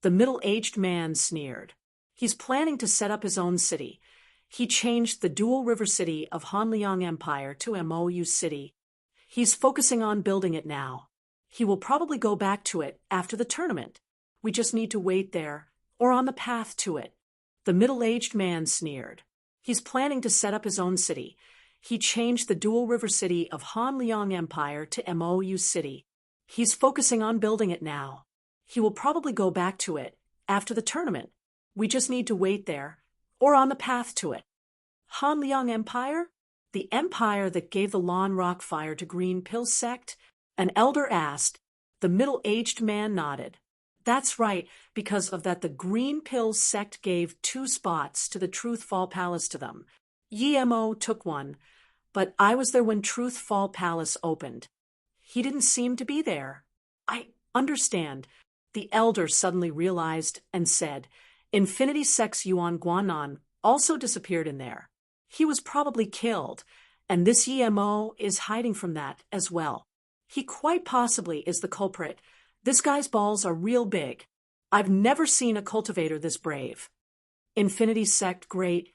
The middle-aged man sneered. He's planning to set up his own city. He changed the dual river city of Hanliang Empire to Mou City. He's focusing on building it now. He will probably go back to it after the tournament. We just need to wait there, or on the path to it. The middle-aged man sneered. He's planning to set up his own city. He changed the dual river city of Hanliang Empire to Mou City. He's focusing on building it now. He will probably go back to it after the tournament. We just need to wait there, or on the path to it. Hanliang Empire? The empire that gave the Lon Rock fire to Green Pill sect? An elder asked. The middle-aged man nodded. That's right, because of that the Green Pill sect gave 2 spots to the Truth Fall Palace to them. Yemo took one, but I was there when Truth Fall Palace opened. He didn't seem to be there. I understand. The elder suddenly realized and said, Infinity Sect's Yuan Guanan also disappeared in there. He was probably killed, and this Yemo is hiding from that as well. He quite possibly is the culprit. This guy's balls are real big. I've never seen a cultivator this brave. Infinity Sect, great.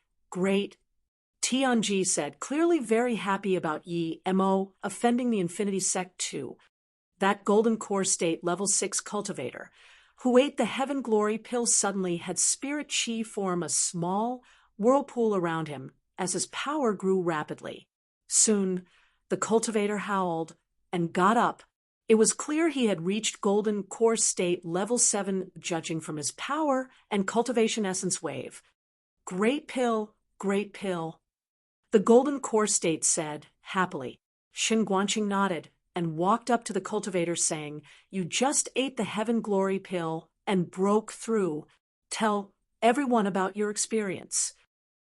Tianji said, clearly very happy about Mo offending the Infinity Sect too. That Golden Core State level 6 cultivator, who ate the Heaven Glory pill suddenly had spirit chi form a small whirlpool around him as his power grew rapidly. Soon, the cultivator howled and got up. It was clear he had reached Golden Core State level 7 judging from his power and cultivation essence wave. Great pill. The Golden Core State said, happily. Shin Guanqing nodded and walked up to the cultivator saying, You just ate the Heaven Glory pill and broke through. Tell everyone about your experience.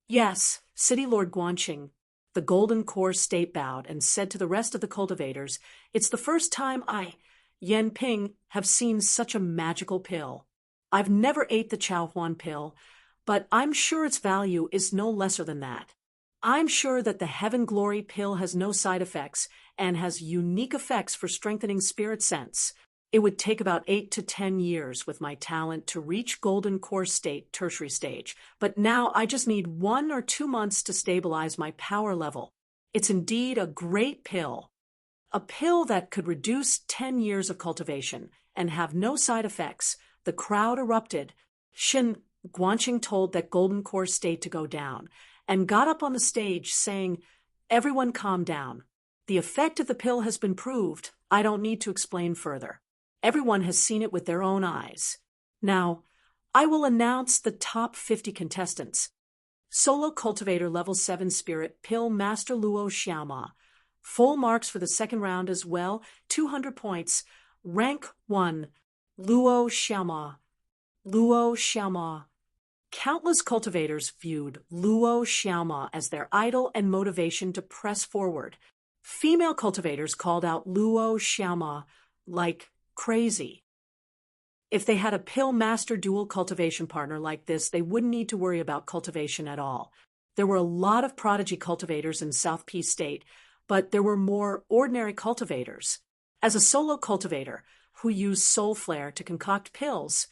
Yes, City Lord Guanqing. The Golden Core State bowed and said to the rest of the cultivators, It's the first time I, Yan Ping, have seen such a magical pill. I've never ate the Chao Huan pill, but I'm sure its value is no lesser than that. I'm sure that the Heaven Glory pill has no side effects and has unique effects for strengthening spirit sense. It would take about 8 to 10 years with my talent to reach Golden Core State tertiary stage, but now I just need 1 or 2 months to stabilize my power level. It's indeed a great pill. A pill that could reduce 10 years of cultivation and have no side effects. The crowd erupted. Shin Guanqing told that Golden Core State to go down and got up on the stage saying, Everyone calm down. The effect of the pill has been proved. I don't need to explain further. Everyone has seen it with their own eyes. Now, I will announce the top 50 contestants. Solo Cultivator Level 7 Spirit Pill Master Luo Xiaoma. Full marks for the second round as well, 200 points. Rank 1, Luo Xiaoma. Countless cultivators viewed Luo Xiaoma as their idol and motivation to press forward. Female cultivators called out Luo Xiaoma like crazy. If they had a pill master dual cultivation partner like this, they wouldn't need to worry about cultivation at all. There were a lot of prodigy cultivators in South Peace State, but there were more ordinary cultivators. As a solo cultivator who used soul flare to concoct pills,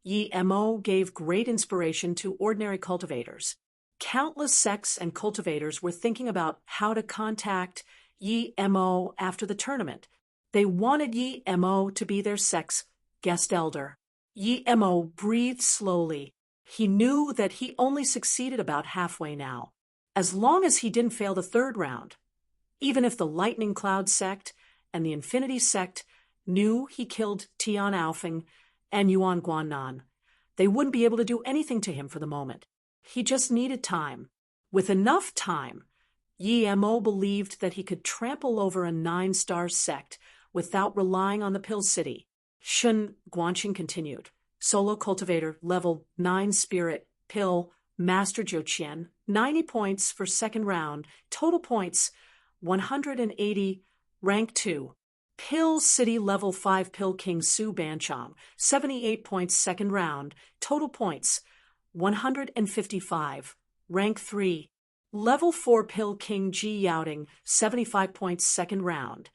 Mo gave great inspiration to ordinary cultivators. Countless sects and cultivators were thinking about how to contact Mo after the tournament. They wanted Mo to be their sect's guest elder. Mo breathed slowly. He knew that he only succeeded about halfway now, as long as he didn't fail the 3rd round. Even if the Lightning Cloud sect and the Infinity sect knew he killed Tian Aofeng and Yuan Guanan, they wouldn't be able to do anything to him for the moment. He just needed time. With enough time, Mo believed that he could trample over a 9-star sect without relying on the Pill City. Shin Guanqing continued. Solo Cultivator Level 9 Spirit Pill Master Zhou 90 points for second round. Total points 180. Rank 2. Pill City Level 5 Pill King Su Banchong 78 points second round. Total points 155. Rank 3. Level 4 Pill King Ji Yaoting 75 points second round.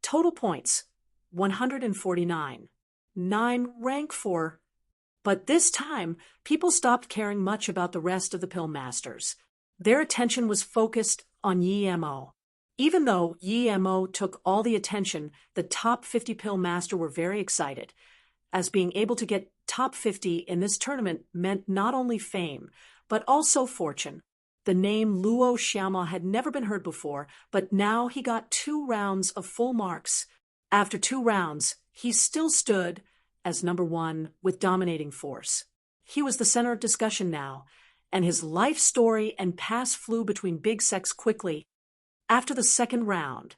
Total points 149. 9. Rank 4. But this time, people stopped caring much about the rest of the pill masters. Their attention was focused on Yi Mo. Even though Yi Mo took all the attention, the top 50 pill master were very excited, as being able to get top 50 in this tournament meant not only fame, but also fortune. The name Luo Xiaoma had never been heard before, but now he got 2 rounds of full marks. After 2 rounds, he still stood as number 1 with dominating force. He was the center of discussion now, and his life story and past flew between big sects quickly. After the second round,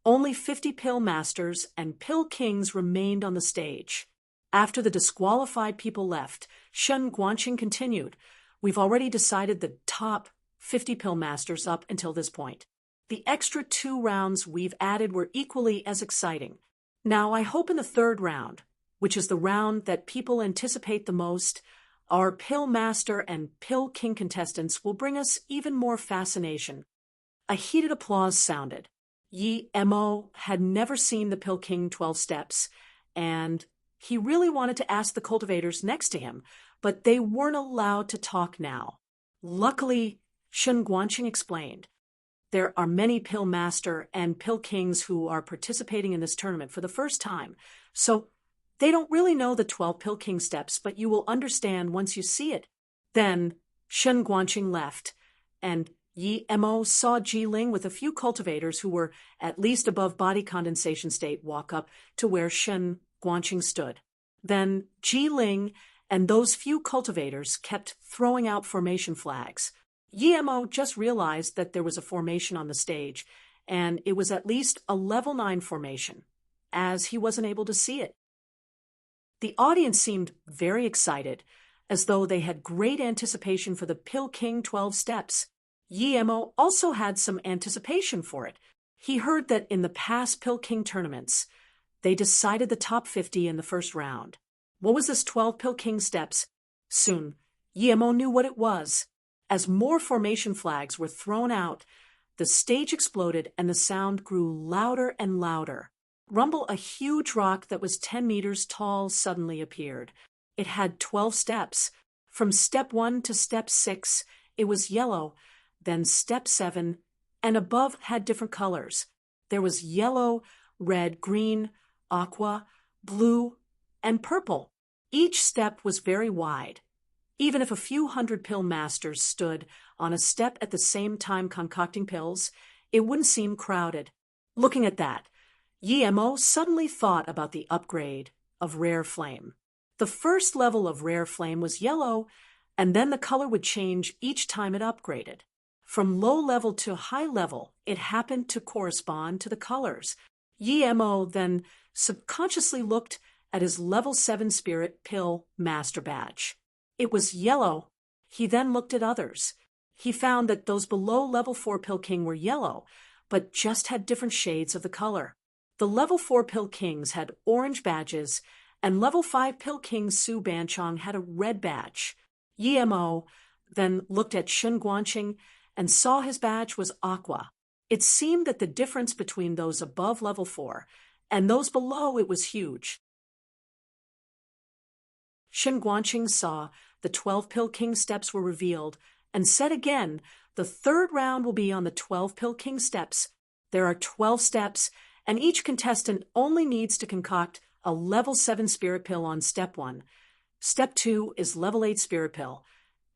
only 50 pill masters and pill kings remained on the stage. After the disqualified people left, Shen Guanqing continued. We've already decided the top 50 pill masters up until this point. The extra 2 rounds we've added were equally as exciting. Now I hope in the third round, which is the round that people anticipate the most, our pill master and pill king contestants will bring us even more fascination. A heated applause sounded. Yi Mo had never seen the pill king 12 steps, and he really wanted to ask the cultivators next to him, but they weren't allowed to talk now. Luckily, Shen Guanqing explained, there are many pill master and pill kings who are participating in this tournament for the first time, so they don't really know the 12 pill king steps, but you will understand once you see it. Then Shen Guanqing left, and Yi Mo saw Ji Ling with a few cultivators who were at least above body condensation state walk up to where Shen Guanqing stood. Then Ji Ling and those few cultivators kept throwing out formation flags. Yi Mo just realized that there was a formation on the stage, and it was at least a level 9 formation, as he wasn't able to see it. The audience seemed very excited, as though they had great anticipation for the Pill King 12 steps. Yi Mo also had some anticipation for it. He heard that in the past Pill King tournaments, they decided the top 50 in the first round. What was this 12 Pill King steps? Soon, Yi Mo knew what it was. As more formation flags were thrown out, the stage exploded and the sound grew louder and louder. Rumble, a huge rock that was 10 meters tall, suddenly appeared. It had 12 steps. From step 1 to step 6, it was yellow, then step 7, and above had different colors. There was yellow, red, green, aqua, blue, and purple. Each step was very wide. Even if a few hundred pill masters stood on a step at the same time concocting pills, it wouldn't seem crowded. Looking at that, Yi Mo suddenly thought about the upgrade of Rare Flame. The first level of Rare Flame was yellow, and then the color would change each time it upgraded. From low level to high level, it happened to correspond to the colors. Yi Mo then subconsciously looked at his level 7 spirit pill master badge. It was yellow. He then looked at others. He found that those below level 4 pill king were yellow, but just had different shades of the color. The level 4 pill kings had orange badges, and level 5 pill king Su Banchong had a red badge. Yi Mo then looked at Shen Guanqing and saw his badge was aqua. It seemed that the difference between those above level 4 and those below it was huge. Shen Guanqing saw the 12 pill king steps were revealed and said again, the third round will be on the 12 pill king steps. There are 12 steps, and each contestant only needs to concoct a level 7 spirit pill on step 1. Step 2 is level 8 spirit pill,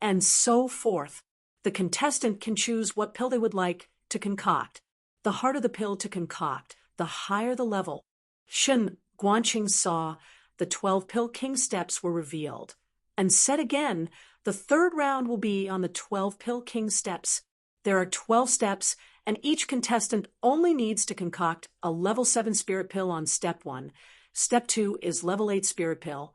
and so forth. The contestant can choose what pill they would like to concoct. The harder the pill to concoct, the higher the level. Shen Guanqing saw the 12 pill king steps were revealed, and said again, the third round will be on the 12 pill king steps. There are 12 steps, and each contestant only needs to concoct a level 7 spirit pill on step 1. Step 2 is level 8 spirit pill,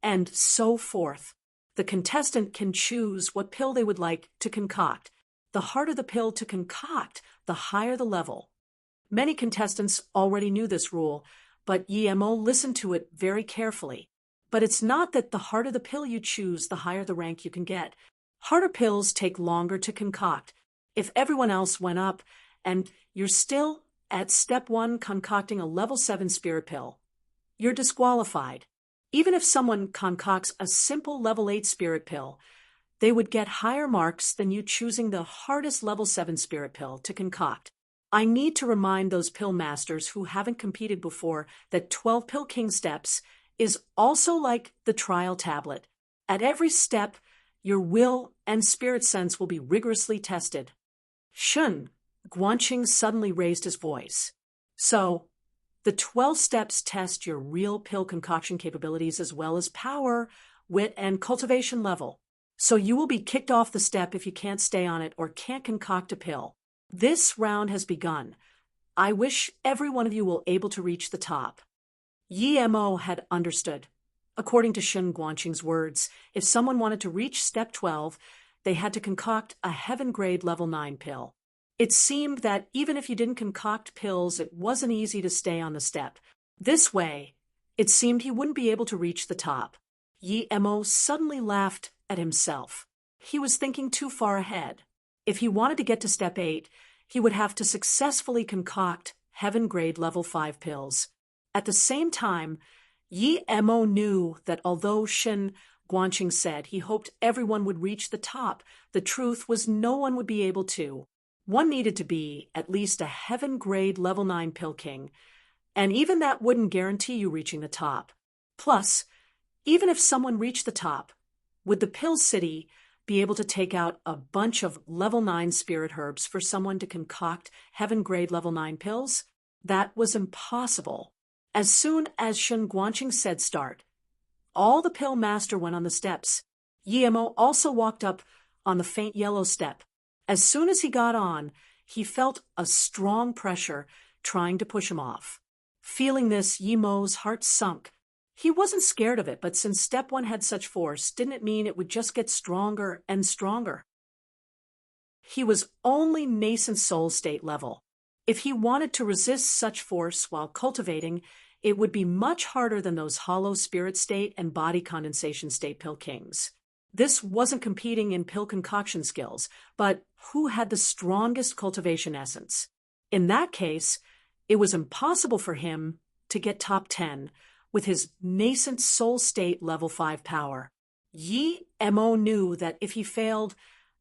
and so forth. The contestant can choose what pill they would like to concoct. The harder the pill to concoct, the higher the level. Many contestants already knew this rule, but Yi Mo listened to it very carefully. But it's not that the harder the pill you choose, the higher the rank you can get. Harder pills take longer to concoct. If everyone else went up and you're still at step 1 concocting a level 7 spirit pill, you're disqualified. Even if someone concocts a simple level 8 spirit pill, they would get higher marks than you choosing the hardest level 7 spirit pill to concoct. I need to remind those pill masters who haven't competed before that 12 Pill King steps is also like the trial tablet. At every step, your will and spirit sense will be rigorously tested. Shun Guanqing suddenly raised his voice. So, the 12 steps test your real pill concoction capabilities as well as power, wit, and cultivation level. So you will be kicked off the step if you can't stay on it or can't concoct a pill. This round has begun. I wish every one of you will able to reach the top. Yi Mo had understood. According to Shun Guanqing's words, if someone wanted to reach step 12, they had to concoct a heaven-grade level 9 pill. It seemed that even if you didn't concoct pills, it wasn't easy to stay on the step. This way, it seemed he wouldn't be able to reach the top. Yi Mo suddenly laughed at himself. He was thinking too far ahead. If he wanted to get to step 8, he would have to successfully concoct heaven-grade level 5 pills. At the same time, Yi Mo knew that although Shun Guanqing said he hoped everyone would reach the top, the truth was no one would be able to. One needed to be at least a heaven-grade level 9 pill king, and even that wouldn't guarantee you reaching the top. Plus, even if someone reached the top, would the pill city be able to take out a bunch of level 9 spirit herbs for someone to concoct heaven-grade level 9 pills? That was impossible. As soon as Shun Guanqing said start, all the pill master went on the steps. Yi Mo also walked up on the faint yellow step. As soon as he got on, he felt a strong pressure trying to push him off. Feeling this, Yi Mo's heart sunk. He wasn't scared of it, but since step 1 had such force, didn't it mean it would just get stronger and stronger? He was only nascent soul state level. If he wanted to resist such force while cultivating, it would be much harder than those hollow spirit state and body condensation state pill kings. This wasn't competing in pill concoction skills, but who had the strongest cultivation essence? In that case, it was impossible for him to get top 10 with his nascent soul state level 5 power. Yi Mo knew that if he failed,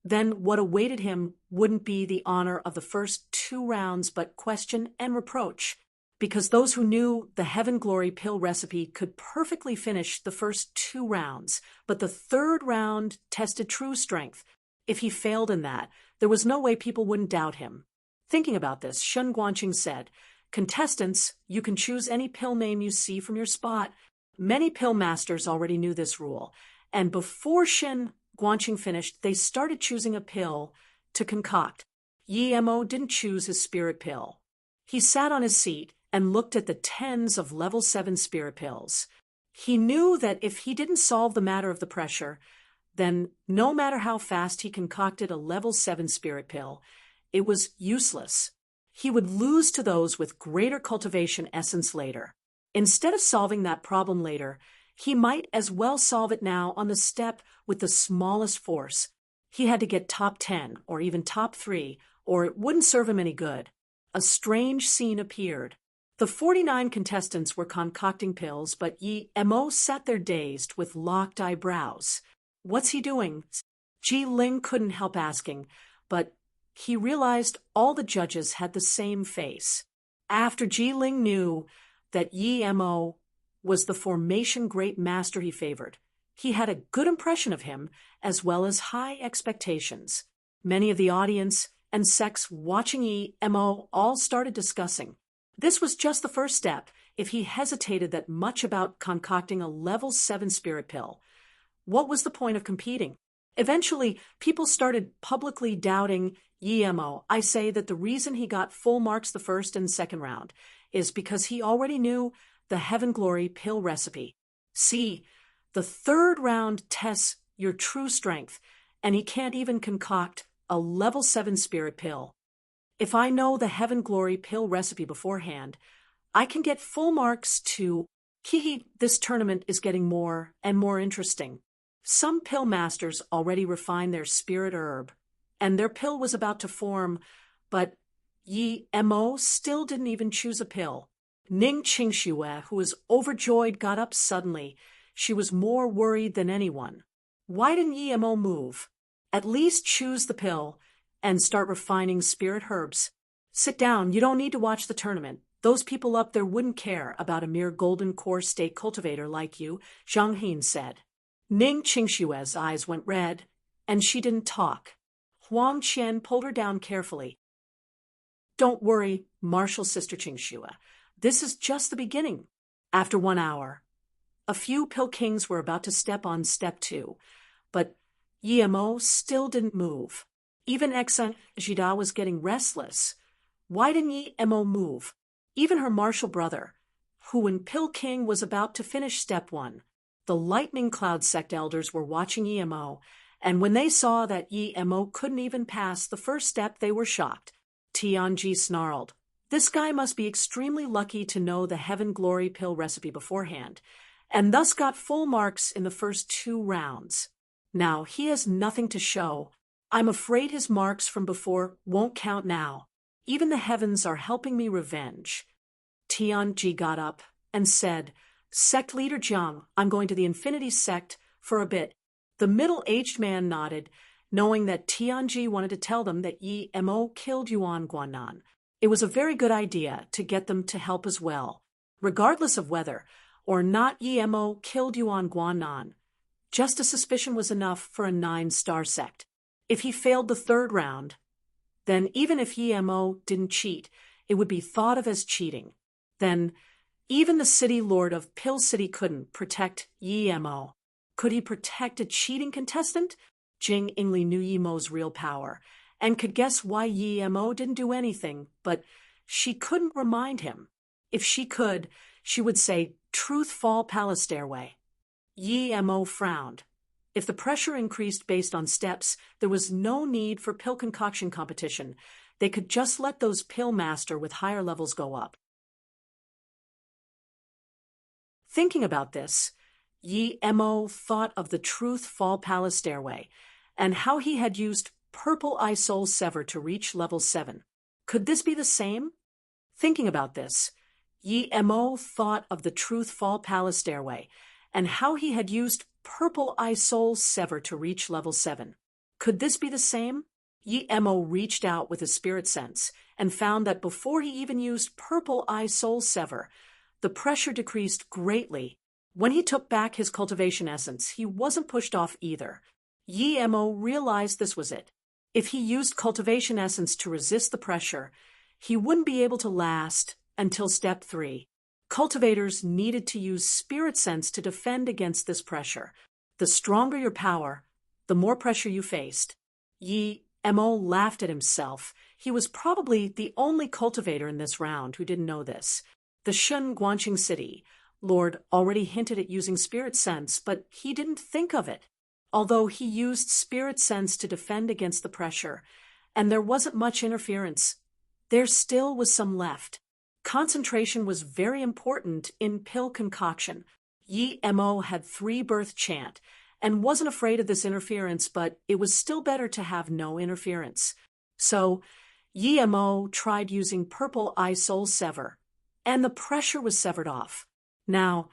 then what awaited him wouldn't be the honor of the first 2 rounds, but question and reproach, because those who knew the Heaven Glory pill recipe could perfectly finish the first 2 rounds, but the 3rd round tested true strength. If he failed in that, there was no way people wouldn't doubt him. Thinking about this, Shun Guanqing said, "Contestants, you can choose any pill name you see from your spot." Many pill masters already knew this rule, and before Shun Guanqing finished, they started choosing a pill to concoct. Yi Mo didn't choose his spirit pill. He sat on his seat and looked at the tens of level 7 spirit pills. He knew that if he didn't solve the matter of the pressure, then no matter how fast he concocted a level 7 spirit pill, it was useless. He would lose to those with greater cultivation essence later. Instead of solving that problem later, he might as well solve it now on the step with the smallest force. He had to get top 10 or even top 3, or it wouldn't serve him any good. A strange scene appeared. The 49 contestants were concocting pills, but Yi Mo sat there dazed with locked eyebrows. What's he doing? Ji Ling couldn't help asking, but he realized all the judges had the same face. After Ji Ling knew that Yi Mo was the formation great master he favored, he had a good impression of him as well as high expectations. Many of the audience and sects watching Yi Mo all started discussing. This was just the first step. If he hesitated that much about concocting a level 7 spirit pill, what was the point of competing? Eventually, people started publicly doubting Yi Mo. I say that the reason he got full marks the first and second round is because he already knew the Heaven Glory pill recipe. See, the 3rd round tests your true strength, and he can't even concoct a level 7 spirit pill. If I know the Heaven Glory pill recipe beforehand, I can get full marks to, this tournament is getting more and more interesting. Some pill masters already refined their spirit herb, and their pill was about to form, but Yi Mo still didn't even choose a pill. Ning Qingxue, who was overjoyed, got up suddenly. she was more worried than anyone. Why didn't Emo move? At least choose the pill and start refining spirit herbs. Sit down, you don't need to watch the tournament. Those people up there wouldn't care about a mere golden core state cultivator like you, Zhang Hin said. Ning Qingshue's eyes went red, and she didn't talk. Huang Qian pulled her down carefully. Don't worry, Martial Sister Qingxue. This is just the beginning. After 1 hour, a few pill kings were about to step on step 2, but Emo still didn't move. Even Exan Jida was getting restless. Why didn't Emo move? Even her martial brother, who when Pill King was about to finish step 1, the Lightning Cloud sect elders were watching Emo, and when they saw that Emo couldn't even pass the first step, they were shocked. Tianji snarled. This guy must be extremely lucky to know the Heaven Glory pill recipe beforehand, and thus got full marks in the first 2 rounds. Now he has nothing to show. I'm afraid his marks from before won't count now. Even the heavens are helping me revenge. Tianji got up and said, Sect Leader Jiang, I'm going to the Infinity Sect for a bit. The middle-aged man nodded, knowing that Tianji wanted to tell them that Emo killed Yuan Guanan. It was a very good idea to get them to help as well. Regardless of whether or not Emo killed Yuan Guanan, just a suspicion was enough for a 9-star sect. If he failed the 3rd round, then even if Emo didn't cheat, it would be thought of as cheating. Then even the city lord of Pill City couldn't protect Emo. Could he protect a cheating contestant? Jing Ingli knew Yemo's real power, and could guess why Emo didn't do anything, but she couldn't remind him. If she could, she would say, Truth Fall Palace Stairway. Emo frowned. If the pressure increased based on steps, there was no need for pill concoction competition. They could just let those pill master with higher levels go up. Thinking about this, Emo thought of the Truth Fall Palace Stairway, and how he had used Purple Eye Soul Sever to reach level 7. Could this be the same? Thinking about this, Emo thought of the Truth Fall Palace Stairway, and how he had used Purple Eye Soul Sever to reach level 7. Could this be the same? Emo reached out with his spirit sense, and found that before he even used Purple Eye Soul Sever, the pressure decreased greatly. When he took back his cultivation essence, he wasn't pushed off either. Emo realized this was it. If he used cultivation essence to resist the pressure, he wouldn't be able to last until step 3. Cultivators needed to use spirit sense to defend against this pressure. The stronger your power, the more pressure you faced. Emo laughed at himself. He was probably the only cultivator in this round who didn't know this. The Shun Guanqing City Lord already hinted at using spirit sense, but he didn't think of it. Although he used spirit sense to defend against the pressure, and there wasn't much interference, there still was some left. Concentration was very important in pill concoction. Emo had 3 birth chant, and wasn't afraid of this interference, but it was still better to have no interference. So, Emo tried using Purple Eye Soul Sever, and the pressure was severed off. Now,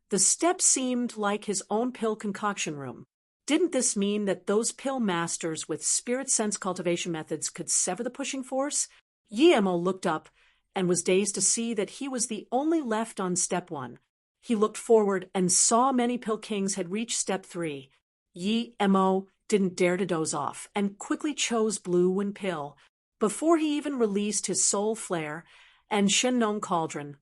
the step seemed like his own pill concoction room. Didn't this mean that those pill masters with spirit sense cultivation methods could sever the pushing force? Emo looked up and was dazed to see that he was the only left on step 1. He looked forward and saw many pill kings had reached step 3. Emo didn't dare to doze off and quickly chose Blue Wind Pill before he even released his Soul Flare and Shennon Cauldron.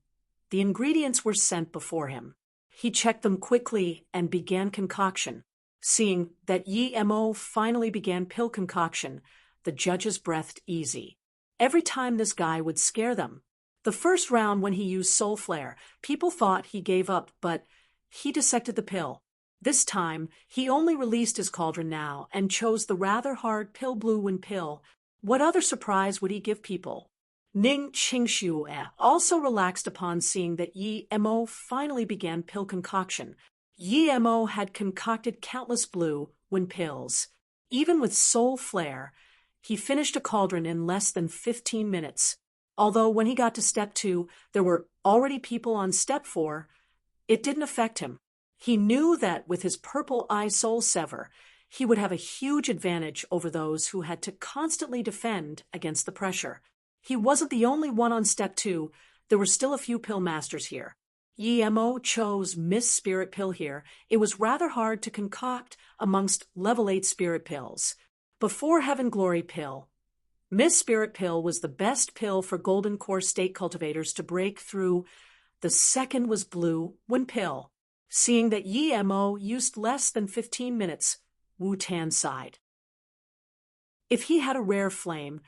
The ingredients were sent before him. He checked them quickly and began concoction. Seeing that Emo finally began pill concoction, the judges breathed easy. Every time this guy would scare them. The first round when he used Soul Flare, people thought he gave up, but he dissected the pill. This time, he only released his cauldron now and chose the rather hard Pill Blue Wind Pill. What other surprise would he give people? Ning Qingshuo also relaxed upon seeing that Emo finally began pill concoction. Emo had concocted countless blue wind pills. Even with Soul Flare, he finished a cauldron in less than 15 minutes. Although when he got to step 2, there were already people on step 4, it didn't affect him. He knew that with his purple eye soul sever, he would have a huge advantage over those who had to constantly defend against the pressure. He wasn't the only one on step 2. There were still a few pill masters here. Yi Mo chose Miss Spirit Pill here. It was rather hard to concoct amongst level 8 spirit pills. Before Heaven Glory Pill, Miss Spirit Pill was the best pill for Golden Core State cultivators to break through. The second was Blue When Pill. Seeing that Yi Mo used less than 15 minutes, Wu Tan sighed. If he had a rare flame,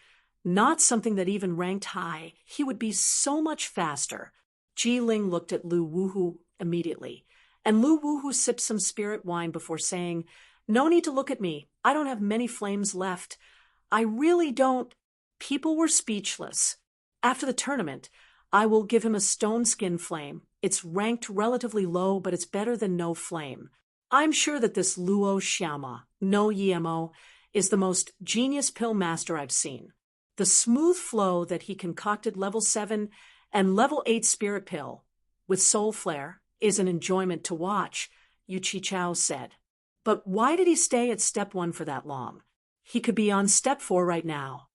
not something that even ranked high, he would be so much faster. Ji Ling looked at Lu Wuhu immediately, and Lu Wuhu sipped some spirit wine before saying, "No need to look at me. I don't have many flames left. I really don't." People were speechless. After the tournament, I will give him a stone skin flame. It's ranked relatively low, but it's better than no flame. I'm sure that this Luo Xiaoma, no Yimo, is the most genius pill master I've seen. The smooth flow that he concocted level 7 and level 8 spirit pill with soul flare is an enjoyment to watch, Yu Qichao said. But why did he stay at step 1 for that long? He could be on step 4 right now.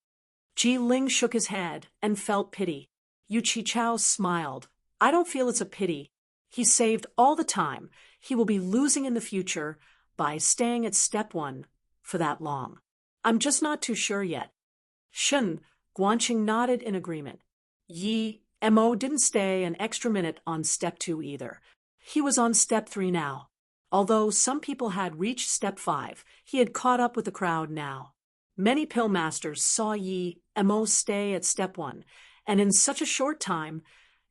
Ji Ling shook his head and felt pity. Yu Qichao smiled. I don't feel it's a pity. He saved all the time he will be losing in the future by staying at step 1 for that long. I'm just not too sure yet. Shun, Guanqing nodded in agreement. Yi Mo didn't stay an extra minute on step 2 either. He was on step 3 now. Although some people had reached step 5, he had caught up with the crowd now. Many pill masters saw Yi Mo stay at step 1, and in such a short time,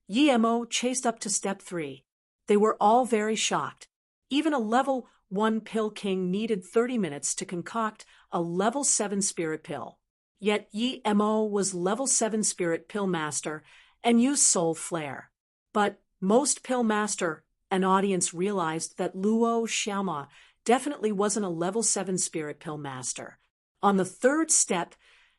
Yi Mo chased up to step 3. They were all very shocked. Even a level 1 pill king needed 30 minutes to concoct a level 7 spirit pill. Yet Yi Mo was level 7 spirit pill master and used soul flare. But most pill master and audience realized that Luo Xiaoma definitely wasn't a level 7 spirit pill master. On the third step,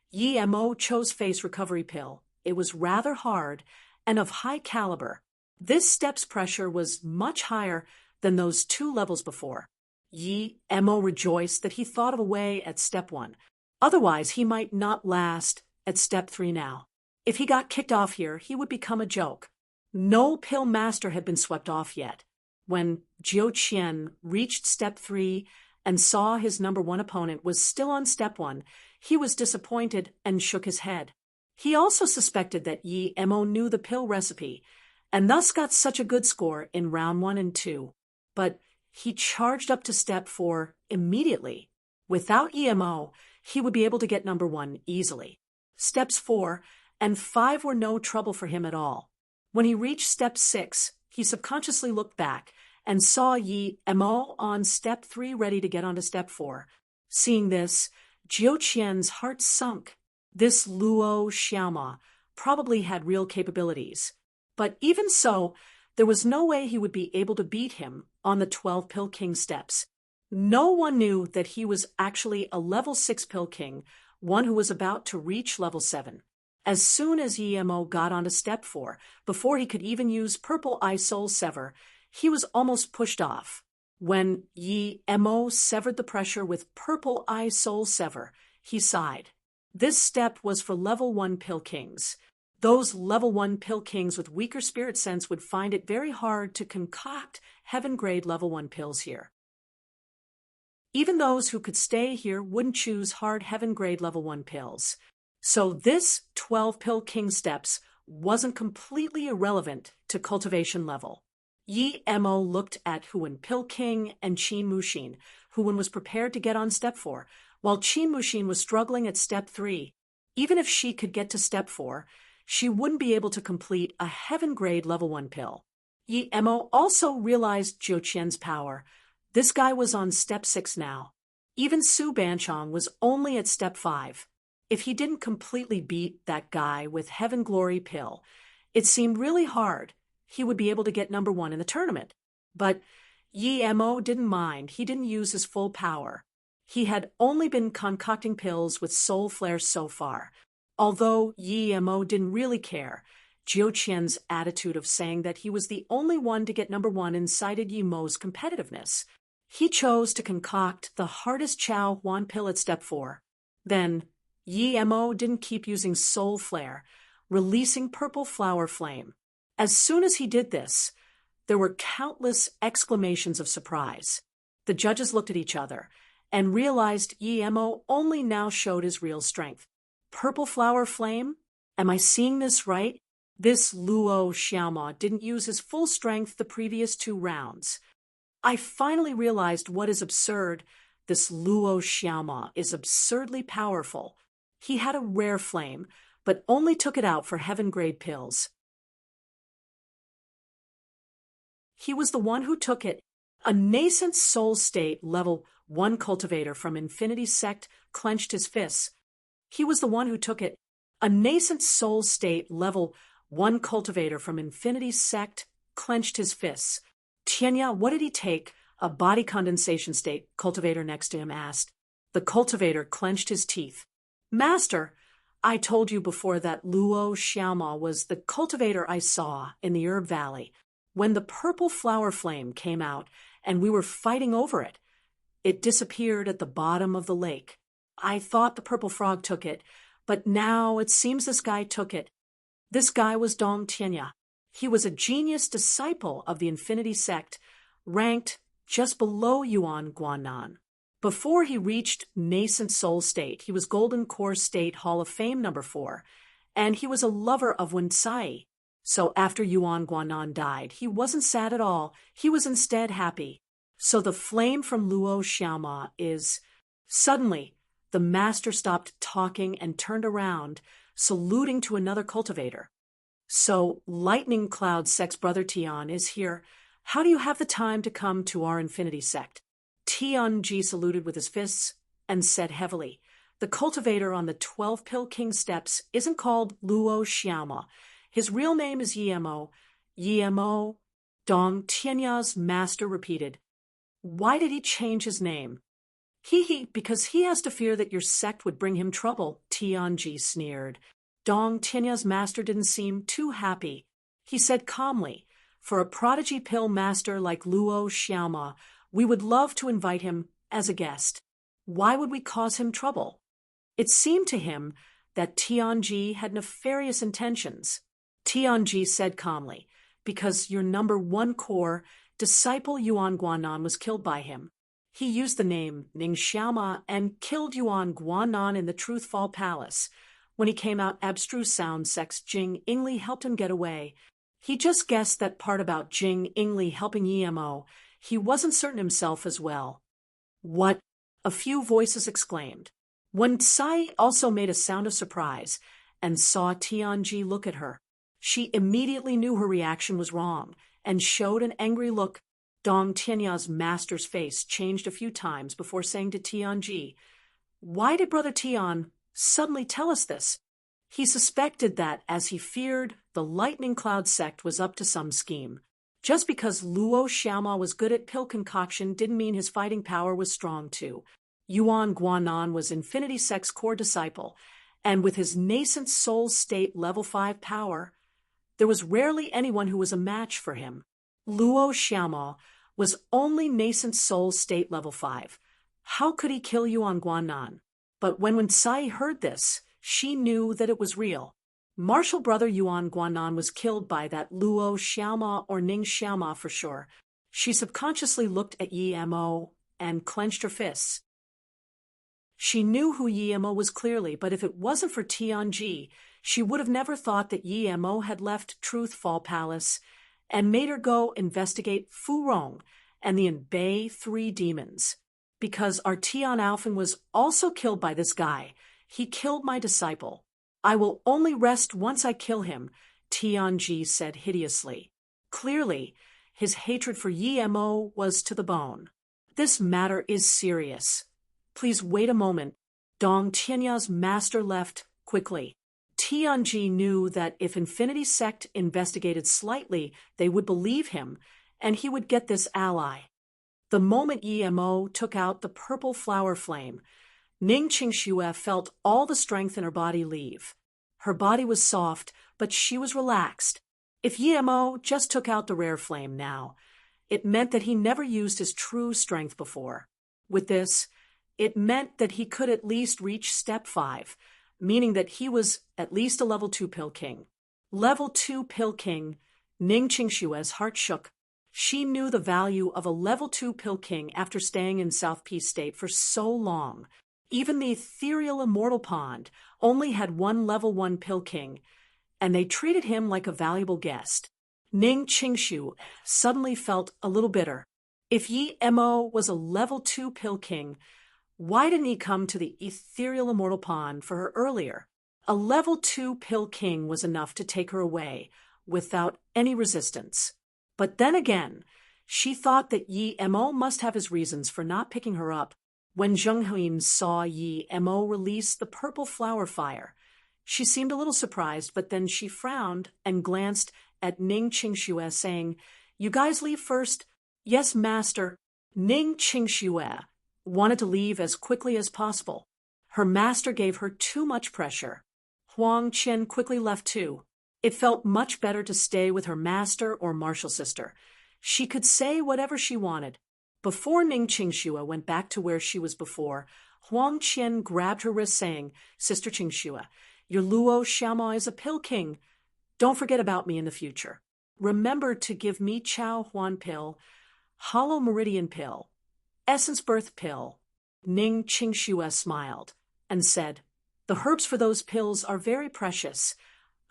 Yi Mo chose face recovery pill. It was rather hard and of high caliber. This step's pressure was much higher than those 2 levels before. Yi Mo rejoiced that he thought of a way at step 1. Otherwise, he might not last at step 3 now. If he got kicked off here, he would become a joke. No pill master had been swept off yet. When Jiu Qian reached step 3 and saw his number 1 opponent was still on step 1, he was disappointed and shook his head. He also suspected that Yi Mo knew the pill recipe, and thus got such a good score in round 1 and 2. But he charged up to step 4 immediately. Without Yi Mo, he would be able to get number 1 easily. Steps 4 and 5 were no trouble for him at all. When he reached step 6, he subconsciously looked back and saw Yi Mo on step 3 ready to get onto step 4. Seeing this, Jiu Qian's heart sunk. This Luo Xiaoma probably had real capabilities. But even so, there was no way he would be able to beat him on the 12 Pill King steps. No one knew that he was actually a level 6 Pill King, one who was about to reach level 7. As soon as Yi Mo got onto step 4, before he could even use Purple Eye Soul Sever, he was almost pushed off. When Yi Mo severed the pressure with Purple Eye Soul Sever, he sighed. This step was for level 1 Pill Kings. Those level 1 Pill Kings with weaker spirit sense would find it very hard to concoct heaven-grade level 1 pills here. Even those who could stay here wouldn't choose hard heaven-grade level 1 pills. So this 12 Pill King steps wasn't completely irrelevant to cultivation level. Yi Mo looked at Huan Pill King and Qin Muxin. Huan was prepared to get on step 4, while Qin Muxin was struggling at step 3. Even if she could get to step 4, she wouldn't be able to complete a heaven-grade level 1 pill. Yi Mo also realized Jiu Qian's power. This guy was on step 6 now. Even Su Banchong was only at step 5. If he didn't completely beat that guy with Heaven Glory pill, it seemed really hard he would be able to get number 1 in the tournament. But Yi Mo didn't mind. He didn't use his full power. He had only been concocting pills with soul flare so far. Although Yi Mo didn't really care, Jiu Qian's attitude of saying that he was the only one to get number one incited Yi Mo's competitiveness. He chose to concoct the hardest Chao Huan pill at step 4. Then, Yi Mo didn't keep using Soul Flare, releasing Purple Flower Flame. As soon as he did this, there were countless exclamations of surprise. The judges looked at each other and realized Yi Mo only now showed his real strength. Purple Flower Flame? Am I seeing this right? This Luo Xiaoma didn't use his full strength the previous 2 rounds. I finally realized what is absurd. This Luo Xiaoma is absurdly powerful. He had a rare flame, but only took it out for heaven-grade pills. He was the one who took it. A nascent soul state level 1 cultivator from Infinity Sect clenched his fists. He was the one who took it. A nascent soul state level 1 cultivator from Infinity Sect clenched his fists. Tianya, what did he take? A body condensation state cultivator next to him asked. The cultivator clenched his teeth. Master, I told you before that Luo Xiaoma was the cultivator I saw in the Herb Valley. When the purple flower flame came out and we were fighting over it, it disappeared at the bottom of the lake. I thought the purple frog took it, but now it seems this guy took it. This guy was Dong Tianya. He was a genius disciple of the Infinity Sect, ranked just below Yuan Guanan. Before he reached nascent soul state, he was Golden Core State Hall of Fame number 4, and he was a lover of Wen Cai. So after Yuan Guanan died, he wasn't sad at all. He was instead happy. So the flame from Luo Xiaoma is... Suddenly, the master stopped talking and turned around, saluting to another cultivator. So Lightning Cloud Sect's brother Tian is here. How do you have the time to come to our Infinity Sect? Tianji saluted with his fists and said heavily, the cultivator on the 12-Pill King steps isn't called Luo Xiaoma. His real name is Yi Mo. Yi Mo, Dong Tianya's master repeated. Why did he change his name? Because he has to fear that your sect would bring him trouble, Tianji sneered. Dong Tianya's master didn't seem too happy. He said calmly, for a prodigy pill master like Luo Xiaoma, we would love to invite him as a guest. Why would we cause him trouble? It seemed to him that Tianji had nefarious intentions. Tianji said calmly, because your number 1 core, disciple Yuan Guanan was killed by him. He used the name Ning Xiaoma and killed Yuan Guanan in the Truthfall Palace. When he came out, abstruse sound sects Jing Ingli helped him get away. He just guessed that part about Jing Ingli helping Yi Mo. He wasn't certain himself as well. What? A few voices exclaimed. Wen Cai also made a sound of surprise and saw Tianji look at her. She immediately knew her reaction was wrong and showed an angry look. Dong Tianya's master's face changed a few times before saying to Tianji, why did Brother Tian suddenly tell us this? He suspected that, as he feared, the Lightning Cloud sect was up to some scheme. Just because Luo Xiaoma was good at pill concoction didn't mean his fighting power was strong too. Yuan Guanan was Infinity Sect's core disciple, and with his nascent soul state level 5 power, there was rarely anyone who was a match for him. Luo Xiaoma was only nascent soul state level 5. How could he kill Yuan Guanan? But when Wen Cai heard this, she knew that it was real. Martial brother Yuan Guanan was killed by that Luo Xiaoma or Ning Xiaoma for sure. She subconsciously looked at Yi Mo and clenched her fists. She knew who Yi Mo was clearly, but if it wasn't for Tianji, she would have never thought that Yi Mo had left Truthfall Palace and made her go investigate Fu Rong and the Bei 3 demons. Because our Tian Alphen was also killed by this guy. He killed my disciple. I will only rest once I kill him, Tianji said hideously. Clearly, his hatred for Yi Mo was to the bone. This matter is serious. Please wait a moment. Dong Tianya's master left quickly. Tianji knew that if Infinity Sect investigated slightly, they would believe him, and he would get this ally. The moment Yi Mo took out the purple flower flame, Ning Qingxue felt all the strength in her body leave. Her body was soft, but she was relaxed. If Yemo just took out the rare flame now, it meant that he never used his true strength before. With this, it meant that he could at least reach step 5, meaning that he was at least a level 2 Pill King. Level 2 Pill King, Ning Qingshue's heart shook. She knew the value of a level 2 Pill King after staying in South Peace State for so long. Even the ethereal immortal pond only had one level 1 Pill King, and they treated him like a valuable guest. Ning Qingshu suddenly felt a little bitter. If Yi Mo was a level 2 Pill King, why didn't he come to the ethereal immortal pond for her earlier? A level 2 Pill King was enough to take her away without any resistance. But then again, she thought that Yi Mo must have his reasons for not picking her up. When Zheng Huin saw Yi Mo release the purple flower fire, she seemed a little surprised, but then she frowned and glanced at Ning Qingxue, saying, "You guys leave first?" "Yes, master." Ning Qingxue wanted to leave as quickly as possible. Her master gave her too much pressure. Huang Qian quickly left too. It felt much better to stay with her master or martial sister. She could say whatever she wanted. Before Ning Qingxue went back to where she was before, Huang Qian grabbed her wrist, saying, "Sister Qingxue, your Luo Xiaomao is a Pill King. Don't forget about me in the future. Remember to give me Chao Huan Pill, Hollow Meridian Pill, Essence Birth Pill." Ning Qingxue smiled and said, "The herbs for those pills are very precious.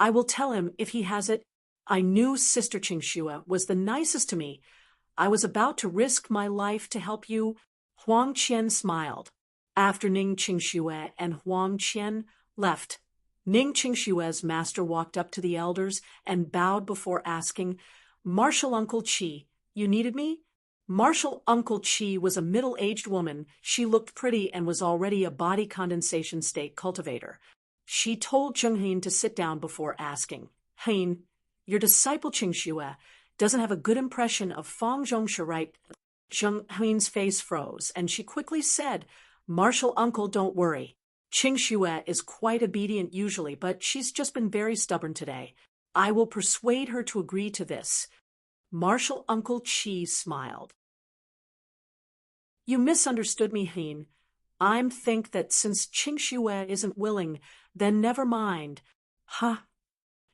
I will tell him if he has it." I knew Sister Qingxue was the nicest to me. I was about to risk my life to help you. Huang Qian smiled. After Ning Qingxue and Huang Qian left, Ning Qingshue's master walked up to the elders and bowed before asking, "Martial Uncle Qi, you needed me?" Martial Uncle Qi was a middle-aged woman. She looked pretty and was already a body condensation state cultivator. She told Zheng Hein to sit down before asking, "Hein, your disciple Qingxue doesn't have a good impression of Fang Zhongshe, right?" Zheng Hein's face froze, and she quickly said, "Martial Uncle, don't worry. Qingxue is quite obedient usually, but she's just been very stubborn today. I will persuade her to agree to this." Martial Uncle Qi smiled. "You misunderstood me, Hein. I think that since Qingxue isn't willing, then never mind." Ha!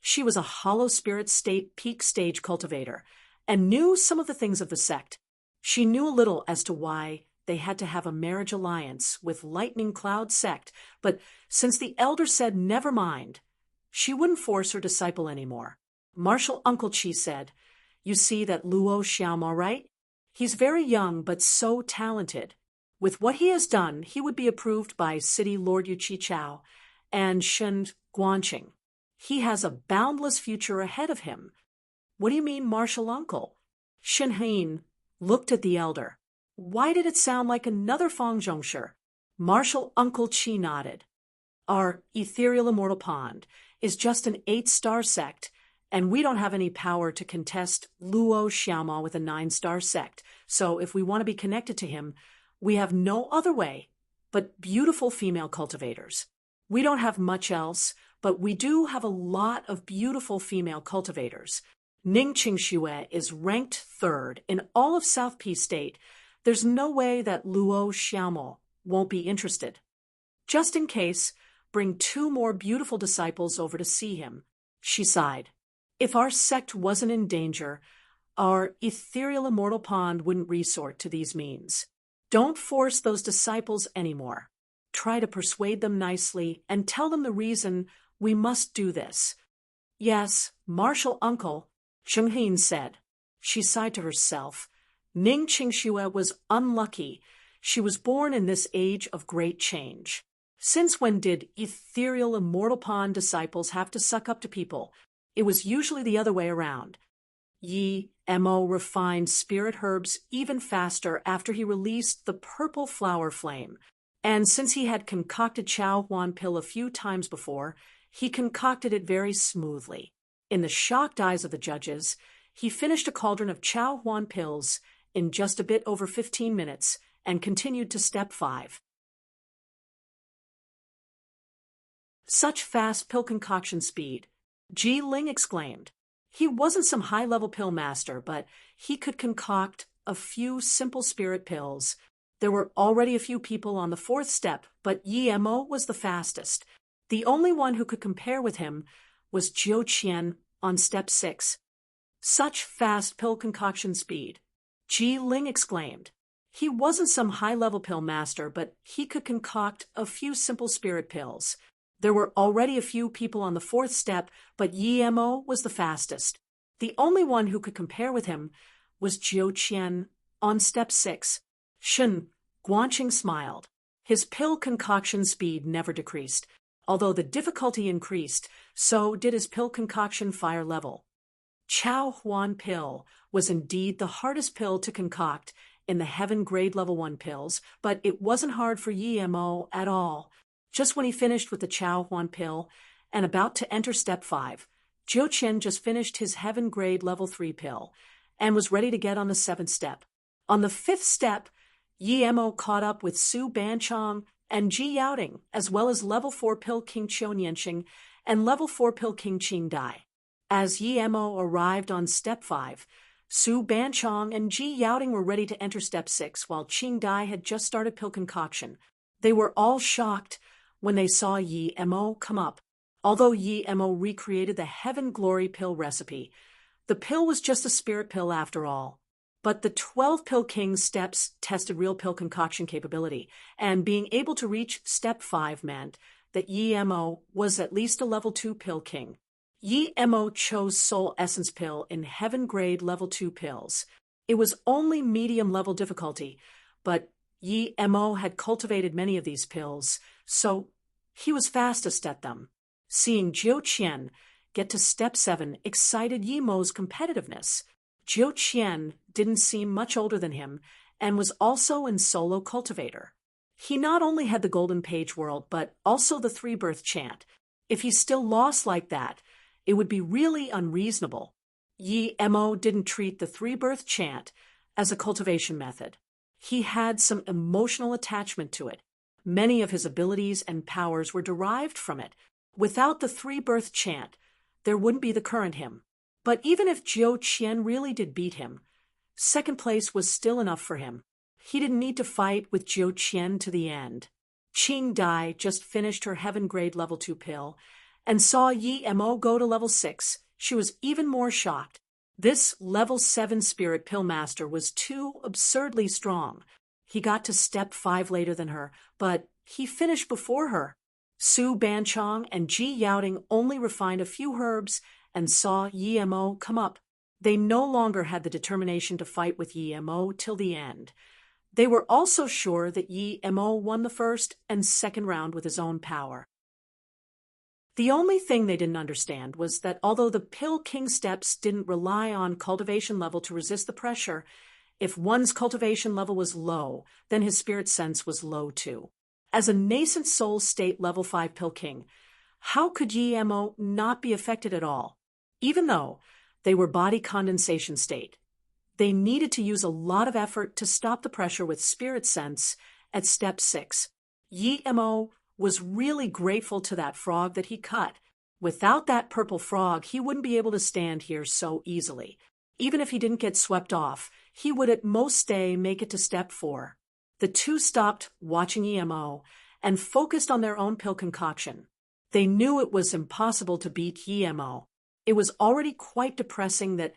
She was a hollow spirit state peak stage cultivator and knew some of the things of the sect. She knew a little as to why they had to have a marriage alliance with Lightning Cloud sect, but since the elder said never mind, she wouldn't force her disciple anymore. Martial Uncle Qi said, "You see that Luo Xiaomao, right? He's very young but so talented. With what he has done, he would be approved by City Lord Yu Chi Chao and Shen Guanqing. He has a boundless future ahead of him." "What do you mean, Martial Uncle?" Shen Hein looked at the elder. Why did it sound like another Fang Zhongshe? Martial Uncle Qi nodded. "Our ethereal immortal pond is just an 8-star sect, and we don't have any power to contest Luo Xiaomao with a 9-star sect, so if we want to be connected to him, we have no other way but beautiful female cultivators. We don't have much else, but we do have a lot of beautiful female cultivators. Ning Qingxue is ranked 3rd in all of South Peace State. There's no way that Luo Xiaomao won't be interested. Just in case, bring 2 more beautiful disciples over to see him." She sighed. "If our sect wasn't in danger, our ethereal immortal pond wouldn't resort to these means. Don't force those disciples anymore. Try to persuade them nicely and tell them the reason we must do this." "Yes, Martial Uncle," Zheng Hein said. She sighed to herself. Ning Qingxue was unlucky. She was born in this age of great change. Since when did ethereal immortal pond disciples have to suck up to people? It was usually the other way around. Yi Mo refined spirit herbs even faster after he released the purple flower flame. And since he had concocted Chao Huan Pill a few times before, he concocted it very smoothly. In the shocked eyes of the judges, he finished a cauldron of Chao Huan Pills in just a bit over 15 minutes and continued to step 5. Such fast pill concoction speed. Ji Ling exclaimed. He wasn't some high-level pill master, but he could concoct a few simple spirit pills. There were already a few people on the fourth step, but Yi Mo was the fastest. The only one who could compare with him was Jiu Qian on step 6. Such fast pill concoction speed. Ji Ling exclaimed. He wasn't some high-level pill master, but he could concoct a few simple spirit pills. There were already a few people on the fourth step, but Yi Mo was the fastest. The only one who could compare with him was Jiu Qian on step 6. Shun Guanqing smiled. His pill concoction speed never decreased. Although the difficulty increased, so did his pill concoction fire level. Chao Huan pill was indeed the hardest pill to concoct in the Heaven Grade Level 1 pills, but it wasn't hard for Yi Mo at all. Just when he finished with the Chao Huan pill and about to enter step 5, Jiu Qian just finished his Heaven Grade Level 3 pill and was ready to get on the 7th step. On the 5th step, Yi Mo caught up with Su Banchong and Ji Yaoting, as well as Level 4 pill King Qiu Yanqing and Level 4 pill King Qing Dai. As Yi Mo arrived on step 5, Su Banchong and Ji Yaoting were ready to enter step 6, while Qing Dai had just started pill concoction. They were all shocked when they saw Yi Mo come up. Although Yi Mo recreated the Heaven Glory pill recipe, the pill was just a spirit pill after all. But the 12 pill king steps tested real pill concoction capability, and being able to reach step 5 meant that Yi Mo was at least a level 2 pill king. Yi Mo chose Soul Essence pill in Heaven Grade Level 2 pills. It was only medium level difficulty, but Yi Mo had cultivated many of these pills, so he was fastest at them. Seeing Jiu Qian get to step 7 excited Yi Mo's competitiveness. Jiu Qian didn't seem much older than him and was also in Solo Cultivator. He not only had the Golden Page World, but also the 3-birth chant. If he still lost like that, it would be really unreasonable. Yi Mo didn't treat the 3-birth chant as a cultivation method. He had some emotional attachment to it. Many of his abilities and powers were derived from it. Without the 3-birth chant, there wouldn't be the current him. But even if Jiu Qian really did beat him, second place was still enough for him. He didn't need to fight with Jiu Qian to the end. Qing Dai just finished her Heaven Grade Level 2 pill and saw Yi Mo go to level 6. She was even more shocked. This level 7 spirit pill master was too absurdly strong. He got to step 5 later than her, but he finished before her. Su Banchong and Ji Yaoting only refined a few herbs and saw Yi Mo come up. They no longer had the determination to fight with Yi Mo till the end. They were also sure that Yi Mo won the first and second round with his own power. The only thing they didn't understand was that although the pill king steps didn't rely on cultivation level to resist the pressure, if one's cultivation level was low, then his spirit sense was low too. As a nascent soul state level 5 pill king, how could Yi Mo not be affected at all? Even though they were body condensation state, they needed to use a lot of effort to stop the pressure with spirit sense at step 6. Yi Mo was really grateful to that frog that he cut. Without that purple frog, he wouldn't be able to stand here so easily. Even if he didn't get swept off, he would at most stay make it to step 4. The two stopped watching Yi Mo and focused on their own pill concoction. They knew it was impossible to beat Yi Mo. It was already quite depressing that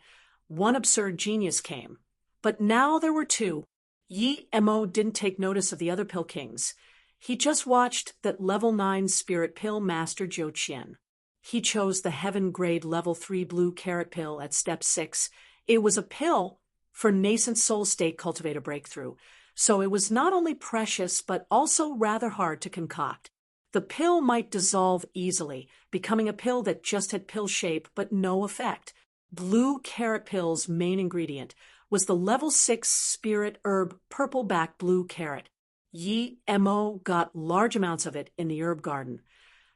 one absurd genius came. But now there were two. Yi Mo didn't take notice of the other pill kings. He just watched that level 9 spirit pill master Jiu Qian. He chose the Heaven Grade Level 3 blue carrot pill at step 6. It was a pill for nascent soul state cultivator breakthrough, so it was not only precious but also rather hard to concoct. The pill might dissolve easily, becoming a pill that just had pill shape but no effect. Blue carrot pill's main ingredient was the level 6 spirit herb purple back blue carrot. Yi Mo got large amounts of it in the herb garden.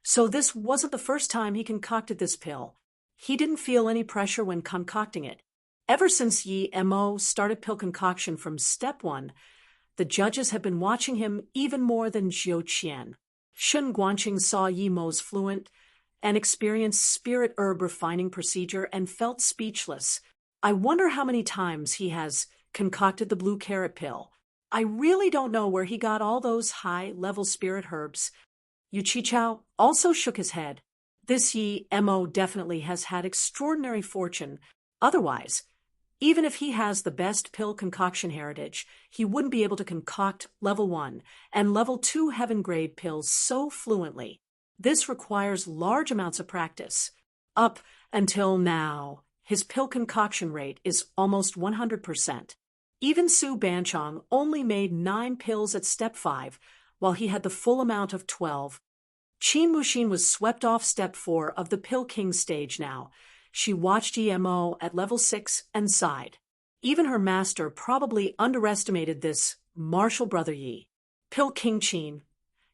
So this wasn't the first time he concocted this pill. He didn't feel any pressure when concocting it. Ever since Yi Mo started pill concoction from step 1, the judges have been watching him even more than Jiu Qian. Shun Guanqing saw Yi Mo's fluent and experienced spirit herb refining procedure and felt speechless. I wonder how many times he has concocted the blue carrot pill. I really don't know where he got all those high-level spirit herbs. Yu Qichao also shook his head. This Yi Mo definitely has had extraordinary fortune. Otherwise, even if he has the best pill concoction heritage, he wouldn't be able to concoct level 1 and level 2 heaven-grade pills so fluently. This requires large amounts of practice. Up until now, his pill concoction rate is almost 100%. Even Su Banchong only made 9 pills at step 5, while he had the full amount of 12. Qin Muxin was swept off step 4 of the Pill King stage now. She watched EMO at level 6 and sighed. Even her master probably underestimated this martial brother Yi. Pill King Qin.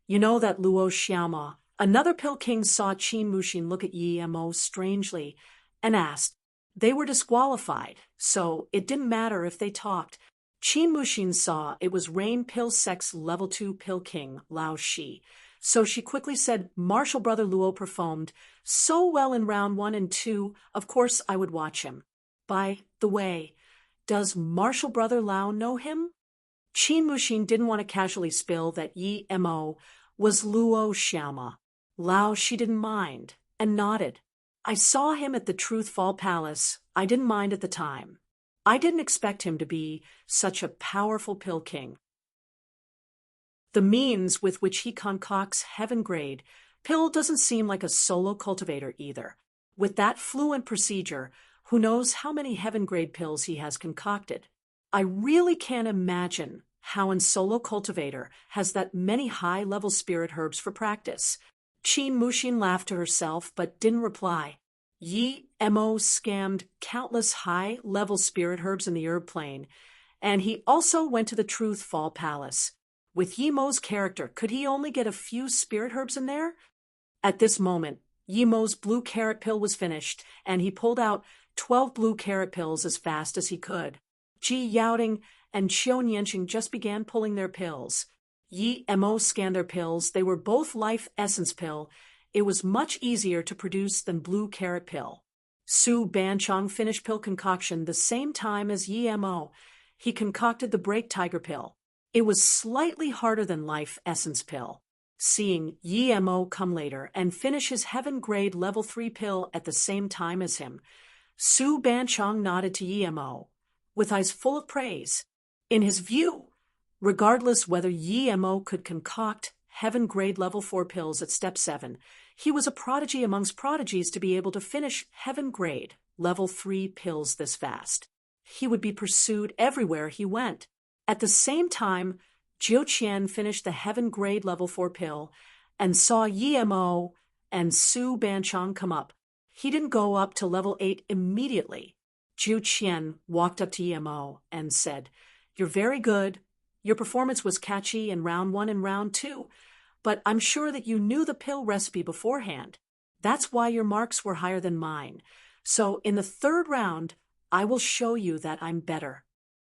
You know that Luo Xiaoma, another Pill King, saw Qin Muxin look at EMO strangely and asked. They were disqualified, so it didn't matter if they talked. Qin Muxin saw it was Rain Pill Sec's level 2 Pill King, Lao Shi. So she quickly said, Martial Brother Luo performed so well in round 1 and 2, of course I would watch him. By the way, does Martial Brother Lao know him? Qin Muxin didn't want to casually spill that Yi Mo was Luo Xiaoma. Lao she didn't mind, and nodded. I saw him at the Truth Fall Palace. I didn't mind at the time. I didn't expect him to be such a powerful Pill King. The means with which he concocts heaven-grade pill doesn't seem like a solo cultivator either. With that fluent procedure, who knows how many heaven-grade pills he has concocted. I really can't imagine how a solo cultivator has that many high-level spirit herbs for practice. Qin Muxin laughed to herself but didn't reply. Yi Mo scammed countless high-level spirit herbs in the herb plane, and he also went to the Truth Fall Palace. With Yi Mo's character, could he only get a few spirit herbs in there? At this moment, Yi Mo's blue carrot pill was finished, and he pulled out 12 blue carrot pills as fast as he could. Ji Yaoting and Qiu Nianqing just began pulling their pills. Yi Mo scanned their pills. They were both life essence pill. It was much easier to produce than blue carrot pill. Su Banchong finished pill concoction the same time as Yi Mo. He concocted the break tiger pill. It was slightly harder than life essence pill. Seeing Yi Mo come later and finish his heaven-grade level 3 pill at the same time as him, Su Banchong nodded to Yi Mo, with eyes full of praise. In his view, regardless whether Yi Mo could concoct heaven-grade level 4 pills at step 7, he was a prodigy amongst prodigies to be able to finish heaven-grade level 3 pills this fast. He would be pursued everywhere he went. At the same time, Jiu Qian finished the heaven-grade level 4 pill and saw Yi Mo and Su Banchong come up. He didn't go up to level 8 immediately. Jiu Qian walked up to Yi Mo and said, You're very good. Your performance was catchy in round 1 and round 2, but I'm sure that you knew the pill recipe beforehand. That's why your marks were higher than mine. So in the 3rd round, I will show you that I'm better.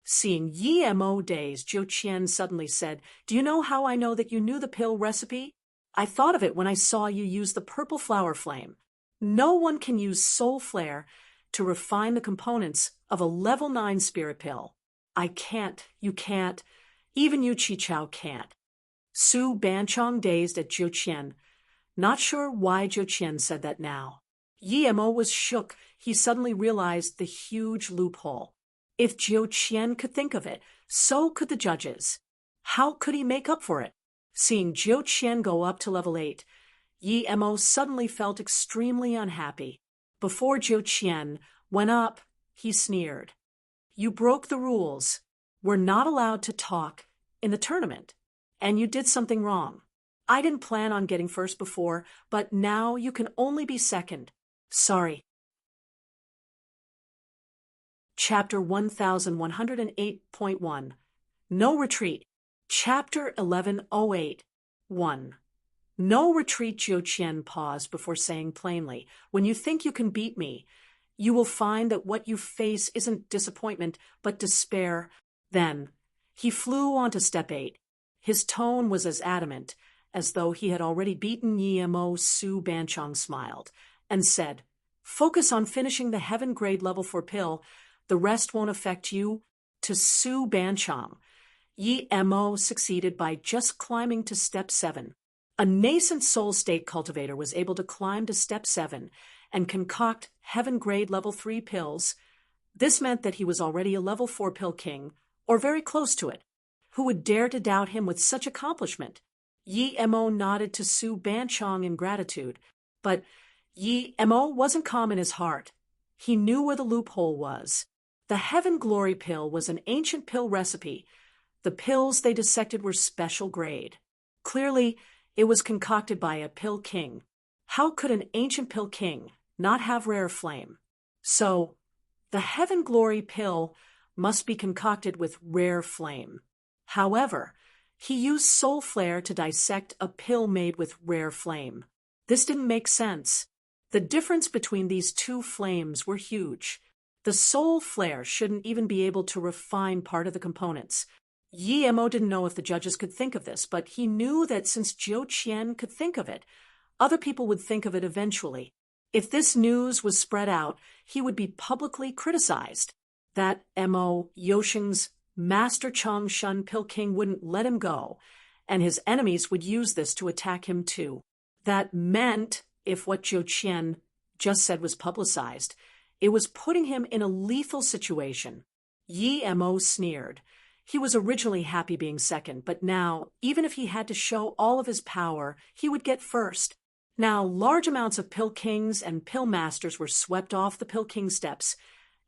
Seeing Yi Mo dazed, Jiu Qian suddenly said, Do you know how I know that you knew the pill recipe? I thought of it when I saw you use the purple flower flame. No one can use soul flare to refine the components of a level 9 spirit pill. I can't, you can't, even Yu Qichao can't. Su Banchong dazed at Jiu Qian. Not sure why Jiu Qian said that now. Yi Mo was shook. He suddenly realized the huge loophole. If Jiu Qian could think of it, so could the judges. How could he make up for it? Seeing Jiu Qian go up to level 8, Yi Mo suddenly felt extremely unhappy. Before Jiu Qian went up, he sneered. You broke the rules. We're not allowed to talk in the tournament, and you did something wrong. I didn't plan on getting first before, but now you can only be second. Sorry. Chapter 1108.1 No Retreat. Chapter 1108. 1. No retreat. Jiu Qian paused before saying plainly, When you think you can beat me, you will find that what you face isn't disappointment, but despair. Then, he flew on to step 8. His tone was as adamant as though he had already beaten Yi Mo. Su Banchong smiled and said, "Focus on finishing the heaven grade level 4 pill. The rest won't affect you." To Su Banchong, Yi Mo succeeded by just climbing to step 7. A nascent soul state cultivator was able to climb to step 7 and concoct heaven grade level 3 pills. This meant that he was already a level 4 pill king, or very close to it. Who would dare to doubt him with such accomplishment? Yi Mo nodded to Su Banchong in gratitude, but Yi Mo wasn't calm in his heart. He knew where the loophole was. The Heaven Glory pill was an ancient pill recipe. The pills they dissected were special grade. Clearly, it was concocted by a pill king. How could an ancient pill king not have rare flame? So, the Heaven Glory pill must be concocted with rare flame. However, he used soul flare to dissect a pill made with rare flame. This didn't make sense. The difference between these two flames were huge. The soul flare shouldn't even be able to refine part of the components. Yi Mo didn't know if the judges could think of this, but he knew that since Zhou Qian could think of it, other people would think of it eventually. If this news was spread out, he would be publicly criticized. That Mo Yoshing's Master Chong Shun Pill King wouldn't let him go, and his enemies would use this to attack him too. That meant, if what Zhou Qian just said was publicized, it was putting him in a lethal situation. Yi Mo sneered. He was originally happy being second, but now, even if he had to show all of his power, he would get first. Now, large amounts of pill kings and pill masters were swept off the pill king steps,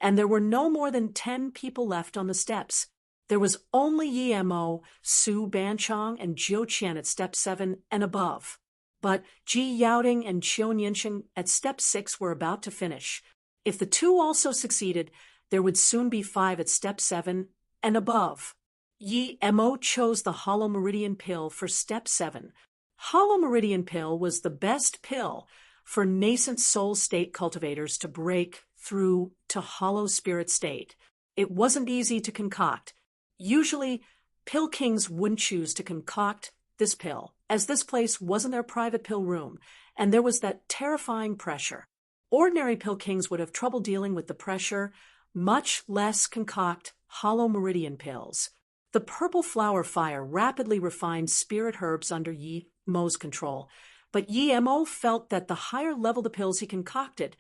and there were no more than 10 people left on the steps. There was only Yi Mo, Su Banchong, and Zhou Qian at step 7 and above. But Ji Yaoding and Qiu Niansheng at step 6 were about to finish. If the two also succeeded, there would soon be 5 at step 7 and above. Yi Mo chose the Hollow Meridian pill for step 7. Hollow Meridian pill was the best pill for nascent soul state cultivators to break through to hollow spirit state. It wasn't easy to concoct. Usually, pill kings wouldn't choose to concoct this pill, as this place wasn't their private pill room, and there was that terrifying pressure. Ordinary pill kings would have trouble dealing with the pressure, much less concoct Hollow Meridian pills. The purple flower fire rapidly refined spirit herbs under Yi Mo's control, but Yi Mo felt that the higher level the pills he concocted,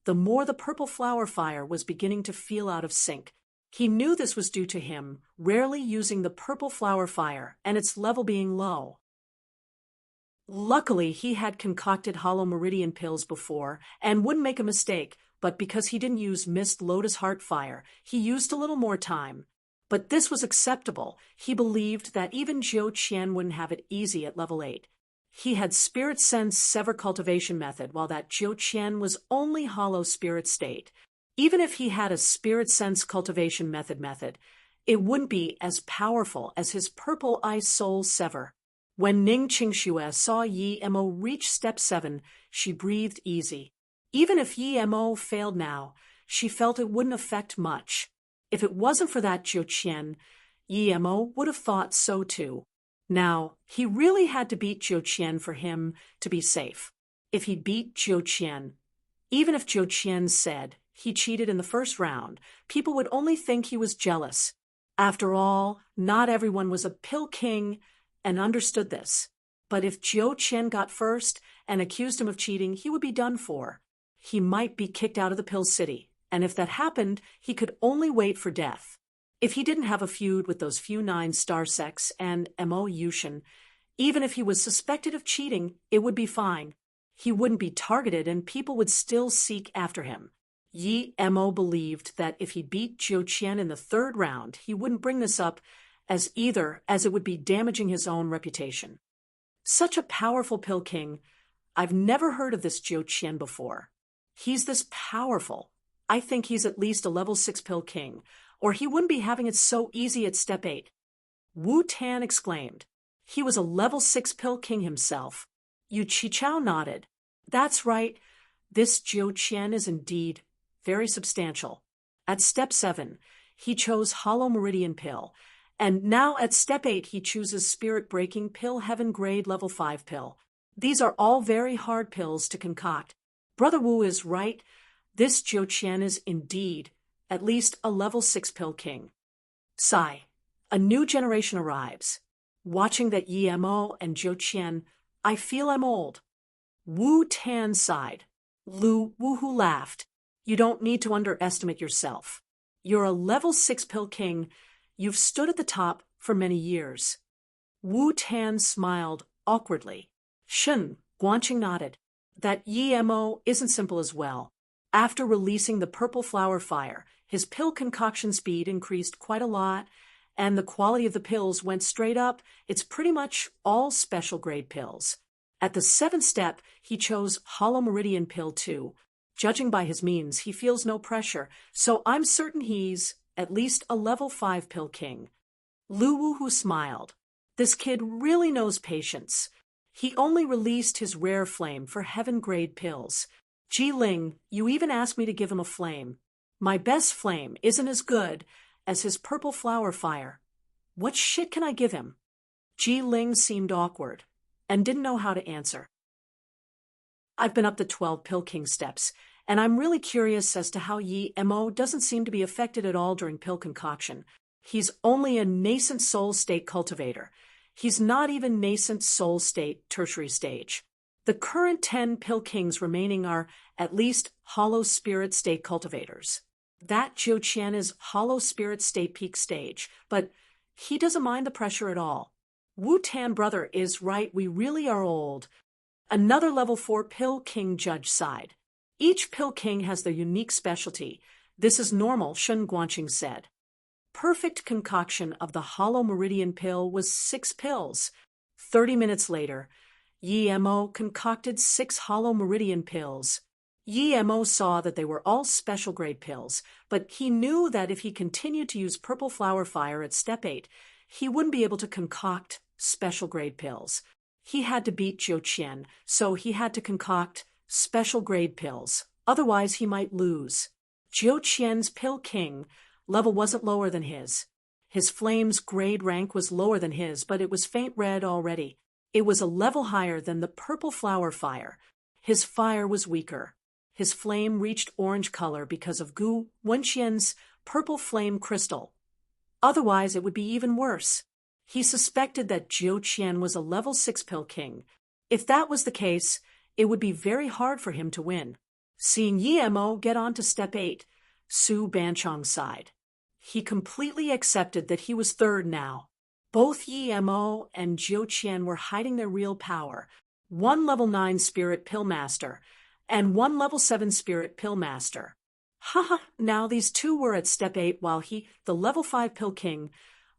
the more the purple flower fire was beginning to feel out of sync. He knew this was due to him rarely using the purple flower fire and its level being low. Luckily, he had concocted Hollow Meridian pills before and wouldn't make a mistake, but because he didn't use Mist Lotus Heart Fire, he used a little more time. But this was acceptable. He believed that even Zhou Qian wouldn't have it easy at level 8. He had Spirit Sense Sever Cultivation Method, while that Zhou Qian was only Hollow Spirit State. Even if he had a Spirit Sense Cultivation Method, it wouldn't be as powerful as his Purple Ice Soul Sever. When Ning Qingxue saw Yi Mo reach step 7, she breathed easy. Even if Yi Mo failed now, she felt it wouldn't affect much. If it wasn't for that Zhou Qian, Yi Mo would have thought so too. Now, he really had to beat Zhou Qian for him to be safe. If he beat Zhou Qian, even if Zhou Qian said he cheated in the first round, people would only think he was jealous. After all, not everyone was a pill king and understood this. But if Zhou Qian got first and accused him of cheating, he would be done for. He might be kicked out of the Pill City, and if that happened, he could only wait for death. If he didn't have a feud with those few 9 star sects and Mo Yushin, even if he was suspected of cheating, it would be fine. He wouldn't be targeted and people would still seek after him. Yi Mo believed that if he beat Zhou Qian in the 3rd round, he wouldn't bring this up as it would be damaging his own reputation. Such a powerful pill king. I've never heard of this Zhou Qian before. He's this powerful. I think he's at least a level 6 pill king, or he wouldn't be having it so easy at step 8. Wu Tan exclaimed. He was a level 6 pill king himself. Yu Qichao nodded. That's right. This Zhou Qian is indeed very substantial. At step 7, he chose Hollow Meridian pill, And now at step 8 he chooses spirit-breaking pill heaven grade level 5 pill. These are all very hard pills to concoct. Brother Wu is right. This Zhou Qian is indeed at least a level 6 pill king. Sigh. A new generation arrives. Watching that Yi Mo and Zhou Qian, I feel I'm old. Wu Tan sighed. Lu Wuhu laughed. You don't need to underestimate yourself. You're a level 6 pill king. You've stood at the top for many years. Wu Tan smiled awkwardly. Shen, Guanqing nodded. That Yi Mo isn't simple as well. After releasing the purple flower fire, his pill concoction speed increased quite a lot, and the quality of the pills went straight up. It's pretty much all special grade pills. At the 7th step, he chose Hollow Meridian Pill 2. Judging by his means, he feels no pressure, so I'm certain he's at least a level 5 pill king. Lu Wuhu smiled. This kid really knows patience. He only released his rare flame for heaven-grade pills. Ji Ling, you even asked me to give him a flame. My best flame isn't as good as his purple flower fire. What shit can I give him? Ji Ling seemed awkward and didn't know how to answer. I've been up the 12 Pill King steps, and I'm really curious as to how Yi Mo doesn't seem to be affected at all during pill concoction. He's only a nascent soul state cultivator. He's not even nascent soul state tertiary stage. The current 10 Pill Kings remaining are at least hollow spirit state cultivators. That Zhou Qian is hollow spirit state peak stage, but he doesn't mind the pressure at all. Wu Tan brother is right, we really are old. Another level 4 Pill King judge sighed. Each Pill King has their unique specialty. This is normal, Shun Guanqing said. Perfect concoction of the Hollow Meridian pill was 6 pills. 30 minutes later, Yi Mo concocted 6 Hollow Meridian pills. Yi Mo saw that they were all special grade pills, but he knew that if he continued to use Purple Flower Fire at step 8, he wouldn't be able to concoct special grade pills. He had to beat Zhou Qian, so he had to concoct special grade pills. Otherwise, he might lose. Zhou Qian's Pill King level wasn't lower than his. His flame's grade rank was lower than his, but it was faint red already. It was a level higher than the Purple Flower Fire. His fire was weaker. His flame reached orange color because of Gu Wenqian's Purple Flame Crystal. Otherwise, it would be even worse. He suspected that Zhou Qian was a level 6 Pill King. If that was the case, it would be very hard for him to win. Seeing Yi Mo get on to step 8, Su Banchong sighed. He completely accepted that he was third now. Both Yi Mo and Zhou Qian were hiding their real power. One level 9 Spirit Pill Master and one level 7 Spirit Pill Master. Haha, now these two were at step 8 while he, the level 5 Pill King,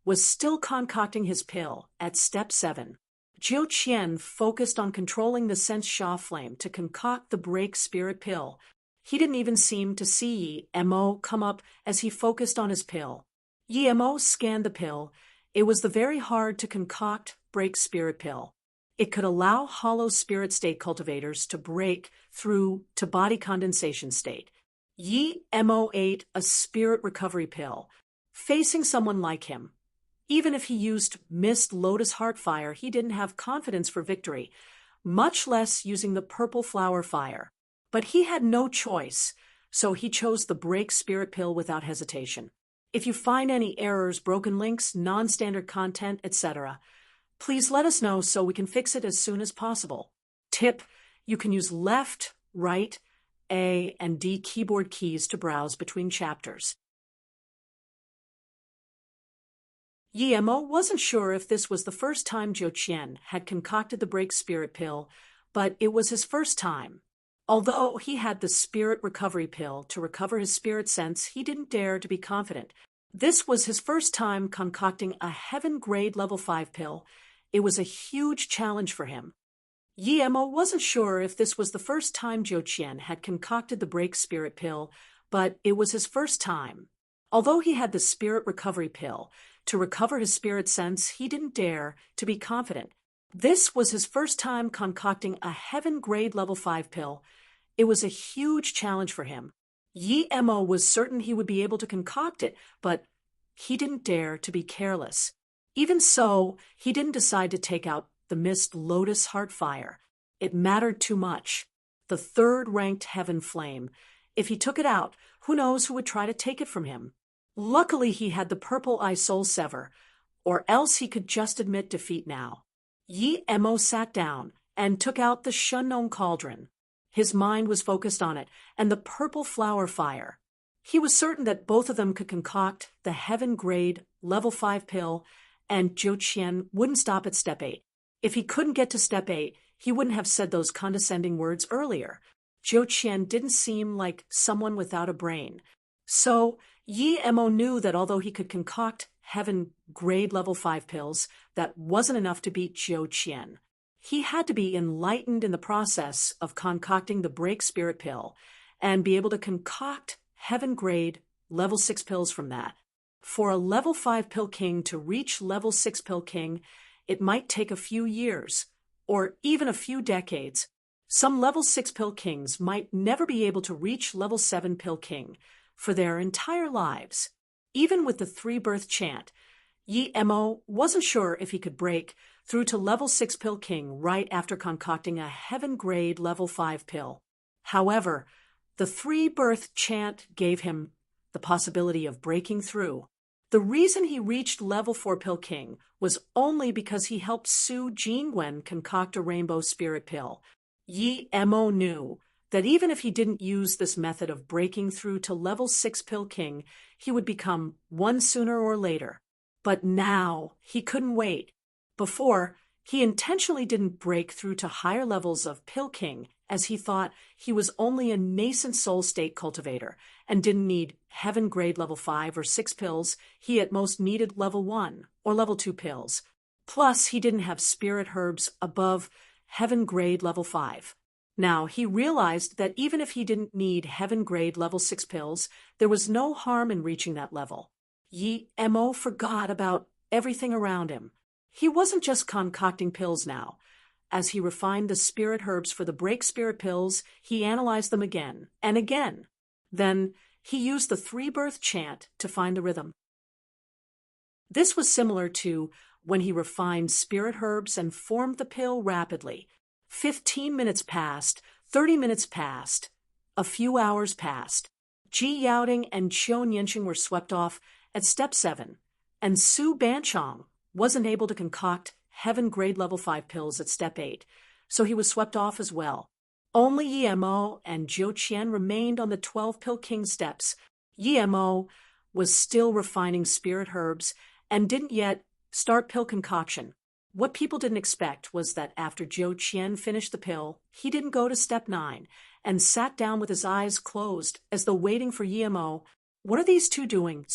was still concocting his pill at step 7. Zhou Qian focused on controlling the sense Sha flame to concoct the break spirit pill. He didn't even seem to see Yi Mo come up as he focused on his pill. Yi Mo scanned the pill. It was the very hard to concoct break spirit pill. It could allow hollow spirit state cultivators to break through to body condensation state. Yi Mo ate a spirit recovery pill. Facing someone like him, even if he used Mist Lotus Heartfire, he didn't have confidence for victory, much less using the Purple Flower Fire. But he had no choice, so he chose the Break Spirit Pill without hesitation. If you find any errors, broken links, non-standard content, etc., please let us know so we can fix it as soon as possible. Tip: you can use left, right, A, and D keyboard keys to browse between chapters. Yi Mo wasn't sure if this was the first time Zhou Qian had concocted the Break Spirit Pill, but it was his first time. Although he had the Spirit Recovery Pill to recover his spirit sense, he didn't dare to be confident. This was his first time concocting a Heaven Grade Level 5 pill. It was a huge challenge for him. Yi Mo wasn't sure if this was the first time Zhou Qian had concocted the Break Spirit Pill, but it was his first time. Although he had the Spirit Recovery Pill to recover his spirit sense, he didn't dare to be confident. This was his first time concocting a Heaven Grade Level 5 pill. It was a huge challenge for him. Yi Mo was certain he would be able to concoct it, but he didn't dare to be careless. Even so, he didn't decide to take out the missed Lotus Heart Fire. It mattered too much. The third-ranked Heaven Flame. If he took it out, who knows who would try to take it from him? Luckily, he had the Purple Eye Soul Sever, or else he could just admit defeat now. Yi Emo sat down and took out the Shunnong Cauldron. His mind was focused on it and the Purple Flower Fire. He was certain that both of them could concoct the Heaven-grade Level 5 pill, and Zhou Qian wouldn't stop at Step 8. If he couldn't get to Step 8, he wouldn't have said those condescending words earlier. Zhou Qian didn't seem like someone without a brain. So, Yi Emo knew that although he could concoct Heaven-grade Level 5 pills, that wasn't enough to beat Zhou Qian. He had to be enlightened in the process of concocting the Break Spirit pill and be able to concoct Heaven-grade Level 6 pills from that. For a Level 5 pill king to reach Level 6 pill king, it might take a few years, or even a few decades. Some Level 6 pill kings might never be able to reach Level 7 pill king for their entire lives. Even with the 3-birth chant, Yi Emo wasn't sure if he could break through to Level 6 pill king right after concocting a Heaven-grade Level 5 pill. However, the 3-birth chant gave him the possibility of breaking through. The reason he reached Level 4 pill king was only because he helped Su Jingwen concoct a Rainbow Spirit pill. Yi Emo knew that even if he didn't use this method of breaking through to Level 6 pill king, he would become one sooner or later. But now he couldn't wait. Before, he intentionally didn't break through to higher levels of pill king, as he thought he was only a nascent soul state cultivator and didn't need Heaven-grade Level 5 or 6 pills. He at most needed Level 1 or Level 2 pills. Plus, he didn't have spirit herbs above Heaven-grade Level 5. Now, he realized that even if he didn't need Heaven-grade Level 6 pills, there was no harm in reaching that level. Yi Emo forgot about everything around him. He wasn't just concocting pills now. As he refined the spirit herbs for the Break Spirit pills, he analyzed them again and again. Then he used the 3-birth chant to find the rhythm. This was similar to when he refined spirit herbs and formed the pill rapidly. 15 minutes passed, 30 minutes passed, a few hours passed. Ji Yaoding and Qiu Nianqing were swept off at Step 7, and Su Banchong wasn't able to concoct Heaven-grade Level 5 pills at Step 8, so he was swept off as well. Only Yi Emo and Zhou Qian remained on the 12-pill king steps. Yi Emo was still refining spirit herbs and didn't yet start pill concoction. What people didn't expect was that after Zhou Qian finished the pill, he didn't go to Step 9 and sat down with his eyes closed as though waiting for Yi Emo. What are these two doing?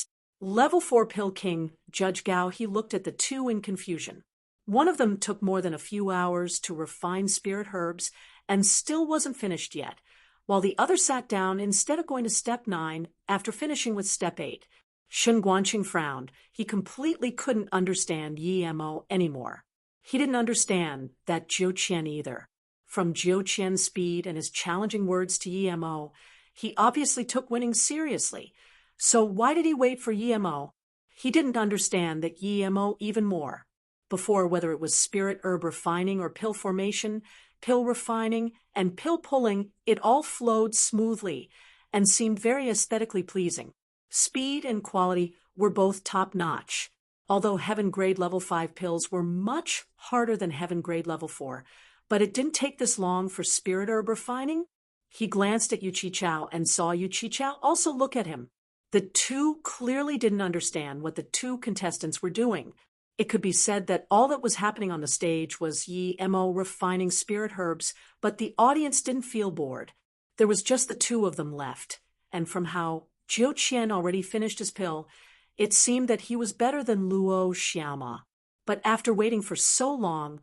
Level 4 pill king Judge Gao, he looked at the two in confusion. One of them took more than a few hours to refine spirit herbs and still wasn't finished yet, while the other sat down instead of going to Step 9 after finishing with Step 8. Shun Guanqing frowned. He completely couldn't understand Yi Emo anymore. He didn't understand that Zhou Qian either. From Zhou Qian's speed and his challenging words to Yi Emo, he obviously took winning seriously. So why did he wait for Yi Emo? He didn't understand that Yi Emo even more. Before, whether it was spirit herb refining or pill formation, pill refining, and pill pulling, it all flowed smoothly and seemed very aesthetically pleasing. Speed and quality were both top-notch. Although Heaven-grade Level 5 pills were much harder than Heaven-grade Level 4, but it didn't take this long for spirit herb refining. He glanced at Yu Qichao and saw Yu Qichao also look at him. The two clearly didn't understand what the two contestants were doing. It could be said that all that was happening on the stage was Yi Emo refining spirit herbs, but the audience didn't feel bored. There was just the two of them left, and from how Zhou Qian already finished his pill, it seemed that he was better than Luo Xiaoma. But after waiting for so long,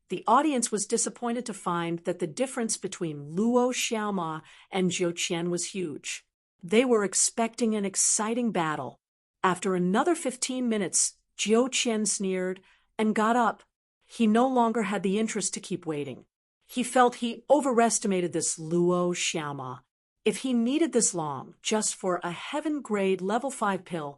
the audience was disappointed to find that the difference between Luo Xiaoma and Zhou Qian was huge. They were expecting an exciting battle. After another 15 minutes, Zhou Qian sneered and got up. He no longer had the interest to keep waiting. He felt he overestimated this Luo Xiaoma. If he needed this long just for a Heaven-grade Level 5 pill,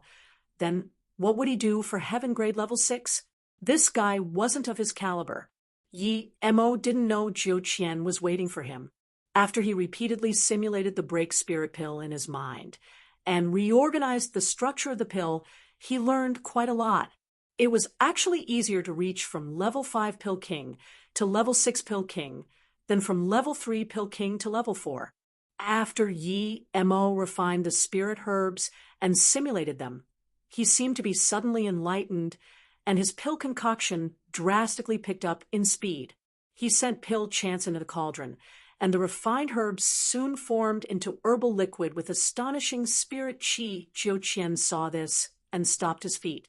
then What would he do for heaven grade level 6? This guy wasn't of his caliber. Yi Mo didn't know Zhou Qian was waiting for him. After he repeatedly simulated the break spirit pill in his mind and reorganized the structure of the pill, he learned quite a lot. It was actually easier to reach from level 5 pill king to level 6 pill king than from level 3 pill king to level 4. After Yi Mo refined the spirit herbs and simulated them, he seemed to be suddenly enlightened, and his pill concoction drastically picked up in speed. He sent pill chants into the cauldron, and the refined herbs soon formed into herbal liquid with astonishing spirit chi. Zhou Qian saw this and stopped his feet.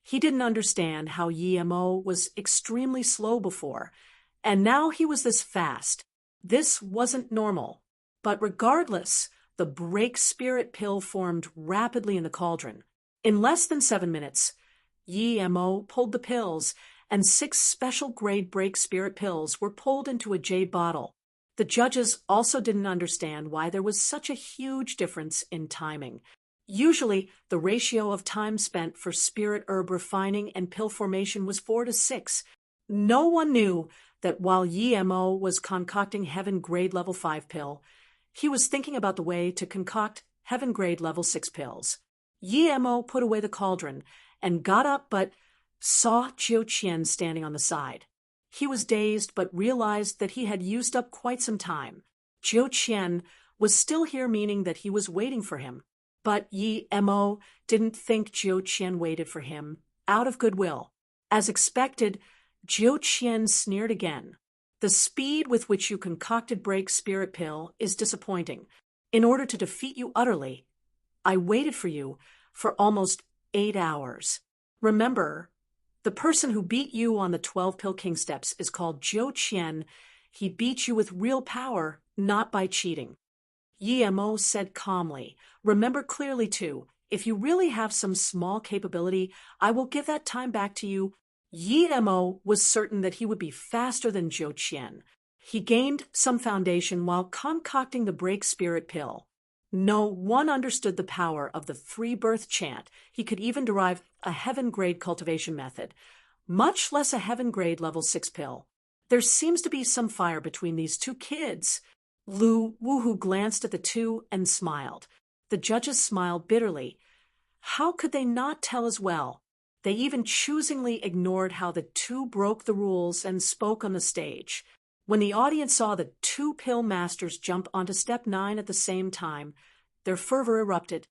He didn't understand how Yi Mo was extremely slow before, and now he was this fast. This wasn't normal. But regardless, the break spirit pill formed rapidly in the cauldron. In less than 7 minutes, Yi Mo pulled the pills, and 6 special grade break spirit pills were pulled into a jade bottle. The judges also didn't understand why there was such a huge difference in timing. Usually, the ratio of time spent for spirit herb refining and pill formation was 4 to 6. No one knew that while Yi Mo was concocting heaven grade level 5 pill, he was thinking about the way to concoct heaven grade level 6 pills. Yi Mo put away the cauldron and got up but saw Zhou Qian standing on the side. He was dazed but realized that he had used up quite some time. Zhou Qian was still here, meaning that he was waiting for him. But Yi Mo didn't think Zhou Qian waited for him out of goodwill. As expected, Zhou Qian sneered again. The speed with which you concocted break spirit pill is disappointing. In order to defeat you utterly, I waited for you for almost 8 hours. Remember, the person who beat you on the 12 pill king steps is called Zhou Qian. He beat you with real power, not by cheating. Yi Mo said calmly, remember clearly too, if you really have some small capability, I will give that time back to you. Yi Mo was certain that he would be faster than Zhou Qian. He gained some foundation while concocting the break spirit pill. No one understood the power of the 3-birth chant. He could even derive a heaven grade cultivation method, much less a heaven grade level 6 pill. There seems to be some fire between these two kids. Lu Wuhu glanced at the two and smiled. The judges smiled bitterly. How could they not tell as well? They even choosingly ignored how the two broke the rules and spoke on the stage. When the audience saw the 2 pill masters jump onto step 9 at the same time, their fervor erupted.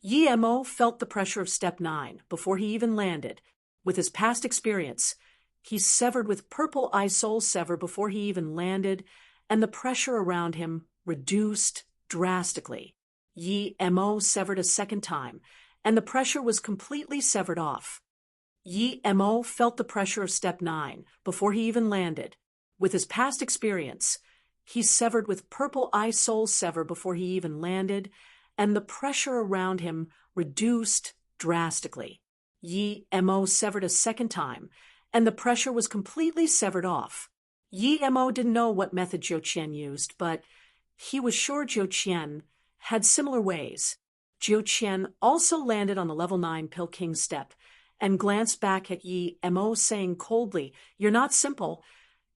Yi Mo felt the pressure of step 9 before he even landed. With his past experience, he severed with purple eye soul sever before he even landed, and the pressure around him reduced drastically. Yi Mo severed a second time, and the pressure was completely severed off. Yi Mo felt the pressure of step 9 before he even landed. With his past experience, he severed with purple eye soul sever before he even landed, and the pressure around him reduced drastically. Yi Mo severed a second time, and the pressure was completely severed off. Yi Mo didn't know what method Zhou Qian used, but he was sure Zhou Qian had similar ways. Zhou Qian also landed on the level 9 pill king step and glanced back at Yi Mo, saying coldly, "You're not simple.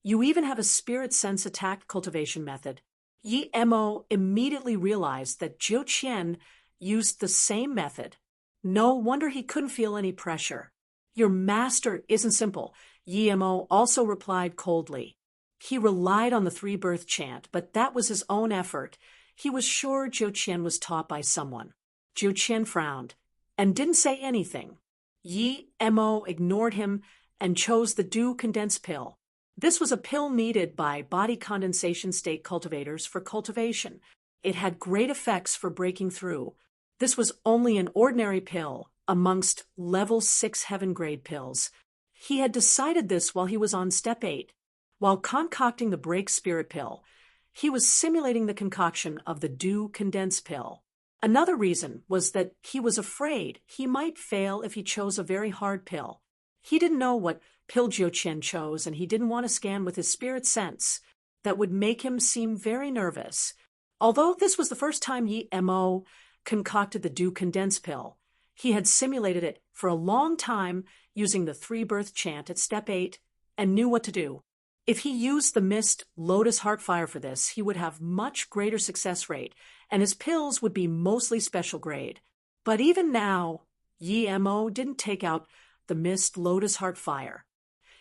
You even have a spirit sense attack cultivation method." Yi Mo immediately realized that Zhou Qian used the same method. No wonder he couldn't feel any pressure. "Your master isn't simple," Yi Mo also replied coldly. He relied on the 3-birth chant, but that was his own effort. He was sure Zhou Qian was taught by someone. Zhou Qian frowned and didn't say anything. Yi Mo ignored him and chose the dew condensed pill. This was a pill needed by body condensation state cultivators for cultivation. It had great effects for breaking through. This was only an ordinary pill amongst level 6 heaven grade pills. He had decided this while he was on step 8. While concocting the break spirit pill, he was simulating the concoction of the dew condensed pill. Another reason was that he was afraid he might fail if he chose a very hard pill. He didn't know what pill Zhou Qian chose, and he didn't want to scan with his spirit sense. That would make him seem very nervous. Although this was the first time Yi Mo concocted the dew condense pill. He had simulated it for a long time using the three-birth chant at step 8 and knew what to do. If he used the mist Lotus Heartfire for this, he would have much greater success rate, and his pills would be mostly special grade. But even now, Yi Mo didn't take out the mist Lotus Heartfire.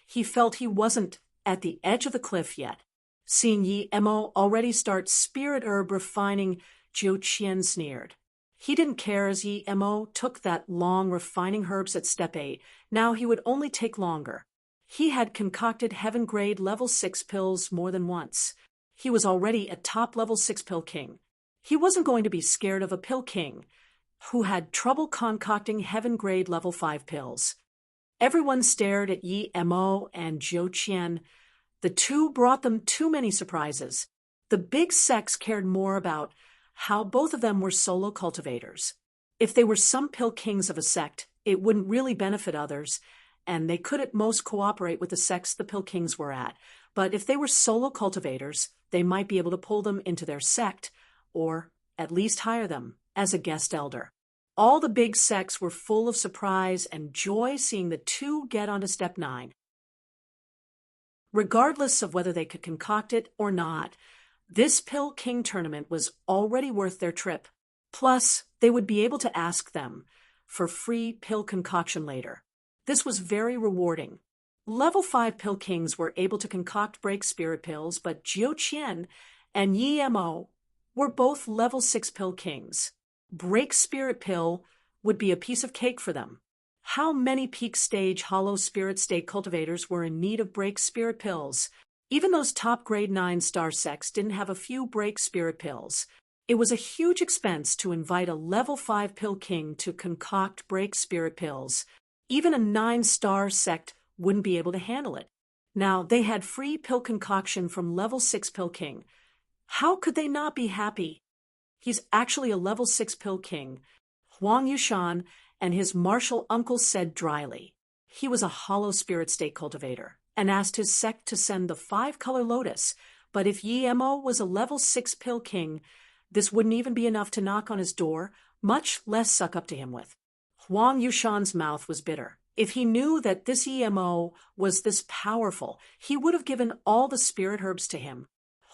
He felt he wasn't at the edge of the cliff yet. Seeing Yi Mo already start spirit herb refining, Jiu Qian sneered. He didn't care as Yi Mo took that long refining herbs at step 8. Now he would only take longer. He had concocted heaven grade level 6 pills more than once. He was already a top level 6 pill king. He wasn't going to be scared of a pill king who had trouble concocting heaven grade level 5 pills. Everyone stared at Yi Mo and Jiu Qian. The two brought them too many surprises. The big sects cared more about how both of them were solo cultivators. If they were some pill kings of a sect, it wouldn't really benefit others, and they could at most cooperate with the sects the pill kings were at. But if they were solo cultivators, they might be able to pull them into their sect, or at least hire them as a guest elder. All the big sects were full of surprise and joy seeing the two get onto step 9. Regardless of whether they could concoct it or not, this Pill King tournament was already worth their trip. Plus, they would be able to ask them for free pill concoction later. This was very rewarding. Level 5 Pill Kings were able to concoct break spirit pills, but Jiu Qian and Yi Mo were both level 6 Pill Kings. Break spirit pill would be a piece of cake for them. How many peak stage hollow spirit state cultivators were in need of break spirit pills? Even those top grade 9 star sects didn't have a few break spirit pills. It was a huge expense to invite a level 5 pill king to concoct break spirit pills. Even a 9-star sect wouldn't be able to handle it. Now, they had free pill concoction from level 6 pill king. How could they not be happy? He's actually a level 6 pill king, Huang Yushan, and his martial uncle said dryly. He was a hollow spirit state cultivator and asked his sect to send the 5-color lotus, but if Yi Mo was a level 6 pill king, this wouldn't even be enough to knock on his door, much less suck up to him with. Huang Yushan's mouth was bitter. If he knew that this Yi Mo was this powerful, he would have given all the spirit herbs to him.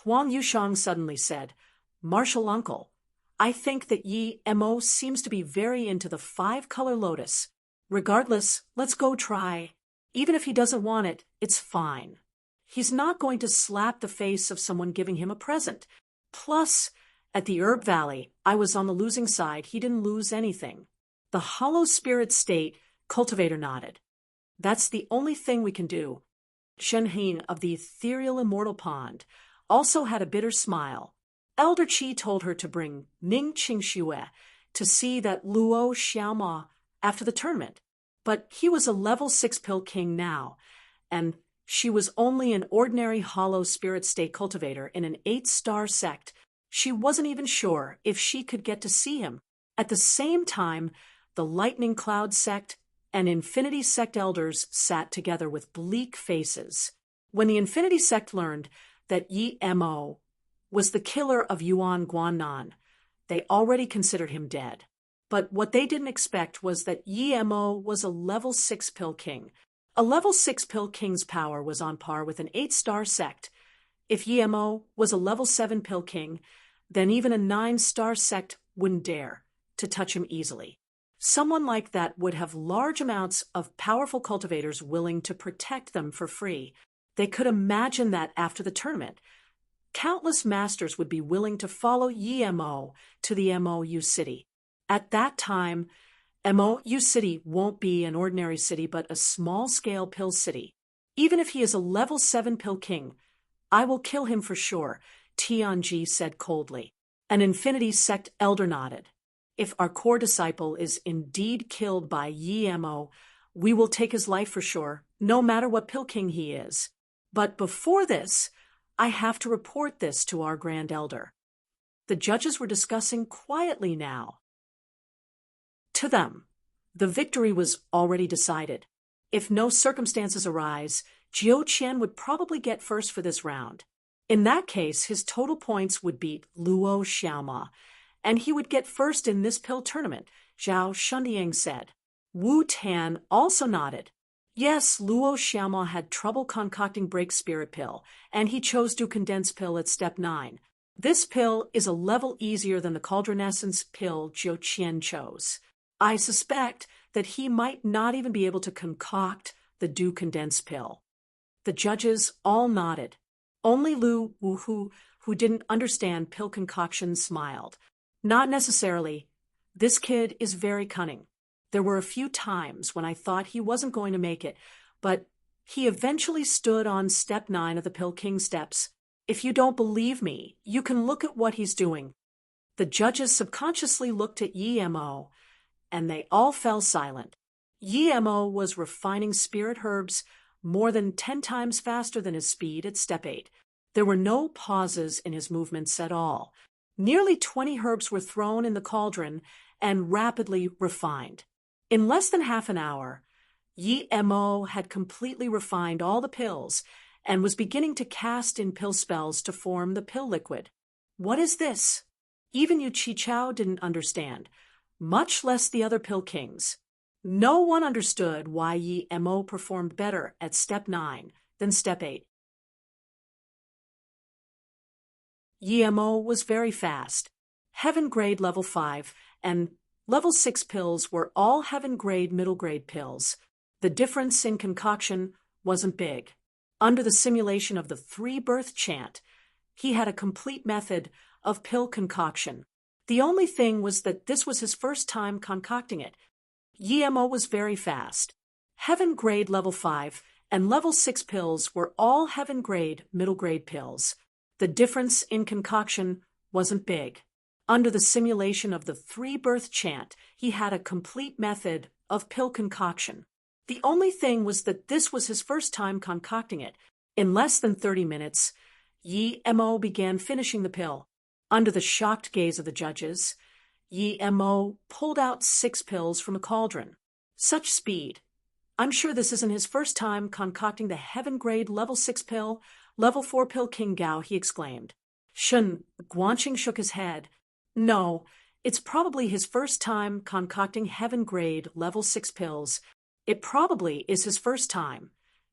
Huang Yushan suddenly said, "Martial uncle, I think that Yi Mo seems to be very into the 5-color lotus. Regardless, let's go try. Even if he doesn't want it, it's fine. He's not going to slap the face of someone giving him a present. Plus, at the Herb Valley, I was on the losing side. He didn't lose anything." The hollow spirit state cultivator nodded. "That's the only thing we can do." Shen Hin of the ethereal immortal pond also had a bitter smile. Elder Qi told her to bring Ning Qingxue to see that Luo Xiaoma after the tournament. But he was a level 6 pill king now, and she was only an ordinary hollow spirit state cultivator in an 8-star sect. She wasn't even sure if she could get to see him. At the same time, the Lightning Cloud sect and Infinity sect elders sat together with bleak faces. When the Infinity sect learned that Yi Mo was the killer of Yuan Guannan, they already considered him dead. But what they didn't expect was that Yi Mo was a level 6 pill king. A level 6 pill king's power was on par with an 8-star sect. If Yi Mo was a level 7 pill king, then even a 9-star sect wouldn't dare to touch him easily. Someone like that would have large amounts of powerful cultivators willing to protect them for free. They could imagine that after the tournament, countless masters would be willing to follow Yi Mo to the MOU city. At that time, MOU city won't be an ordinary city but a small-scale pill city. Even if he is a level 7 pill king, I will kill him for sure, Tianji said coldly. An Infinity sect elder nodded. If our core disciple is indeed killed by Yi Mo, we will take his life for sure, no matter what pill king he is. But before this, I have to report this to our Grand Elder. The judges were discussing quietly now. To them, the victory was already decided. If no circumstances arise, Jiu Qian would probably get first for this round. In that case, his total points would beat Luo Xiaoma, and he would get first in this pill tournament, Zhao Shundiang said. Wu Tan also nodded. Yes, Luo Xiaoma had trouble concocting Break Spirit Pill, and he chose to condense pill at step 9. This pill is a level easier than the Cauldron Essence pill Zhou Qian chose. I suspect that he might not even be able to concoct the Dew Condense pill. The judges all nodded. Only Lu Wuhu, who didn't understand pill concoction, smiled. Not necessarily. This kid is very cunning. There were a few times when I thought he wasn't going to make it, but he eventually stood on step 9 of the Pill King steps. If you don't believe me, you can look at what he's doing. The judges subconsciously looked at Yi Mo, and they all fell silent. Yi Mo was refining spirit herbs more than 10 times faster than his speed at step 8. There were no pauses in his movements at all. Nearly 20 herbs were thrown in the cauldron and rapidly refined. In less than half an hour, Yi Mo had completely refined all the pills and was beginning to cast in pill spells to form the pill liquid. What is this? Even Yu Qichao didn't understand, much less the other pill kings. No one understood why Yi Mo performed better at step 9 than step 8. Yi Mo was very fast. Heaven grade level 5 and level 6 pills were all heaven grade middle grade pills. The difference in concoction wasn't big. Under the simulation of the 3-birth chant, he had a complete method of pill concoction. The only thing was that this was his first time concocting it. Yi Mo was very fast. Heaven grade level 5 and level 6 pills were all heaven grade middle grade pills. The difference in concoction wasn't big. Under the simulation of the 3-birth chant, he had a complete method of pill concoction. The only thing was that this was his first time concocting it. In less than 30 minutes, Yi Mo began finishing the pill. Under the shocked gaze of the judges, Yi Mo pulled out 6 pills from a cauldron. Such speed. I'm sure this isn't his first time concocting the heaven grade level 6 pill, level 4 pill King Gao, he exclaimed. Shun Guanqing shook his head. No, it's probably his first time concocting heaven grade level 6 pills. It probably is his first time.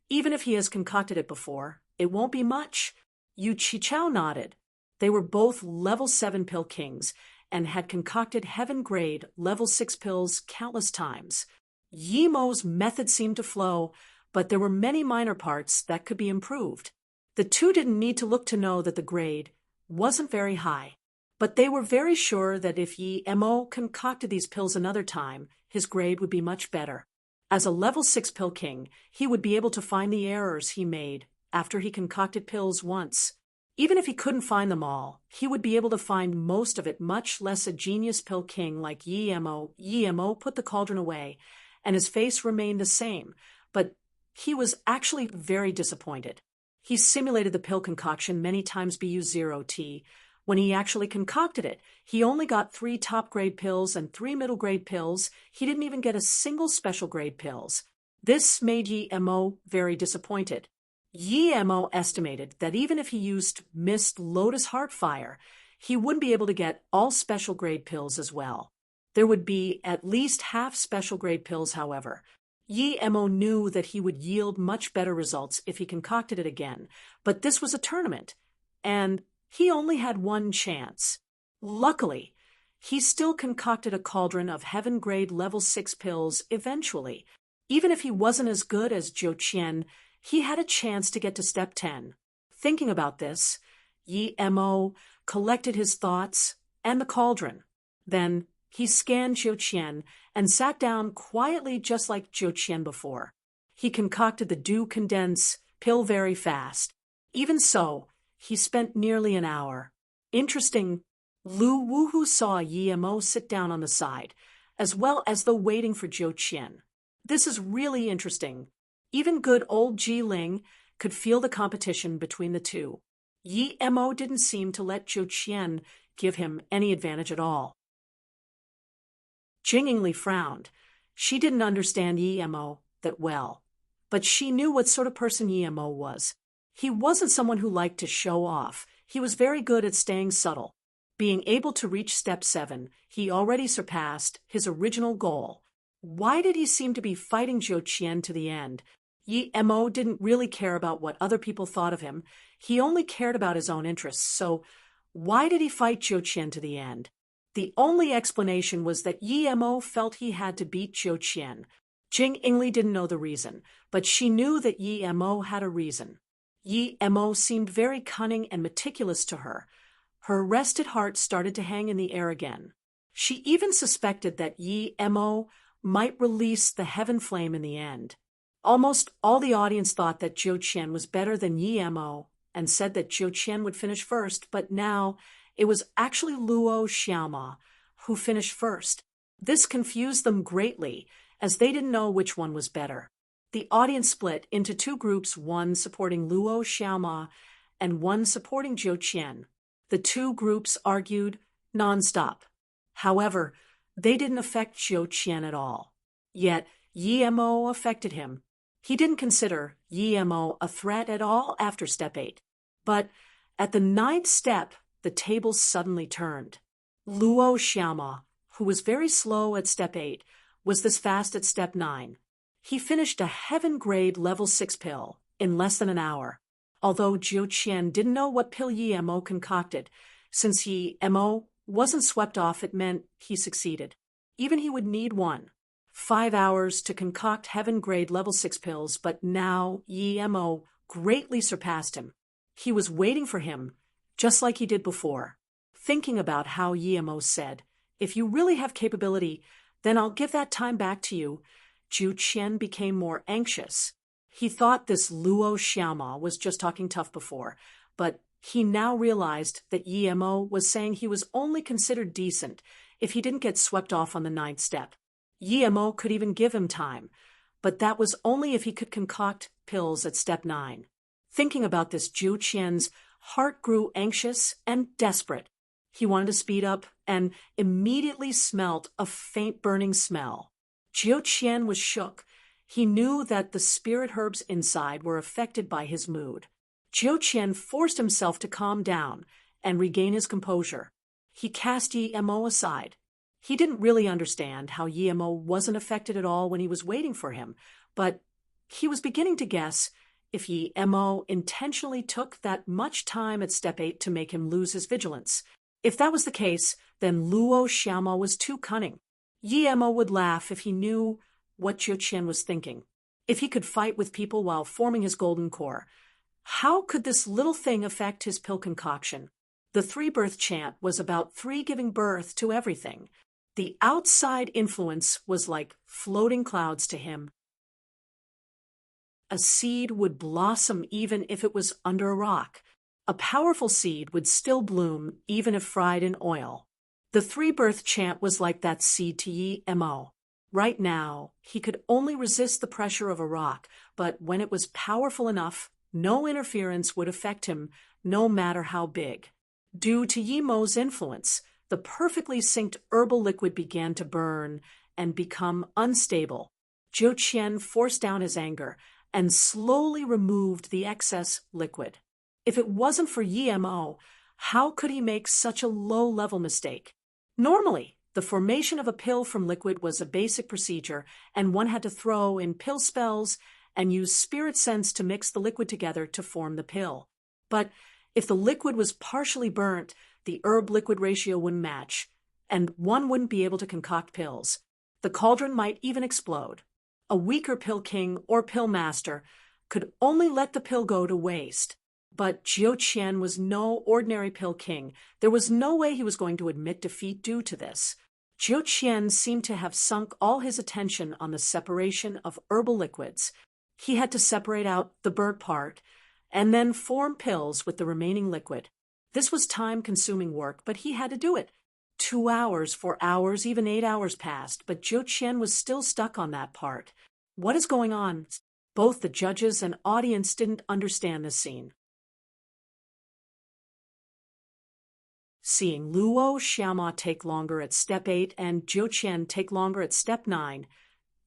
Even if he has concocted it before, it won't be much. Yu Qichao nodded. They were both level 7 pill kings and had concocted heaven grade level 6 pills countless times. Yi Mo's method seemed to flow, but there were many minor parts that could be improved. The two didn't need to look to know that the grade wasn't very high, but they were very sure that if Yi Mo concocted these pills another time, his grade would be much better. As a level 6 pill king, he would be able to find the errors he made after he concocted pills once. Even if he couldn't find them all, he would be able to find most of it, much less a genius pill king like Yi Mo. Yi Mo put the cauldron away, and his face remained the same, but he was actually very disappointed. He simulated the pill concoction many times BU0T. When he actually concocted it, he only got 3 top-grade pills and 3 middle-grade pills. He didn't even get a single special-grade pills. This made Yi Mo very disappointed. Yi Mo estimated that even if he used Mist Lotus Heartfire, he wouldn't be able to get all special-grade pills as well. There would be at least half special-grade pills, however. Yi Mo knew that he would yield much better results if he concocted it again, but this was a tournament, and he only had one chance. Luckily, he still concocted a cauldron of heaven-grade level 6 pills eventually. Even if he wasn't as good as Zhou Qian, he had a chance to get to step 10. Thinking about this, Yi Mo collected his thoughts and the cauldron. Then he scanned Zhou Qian and sat down quietly just like Zhou Qian before. He concocted the Dew Condense pill very fast. Even so, he spent nearly an hour. Interesting. Lu Wuhu saw Yi Mo sit down on the side, as well as though waiting for Zhou Qian. This is really interesting. Even good old Ji Ling could feel the competition between the two. Yi Mo didn't seem to let Zhou Qian give him any advantage at all. Jing Li frowned. She didn't understand Yi Mo that well, but she knew what sort of person Yi Mo was. He wasn't someone who liked to show off. He was very good at staying subtle. being able to reach step 7, he already surpassed his original goal. Why did he seem to be fighting Zhou Qian to the end? Yi Mo didn't really care about what other people thought of him. He only cared about his own interests, so why did he fight Zhou Qian to the end? The only explanation was that Yi Mo felt he had to beat Zhou Qian. Jing Ingli didn't know the reason, but she knew that Yi Mo had a reason. Yi Mo seemed very cunning and meticulous to her. Her rested heart started to hang in the air again. She even suspected that Yi Mo might release the heaven flame in the end. Almost all the audience thought that Zhou Qian was better than Yi Mo and said that Zhou Qian would finish first, but now it was actually Luo Xiaoma who finished first. This confused them greatly, as they didn't know which one was better. The audience split into two groups, one supporting Luo Xiaoma and one supporting Zhou Qian. The two groups argued nonstop. However, they didn't affect Zhou Qian at all. Yet, Yi Mo affected him. He didn't consider Yi Mo a threat at all after step 8. But at the 9th step, the tables suddenly turned. Luo Xiaoma, who was very slow at step 8, was this fast at step 9. He finished a heaven-grade level 6 pill in less than an hour. Although Zhou Qian didn't know what pill Yi Mo concocted, since Yi Mo wasn't swept off, it meant he succeeded. Even he would need 5 hours to concoct heaven-grade level 6 pills, but now Yi Mo greatly surpassed him. He was waiting for him, just like he did before. Thinking about how Yi Mo said, "If you really have capability, then I'll give that time back to you," Zhou Qian became more anxious. He thought this Luo Xiaoma was just talking tough before, but he now realized that Yi Mo was saying he was only considered decent if he didn't get swept off on the 9th step. Yi Mo could even give him time, but that was only if he could concoct pills at step 9. Thinking about this, Zhou Qian's heart grew anxious and desperate. He wanted to speed up and immediately smelt a faint burning smell. Zhou Qian was shook. He knew that the spirit herbs inside were affected by his mood. Zhou Qian forced himself to calm down and regain his composure. He cast Yi Mo aside. He didn't really understand how Yi Mo wasn't affected at all when he was waiting for him, but he was beginning to guess if Yi Mo intentionally took that much time at step 8 to make him lose his vigilance. If that was the case, then Luo Xiaoma was too cunning. Yi Mo would laugh if he knew what Zhou Qian was thinking. If he could fight with people while forming his golden core, how could this little thing affect his pill concoction? The 3-birth chant was about 3 giving birth to everything. The outside influence was like floating clouds to him. A seed would blossom even if it was under a rock. A powerful seed would still bloom even if fried in oil. The 3-birth chant was like that seed to Yi Mo. Right now, he could only resist the pressure of a rock, but when it was powerful enough, no interference would affect him, no matter how big. Due to Yi Mo's influence, the perfectly synced herbal liquid began to burn and become unstable. Zhou Qian forced down his anger and slowly removed the excess liquid. If it wasn't for Yi Mo, how could he make such a low-level mistake? Normally, the formation of a pill from liquid was a basic procedure, and one had to throw in pill spells and use spirit sense to mix the liquid together to form the pill. But if the liquid was partially burnt, the herb-liquid ratio wouldn't match, and one wouldn't be able to concoct pills. The cauldron might even explode. A weaker pill king or pill master could only let the pill go to waste. But Zhou Qian was no ordinary pill king. There was no way he was going to admit defeat due to this. Zhou Qian seemed to have sunk all his attention on the separation of herbal liquids. He had to separate out the burnt part and then form pills with the remaining liquid. This was time-consuming work, but he had to do it. 2 hours, 4 hours, even 8 hours passed, but Zhou Qian was still stuck on that part. What is going on? Both the judges and audience didn't understand this scene. Seeing Luo Xiaoma take longer at step 8 and Zhou Qian take longer at step 9,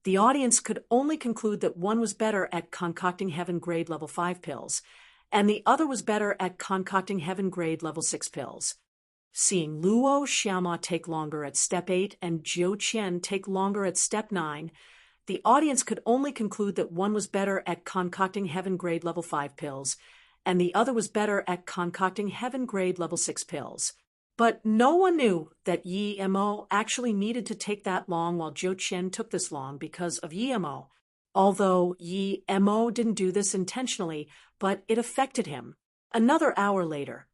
the audience could only conclude that one was better at concocting heaven-grade level 5 pills, and the other was better at concocting heaven-grade level 6 pills. Seeing Luo Xiaoma take longer at step 8 and Zhou Qian take longer at step 9, the audience could only conclude that one was better at concocting heaven-grade level 5 pills, and the other was better at concocting heaven-grade level 6 pills. But no one knew that Yi Mo actually needed to take that long while Zhou Qian took this long because of Yi Mo. Although Yi Mo didn't do this intentionally, but it affected him. Another hour later,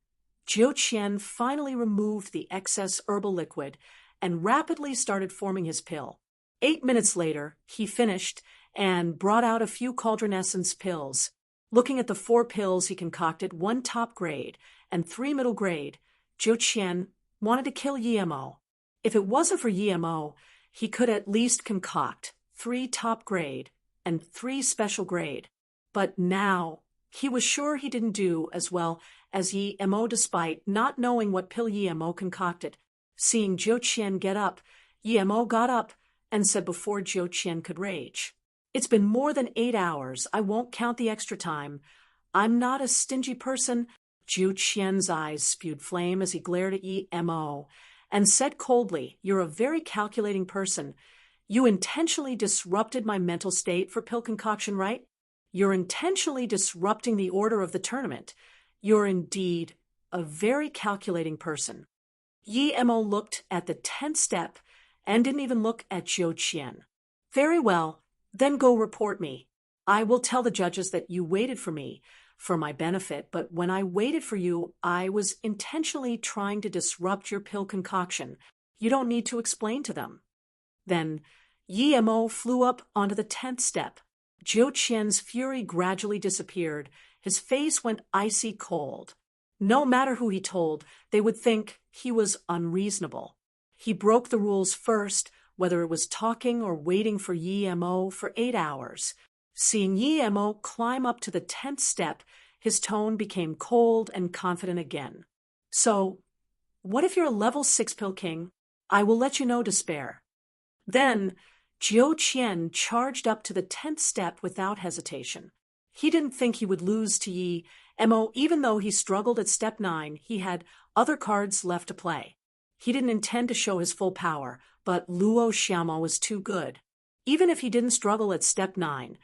Zhou Qian finally removed the excess herbal liquid and rapidly started forming his pill. 8 minutes later, he finished and brought out a few cauldron essence pills. Looking at the 4 pills he concocted, 1 top grade and 3 middle grade, Zhou Qian wanted to kill Yi Mo. If it wasn't for Yi Mo, he could at least concoct 3 top grade and 3 special grade. But now, he was sure he didn't do as well as Yi Mo despite not knowing what pill Yi Mo concocted. Seeing Zhou Qian get up, Yi Mo got up and said before Zhou Qian could rage, "It's been more than 8 hours. I won't count the extra time. I'm not a stingy person." Zhou Qian's eyes spewed flame as he glared at Yi Mo and said coldly, "You're a very calculating person. You intentionally disrupted my mental state for pill concoction, right? You're intentionally disrupting the order of the tournament. You're indeed a very calculating person." Yi Mo looked at the 10th step and didn't even look at Zhou Qian. "Very well, then go report me. I will tell the judges that you waited for me for my benefit, but when I waited for you, I was intentionally trying to disrupt your pill concoction. You don't need to explain to them." Then Yi Mo flew up onto the 10th step. Zhou Qian's fury gradually disappeared. His face went icy cold. No matter who he told, they would think he was unreasonable. He broke the rules first, whether it was talking or waiting for Yi Mo for 8 hours. Seeing Yi Mo climb up to the 10th step, his tone became cold and confident again. "So, what if you're a level 6 pill king? I will let you know to spare." Then, Zhou Qian charged up to the 10th step without hesitation. He didn't think he would lose to Yi Mo even though he struggled at step 9. He had other cards left to play. He didn't intend to show his full power, but Luo Xiaoma was too good. Even if he didn't struggle at step 9,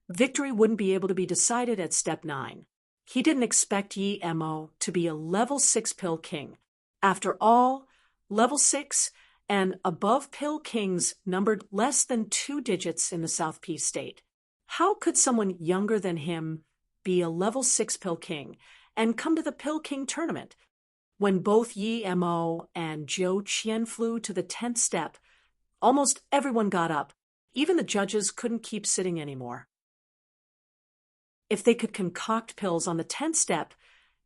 victory wouldn't be able to be decided at step 9. He didn't expect Yi Mo to be a level 6 pill king. After all, level 6 and above pill kings numbered less than 2 digits in the South Peace state. How could someone younger than him be a level 6 pill king and come to the pill king tournament? When both Yi Mo and Zhou Qian flew to the 10th step, almost everyone got up. Even the judges couldn't keep sitting anymore. If they could concoct pills on the 10th step,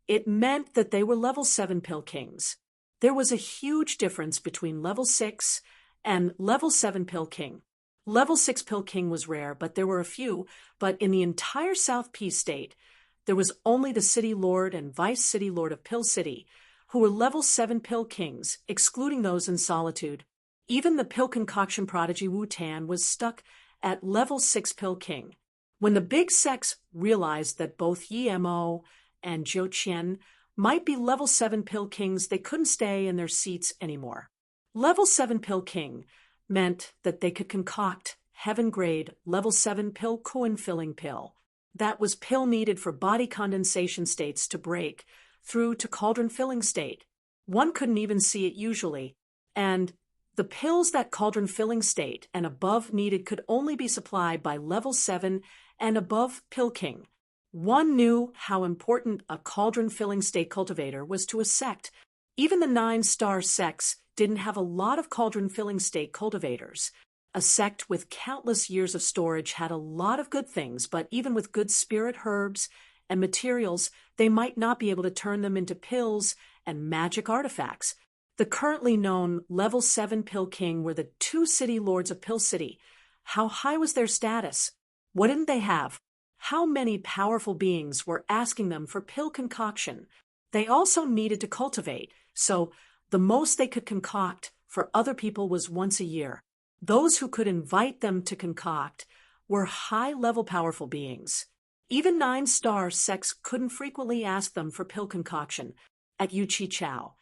it meant that they were level 7 pill kings. There was a huge difference between level 6 and level 7 pill king. Level 6 pill king was rare, but there were a few. But in the entire South Peace state, there was only the city lord and vice city lord of Pill City, who were level 7 pill kings, excluding those in solitude. Even the pill concoction prodigy Wu Tan was stuck at level 6 pill king. When the big sects realized that both Yi Mo and Zhou Qian might be level 7 pill kings, they couldn't stay in their seats anymore. Level 7 pill king meant that they could concoct heaven-grade level 7 pill koan filling pill. That was pill needed for body condensation states to break through to cauldron filling state. One couldn't even see it usually, and the pills that cauldron filling state and above needed could only be supplied by level 7 and above pill king. One knew how important a cauldron filling state cultivator was to a sect. Even the 9-star sects didn't have a lot of cauldron filling state cultivators. A sect with countless years of storage had a lot of good things, but even with good spirit herbs and materials, they might not be able to turn them into pills and magic artifacts. The currently known level 7 pill king were the 2 city lords of Pill City. How high was their status? What didn't they have? How many powerful beings were asking them for pill concoction? They also needed to cultivate, so the most they could concoct for other people was once a year. Those who could invite them to concoct were high-level powerful beings. Even 9-star sects couldn't frequently ask them for pill concoction. At Yu Chi Chao,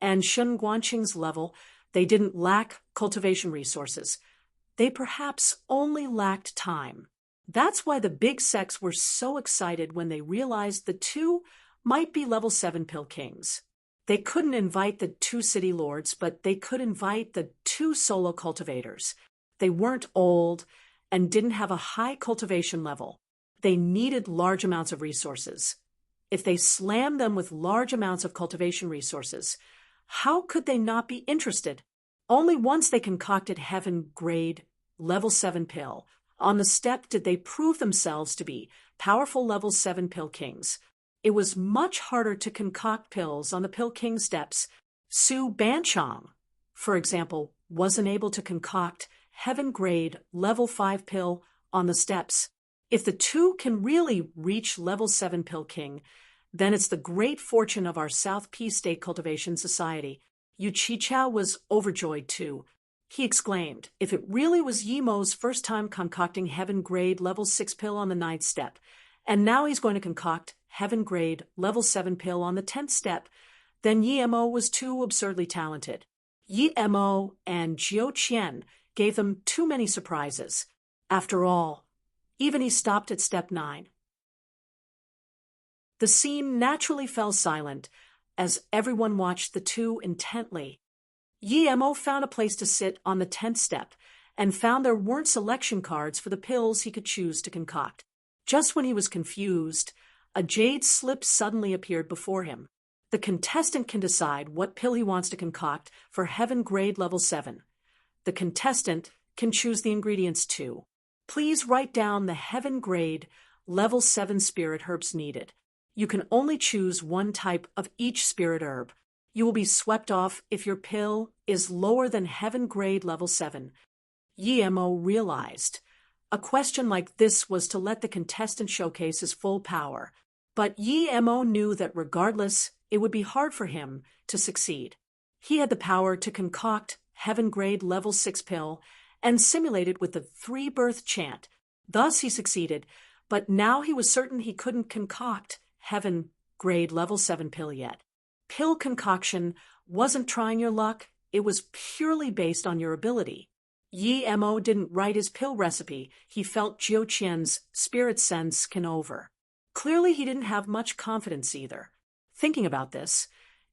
and Shun Guanqing's level, they didn't lack cultivation resources. They perhaps only lacked time. That's why the big sects were so excited when they realized the two might be level 7 pill kings. They couldn't invite the 2 city lords, but they could invite the 2 solo cultivators. They weren't old and didn't have a high cultivation level. They needed large amounts of resources. If they slammed them with large amounts of cultivation resources, how could they not be interested? Only once they concocted heaven grade level 7 pill on the step did they prove themselves to be powerful level 7 pill kings. It was much harder to concoct pills on the pill king steps. Su Banchong, for example, wasn't able to concoct heaven grade level 5 pill on the steps. If the two can really reach level 7 pill king, then it's the great fortune of our South Peace State Cultivation Society. Yu Qichao was overjoyed too. He exclaimed, if it really was Yimo's first time concocting heaven grade level 6 pill on the 9th step, and now he's going to concoct heaven grade level 7 pill on the 10th step, then Yimo was too absurdly talented. Yimo and Jiu Qian gave them too many surprises. After all, even he stopped at step 9. The scene naturally fell silent as everyone watched the two intently. Yimo found a place to sit on the 10th step and found there weren't selection cards for the pills he could choose to concoct. Just when he was confused, a jade slip suddenly appeared before him. The contestant can decide what pill he wants to concoct for heaven grade level 7. The contestant can choose the ingredients too. Please write down the heaven grade level 7 spirit herbs needed. You can only choose one type of each spirit herb. You will be swept off if your pill is lower than heaven grade level 7. Yimo realized a question like this was to let the contestant showcase his full power. But Yimo knew that regardless, it would be hard for him to succeed. He had the power to concoct heaven grade level 6 pill and simulate it with the 3-birth chant. Thus he succeeded, but now he was certain he couldn't concoct heaven grade level 7 pill yet. Pill concoction wasn't trying your luck, it was purely based on your ability. Yimo didn't write his pill recipe, he felt Jiu Qian's spirit sense can over. Clearly he didn't have much confidence either. Thinking about this,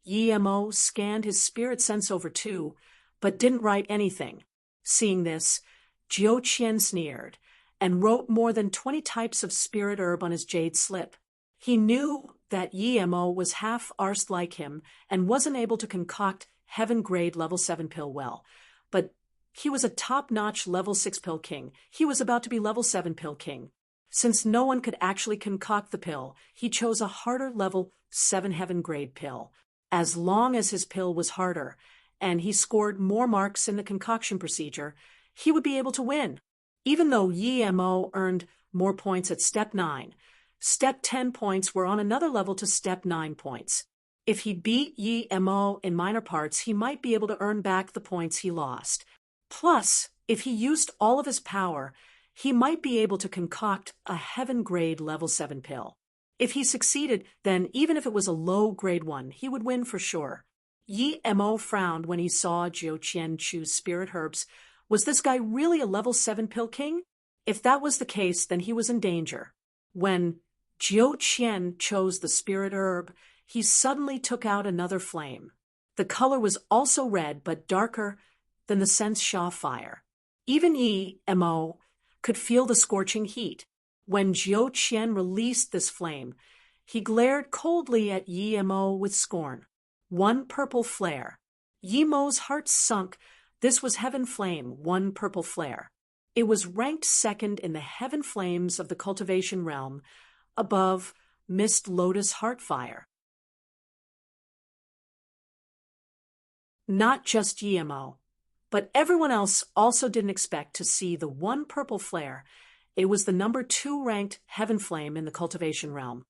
Yimo scanned his spirit sense over too, but didn't write anything. Seeing this, Jiu Qian sneered and wrote more than 20 types of spirit herb on his jade slip. He knew that Yimo was half-arsed like him and wasn't able to concoct heaven grade level 7 pill well, but he was a top-notch level 6 pill king. He was about to be level 7 pill king. Since no one could actually concoct the pill, he chose a harder level 7 heaven grade pill. As long as his pill was harder, and he scored more marks in the concoction procedure, he would be able to win. Even though Yimo earned more points at step 9, step 10 points were on another level to step 9 points. If he beat Yimo in minor parts, he might be able to earn back the points he lost. Plus, if he used all of his power, he might be able to concoct a heaven grade level 7 pill. If he succeeded, then even if it was a low grade one, he would win for sure. Yimo frowned when he saw Jiu Qian choose spirit herbs. Was this guy really a level 7 pill king? If that was the case, then he was in danger. When Jiu Qian chose the spirit herb, he suddenly took out another flame. The color was also red, but darker than the sense Sha fire. Even Yimo could feel the scorching heat. When Jiu Qian released this flame, he glared coldly at Yimo with scorn. One purple flare. Yimo's heart sunk. This was heaven flame, one purple flare. It was ranked second in the heaven flames of the cultivation realm, above mist lotus heart fire. Not just Yimo, but everyone else also didn't expect to see the one purple flare. It was the number 2 ranked heaven flame in the cultivation realm.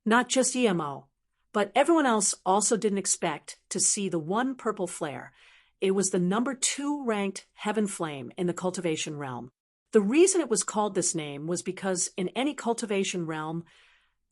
Not just Yimo, but everyone else also didn't expect to see the one purple flare. It was the number 2 ranked heaven flame in the cultivation realm. The reason it was called this name was because in any cultivation realm,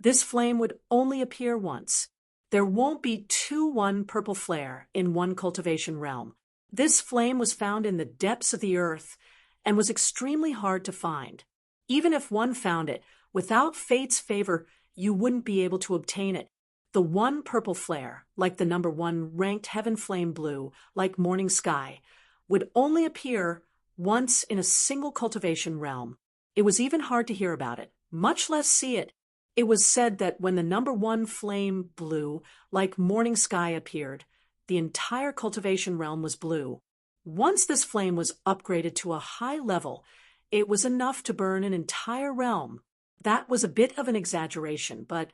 this flame would only appear once. There won't be two one purple flare in one cultivation realm. This flame was found in the depths of the earth and was extremely hard to find. Even if one found it, without fate's favor, you wouldn't be able to obtain it. The one purple flare, like the number one ranked heaven flame blue, like morning sky, would only appear once in a single cultivation realm. It was even hard to hear about it, much less see it. It was said that when the number one flame blue, like morning sky, appeared, the entire cultivation realm was blue. Once this flame was upgraded to a high level, it was enough to burn an entire realm. That was a bit of an exaggeration, but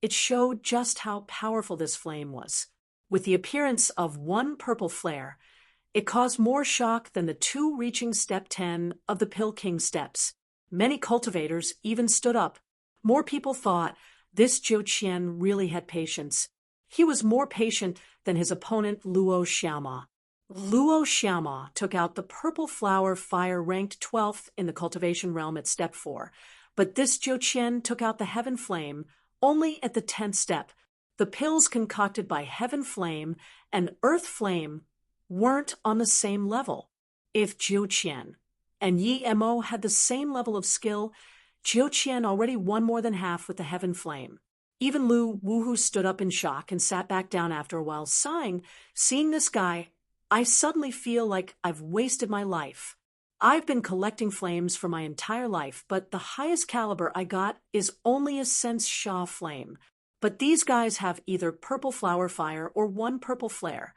it showed just how powerful this flame was. With the appearance of one purple flare, it caused more shock than the two reaching step 10 of the Pill King steps. Many cultivators even stood up. More people thought this Zhou Qian really had patience. He was more patient than his opponent Luo Xiaoma. Luo Xiaoma took out the purple flower fire ranked 12th in the cultivation realm at step 4, but this Zhou Qian took out the heaven flame only at the 10th step. The pills concocted by heaven flame and earth flame weren't on the same level. If Zhou Qian and Yi Mo had the same level of skill, Zhou Qian already won more than half with the heaven flame. Even Lu Wuhu stood up in shock and sat back down after a while, sighing, "Seeing this guy, I suddenly feel like I've wasted my life. I've been collecting flames for my entire life, but the highest caliber I got is only a sense Sha flame. But these guys have either purple flower fire or one purple flare."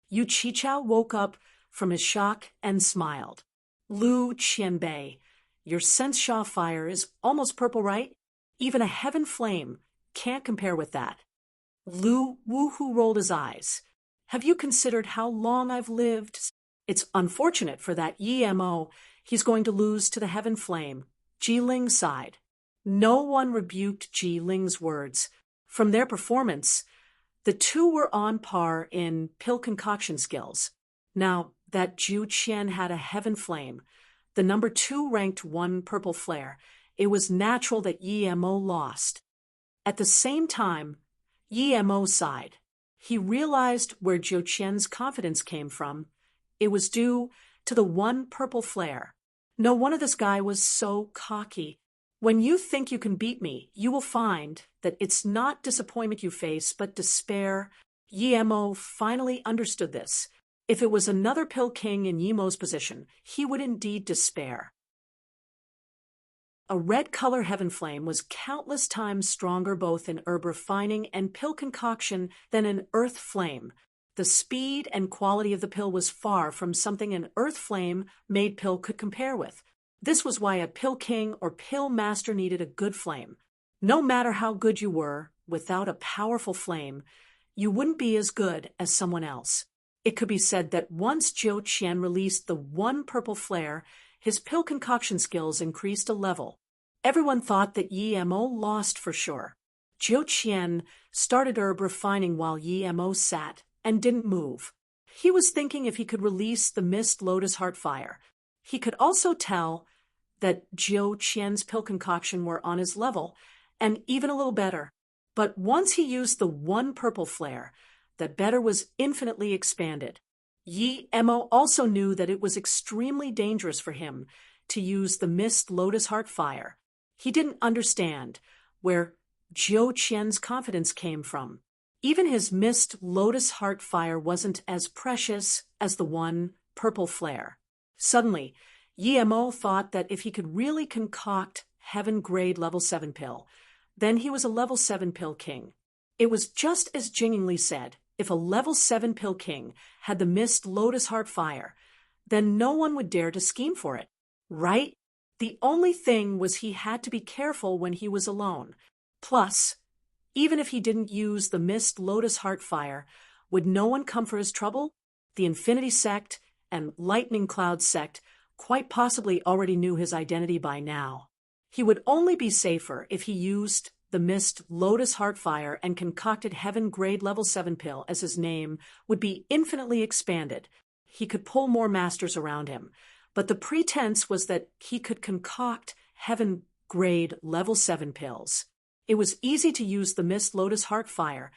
Yu Qichao woke up from his shock and smiled. "Lu Qianbei, your sense Sha fire is almost purple, right? Even a heaven flame can't compare with that." Lu Wuhu rolled his eyes. "Have you considered how long I've lived? It's unfortunate for that Yi Mo. He's going to lose to the heaven flame." Ji Ling sighed. No one rebuked Ji Ling's words. From their performance, the two were on par in pill concoction skills. Now that Zhou Qian had a heaven flame, the number 2 ranked one purple flare, it was natural that Yi Mo lost. At the same time, Yi Mo sighed. He realized where Zhou Qian's confidence came from. It was due to the one purple flare. No wonder this guy was so cocky. When you think you can beat me, you will find that it's not disappointment you face, but despair. Yi Mo finally understood this. If it was another Pill King in Yi Mo's position, he would indeed despair. A red color heaven flame was countless times stronger both in herb refining and pill concoction than an earth flame. The speed and quality of the pill was far from something an earth flame made pill could compare with. This was why a Pill King or Pill Master needed a good flame. No matter how good you were, without a powerful flame, you wouldn't be as good as someone else. It could be said that once Zhou Qian released the one purple flare, his pill concoction skills increased a level. Everyone thought that Yi Mo lost for sure. Zhou Qian started herb refining while Yi Mo sat and didn't move. He was thinking if he could release the mist lotus heart fire. He could also tell that Zhou Qian's pill concoction were on his level, and even a little better. But once he used the one purple flare, the better was infinitely expanded. Yi Mo also knew that it was extremely dangerous for him to use the mist lotus heart fire. He didn't understand where Zhou Qian's confidence came from. Even his mist lotus heart fire wasn't as precious as the one purple flare. Suddenly, Yi Mo thought that if he could really concoct heaven grade level 7 pill, then he was a level 7 pill king. It was just as Jingli said, if a level 7 pill king had the mist lotus heart fire, then no one would dare to scheme for it, right? The only thing was he had to be careful when he was alone. Plus, even if he didn't use the mist lotus heart fire, would no one come for his trouble? The Infinity Sect and Lightning Cloud Sect quite possibly already knew his identity by now. He would only be safer if he used the mist lotus heart fire and concocted heaven grade level 7 pill, as his name would be infinitely expanded. He could pull more masters around him, but the pretense was that he could concoct heaven grade level 7 pills. It was easy to use the mist lotus heart fire,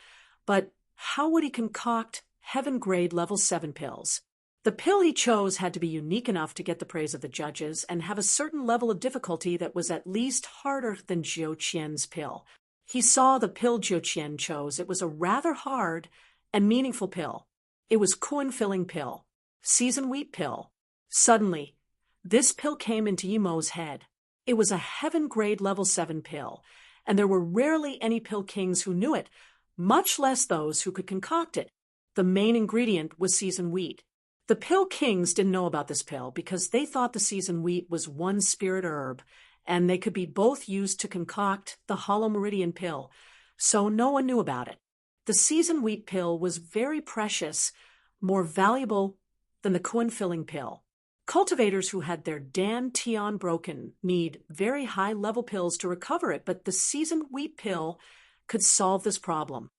But how would he concoct heaven-grade level 7 pills? The pill he chose had to be unique enough to get the praise of the judges and have a certain level of difficulty that was at least harder than Jiu Qian's pill. He saw the pill Jiu Qian chose. It was a rather hard and meaningful pill. It was Kuan-filling pill, seasoned wheat pill. Suddenly, this pill came into Yimo's head. It was a heaven-grade level 7 pill, and there were rarely any pill kings who knew it, much less those who could concoct it. The main ingredient was seasoned wheat. The pill kings didn't know about this pill because they thought the seasoned wheat was one spirit herb, and they could be both used to concoct the hollow meridian pill, so no one knew about it. The seasoned wheat pill was very precious, more valuable than the Kuan-filling pill. Cultivators who had their Dan Tian broken need very high-level pills to recover it, but the seasoned wheat pill could solve this problem.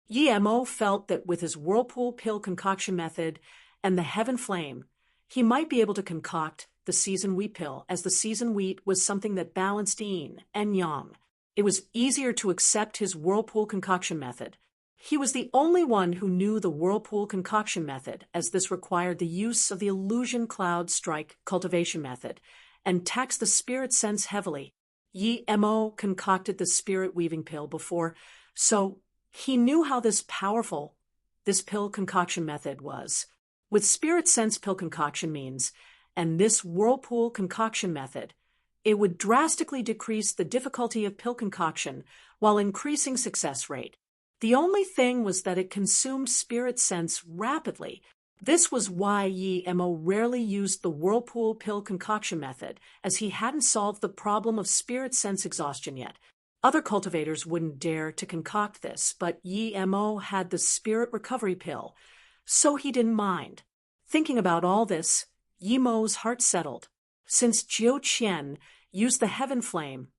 Yi Mo felt that with his whirlpool pill concoction method and the heaven flame, he might be able to concoct the seasoned wheat pill, as the seasoned wheat was something that balanced yin and yang. It was easier to accept his whirlpool concoction method. He was the only one who knew the whirlpool concoction method, as this required the use of the illusion cloud strike cultivation method and taxed the spirit sense heavily. Yi Mo concocted the spirit weaving pill before, so he knew how powerful this pill concoction method was. With spirit sense pill concoction means, and this whirlpool concoction method, it would drastically decrease the difficulty of pill concoction while increasing success rate. The only thing was that it consumed spirit sense rapidly. This was why Yi Mo rarely used the whirlpool pill concoction method, as he hadn't solved the problem of spirit sense exhaustion yet. Other cultivators wouldn't dare to concoct this, but Yi Mo had the spirit recovery pill, so he didn't mind. Thinking about all this, Yi Mo's heart settled. Since Jiu Qian used the heaven flame,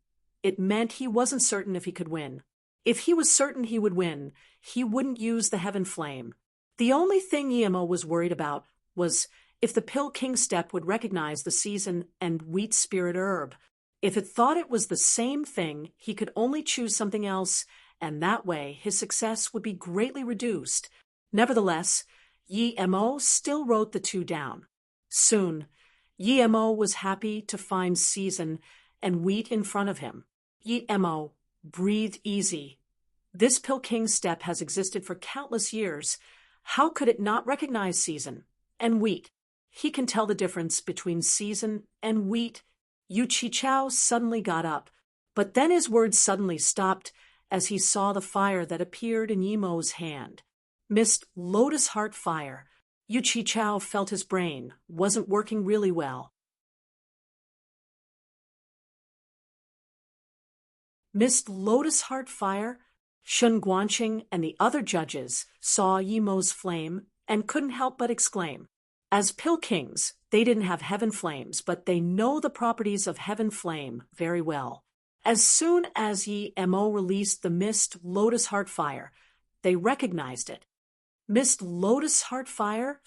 it meant he wasn't certain if he could win. If he was certain he would win, he wouldn't use the heaven flame. The only thing Yi Mo was worried about was if the pill king step would recognize the seasoned and wheat spirit herb. If it thought it was the same thing, he could only choose something else, and that way his success would be greatly reduced. Nevertheless, Yi Mo still wrote the two down. Soon, Yi Mo was happy to find season and wheat in front of him. Yi Mo breathed easy. This pill king step has existed for countless years. How could it not recognize season and wheat? He can tell the difference between season and wheat. Yu Qichao suddenly got up, but then his words suddenly stopped as he saw the fire that appeared in Yi Mo's hand. Mist Lotus Heart Fire. Yu Qichao felt his brain wasn't working really well. Mist Lotus Heart Fire? Shun Guanqing and the other judges saw Yi Mo's flame and couldn't help but exclaim. As pill kings, they didn't have heaven flames, but they know the properties of heaven flame very well. As soon as Yi Mo released the Mist Lotus Heart Fire, they recognized it. Mist Lotus Heart Fire?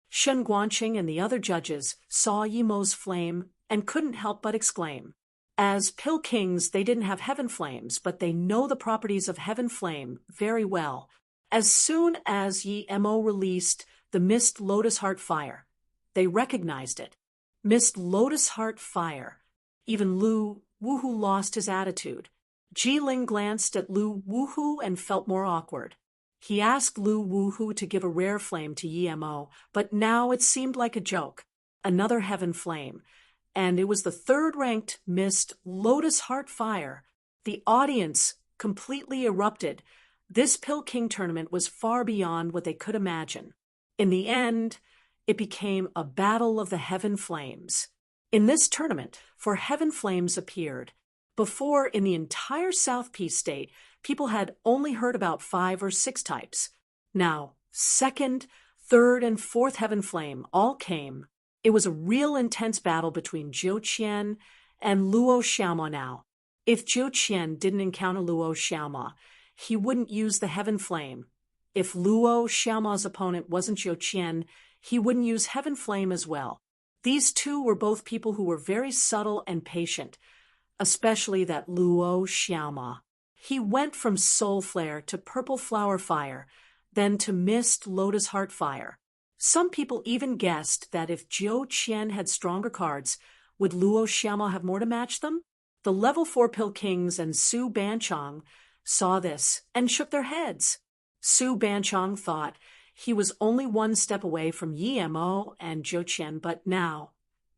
Shun Guanqing and the other judges saw Yi Mo's flame and couldn't help but exclaim. As pill kings, they didn't have heaven flames, but they know the properties of heaven flame very well. As soon as Yi Mo released the Mist Lotus Heart Fire, they recognized it. Mist Lotus Heart Fire. Even Lu Wuhu lost his attitude. Jiling glanced at Lu Wuhu and felt more awkward. He asked Lu Wuhu to give a rare flame to Yi Mo, but now it seemed like a joke. Another heaven flame. And it was the third-ranked Mist Lotus Heart Fire. The audience completely erupted. This Pill King tournament was far beyond what they could imagine. In the end, it became a battle of the Heaven Flames. In this tournament, for Heaven Flames appeared. Before, in the entire South Peace State, people had only heard about 5 or 6 types. Now, second, third, and fourth Heaven Flame all came. It was a real intense battle between Jiu Qian and Luo Xiaoma now. If Jiu Qian didn't encounter Luo Xiaoma, he wouldn't use the Heaven Flame. If Luo Xiaoma's opponent wasn't Jiu Qian, he wouldn't use Heaven Flame as well. These two were both people who were very subtle and patient, especially that Luo Xiaoma. He went from soul flare to purple flower fire, then to mist lotus heart fire. Some people even guessed that if Jiu Qian had stronger cards, would Luo Xiaomao have more to match them? The level 4 pill kings and Su Banchong saw this and shook their heads. Su Banchong thought he was only one step away from Yi Mo and Jiu Qian, but now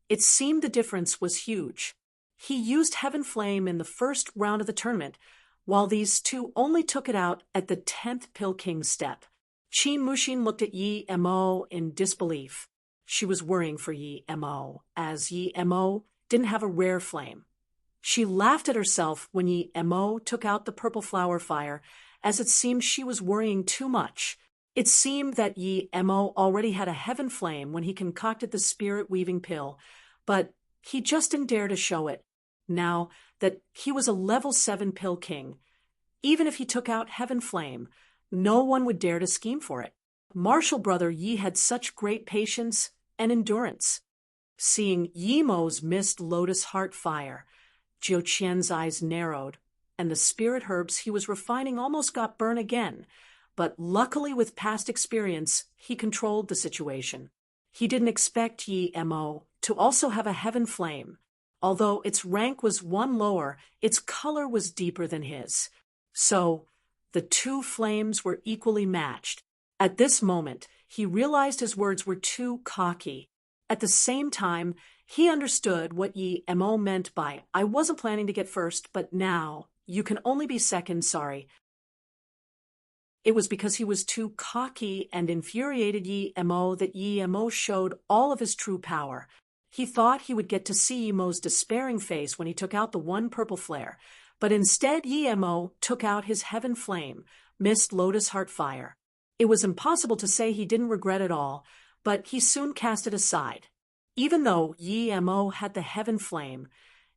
it seemed the difference was huge. He used Heaven Flame in the first round of the tournament, while these two only took it out at the 10th pill king step. Qin Muxin looked at Yi Mo in disbelief. She was worrying for Yi Mo, as Yi Mo didn't have a rare flame. She laughed at herself when Yi Mo took out the purple flower fire, as it seemed she was worrying too much. It seemed that Yi Mo already had a heaven flame when he concocted the spirit-weaving pill, but he just didn't dare to show it, now that he was a level 7 pill king. Even if he took out heaven flame, no one would dare to scheme for it. Martial brother Yi had such great patience and endurance. Seeing Yi Mo's mist lotus heart fire, Jiu Qian's eyes narrowed, and the spirit herbs he was refining almost got burned again. But luckily, with past experience, he controlled the situation. He didn't expect Yi Mo to also have a heaven flame. Although its rank was one lower, its color was deeper than his. So, the two flames were equally matched. At this moment, he realized his words were too cocky. At the same time, he understood what Yi Mo meant by, "I wasn't planning to get first, but now, you can only be second, sorry." It was because he was too cocky and infuriated Yi Mo that Yi Mo showed all of his true power. He thought he would get to see Yi Mo's despairing face when he took out the one purple flare, but instead Yi Mo took out his heaven flame, mist lotus heart fire. It was impossible to say he didn't regret it all, but he soon cast it aside. Even though Yi Mo had the heaven flame,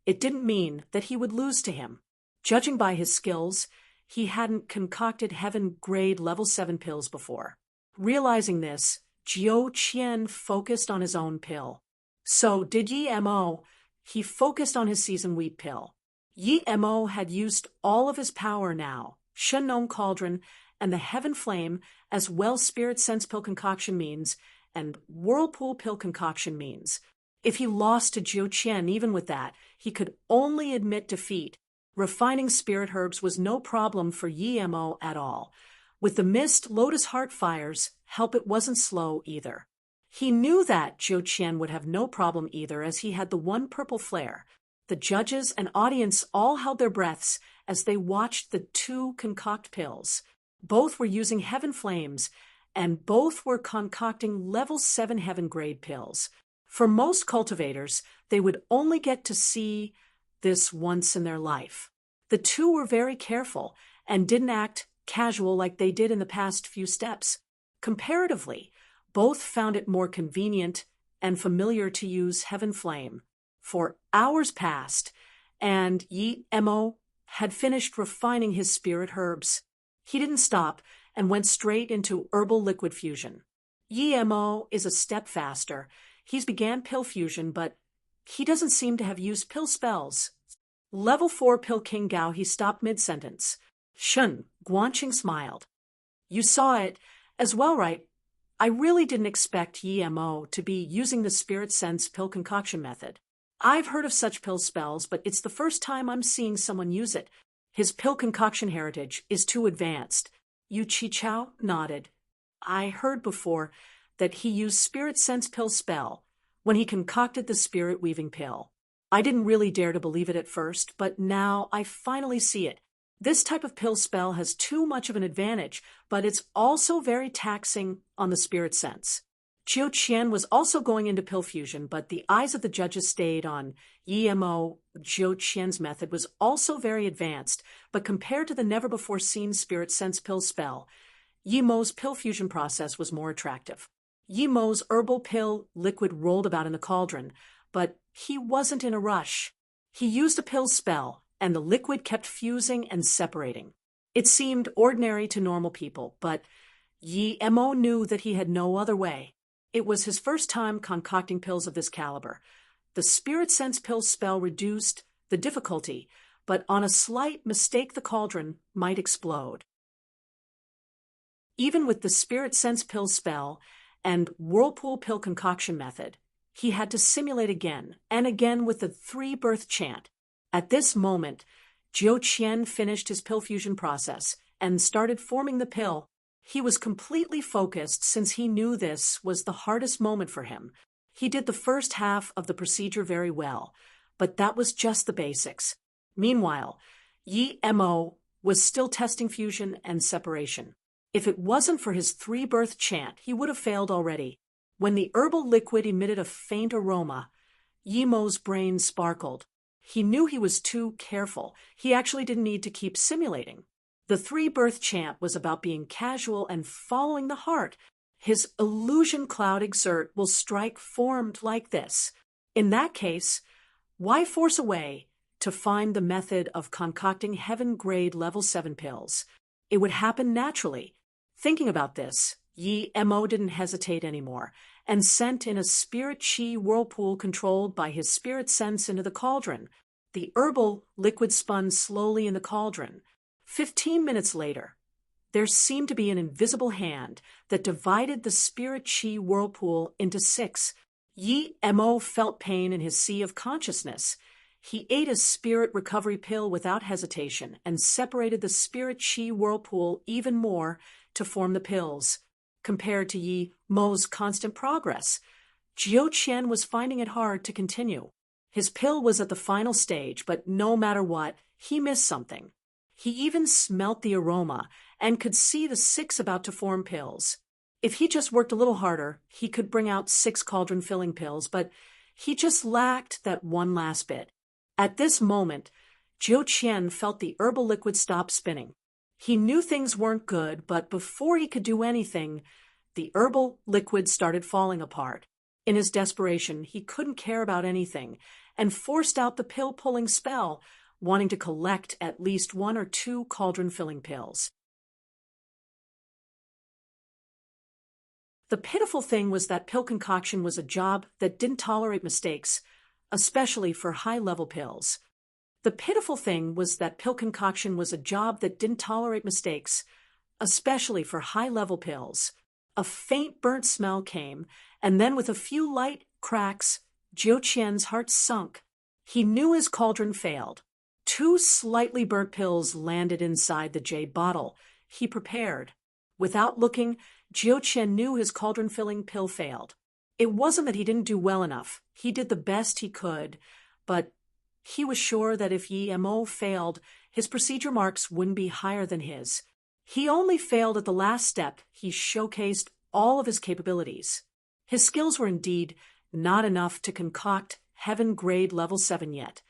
it didn't mean that he would lose to him. Judging by his skills, he hadn't concocted heaven-grade level 7 pills before. Realizing this, Jiu Qian focused on his own pill. So did Yi Mo. He focused on his season wheat pill. Yi Mo had used all of his power now, Shen Nong Cauldron and the Heaven Flame, as well Spirit Sense pill concoction means, and Whirlpool pill concoction means. If he lost to Jiu Qian even with that, he could only admit defeat. Refining spirit herbs was no problem for Yi Mo at all. With the mist lotus heart fires, help it wasn't slow either. He knew that Jiu Qian would have no problem either, as he had the one purple flare. The judges and audience all held their breaths as they watched the two concoct pills. Both were using heaven flames, and both were concocting level 7 heaven grade pills. For most cultivators, they would only get to see this once in their life. The two were very careful and didn't act casual like they did in the past few steps. Comparatively, both found it more convenient and familiar to use Heaven Flame. For hours passed, and Yi Mo had finished refining his spirit herbs. He didn't stop and went straight into herbal liquid fusion. Yi Mo is a step faster. He's began pill fusion, but he doesn't seem to have used pill spells. Level 4 pill King Gao, he stopped mid-sentence. Shun, Guanqing smiled. You saw it as well, right? I really didn't expect Yi Mo to be using the Spirit Sense pill concoction method. I've heard of such pill spells, but it's the first time I'm seeing someone use it. His pill concoction heritage is too advanced. Yu Qichao nodded. I heard before that he used Spirit Sense pill spell when he concocted the Spirit Weaving pill. I didn't really dare to believe it at first, but now I finally see it. This type of pill spell has too much of an advantage, but it's also very taxing on the Spirit Sense. Jiu Qian was also going into pill fusion, but the eyes of the judges stayed on Yi Mo. Jiu Qian's method was also very advanced, but compared to the never-before-seen Spirit Sense pill spell, Yi Mo's pill fusion process was more attractive. Yi Mo's herbal pill liquid rolled about in the cauldron, but he wasn't in a rush. He used a pill spell, and the liquid kept fusing and separating. It seemed ordinary to normal people, but Yi Mo knew that he had no other way. It was his first time concocting pills of this caliber. The Spirit Sense pill spell reduced the difficulty, but on a slight mistake the cauldron might explode. Even with the spirit sense pill spell and whirlpool pill concoction method, he had to simulate again and again with the 3-birth chant. At this moment, Jiu Qian finished his pill fusion process and started forming the pill. He was completely focused since he knew this was the hardest moment for him. He did the first half of the procedure very well, but that was just the basics. Meanwhile, Yi Mo was still testing fusion and separation. If it wasn't for his 3-birth chant, he would have failed already. When the herbal liquid emitted a faint aroma, Yi Mo's brain sparkled. He knew he was too careful. He actually didn't need to keep simulating. The 3-birth chant was about being casual and following the heart. His illusion cloud exert will strike formed like this. In that case, why force a way to find the method of concocting heaven-grade level 7 pills? It would happen naturally. Thinking about this, Yi Mo didn't hesitate anymore and sent in a spirit chi whirlpool controlled by his spirit sense into the cauldron. The herbal liquid spun slowly in the cauldron. 15 minutes later, there seemed to be an invisible hand that divided the spirit chi whirlpool into 6. Yi Mo felt pain in his sea of consciousness. He ate a spirit recovery pill without hesitation and separated the spirit chi whirlpool even more to form the pills. Compared to Yi Mo's constant progress, Jiu Qian was finding it hard to continue. His pill was at the final stage, but no matter what, he missed something. He even smelt the aroma and could see the 6 about to form pills. If he just worked a little harder, he could bring out 6 cauldron-filling pills, but he just lacked that one last bit. At this moment, Jiu Qian felt the herbal liquid stop spinning. He knew things weren't good, but before he could do anything, the herbal liquid started falling apart. In his desperation, he couldn't care about anything and forced out the pill-pulling spell, wanting to collect at least 1 or 2 cauldron-filling pills. The pitiful thing was that pill concoction was a job that didn't tolerate mistakes, especially for high-level pills. The pitiful thing was that pill concoction was a job that didn't tolerate mistakes, especially for high-level pills. A faint burnt smell came, and then with a few light cracks, Jiu Qian's heart sunk. He knew his cauldron failed. 2 slightly burnt pills landed inside the jade bottle. He prepared. Without looking, Jiu Qian knew his cauldron-filling pill failed. It wasn't that he didn't do well enough. He did the best he could, but he was sure that if Yi Mo failed, his procedure marks wouldn't be higher than his. He only failed at the last step. He showcased all of his capabilities. His skills were indeed not enough to concoct heaven-grade level 7 yet,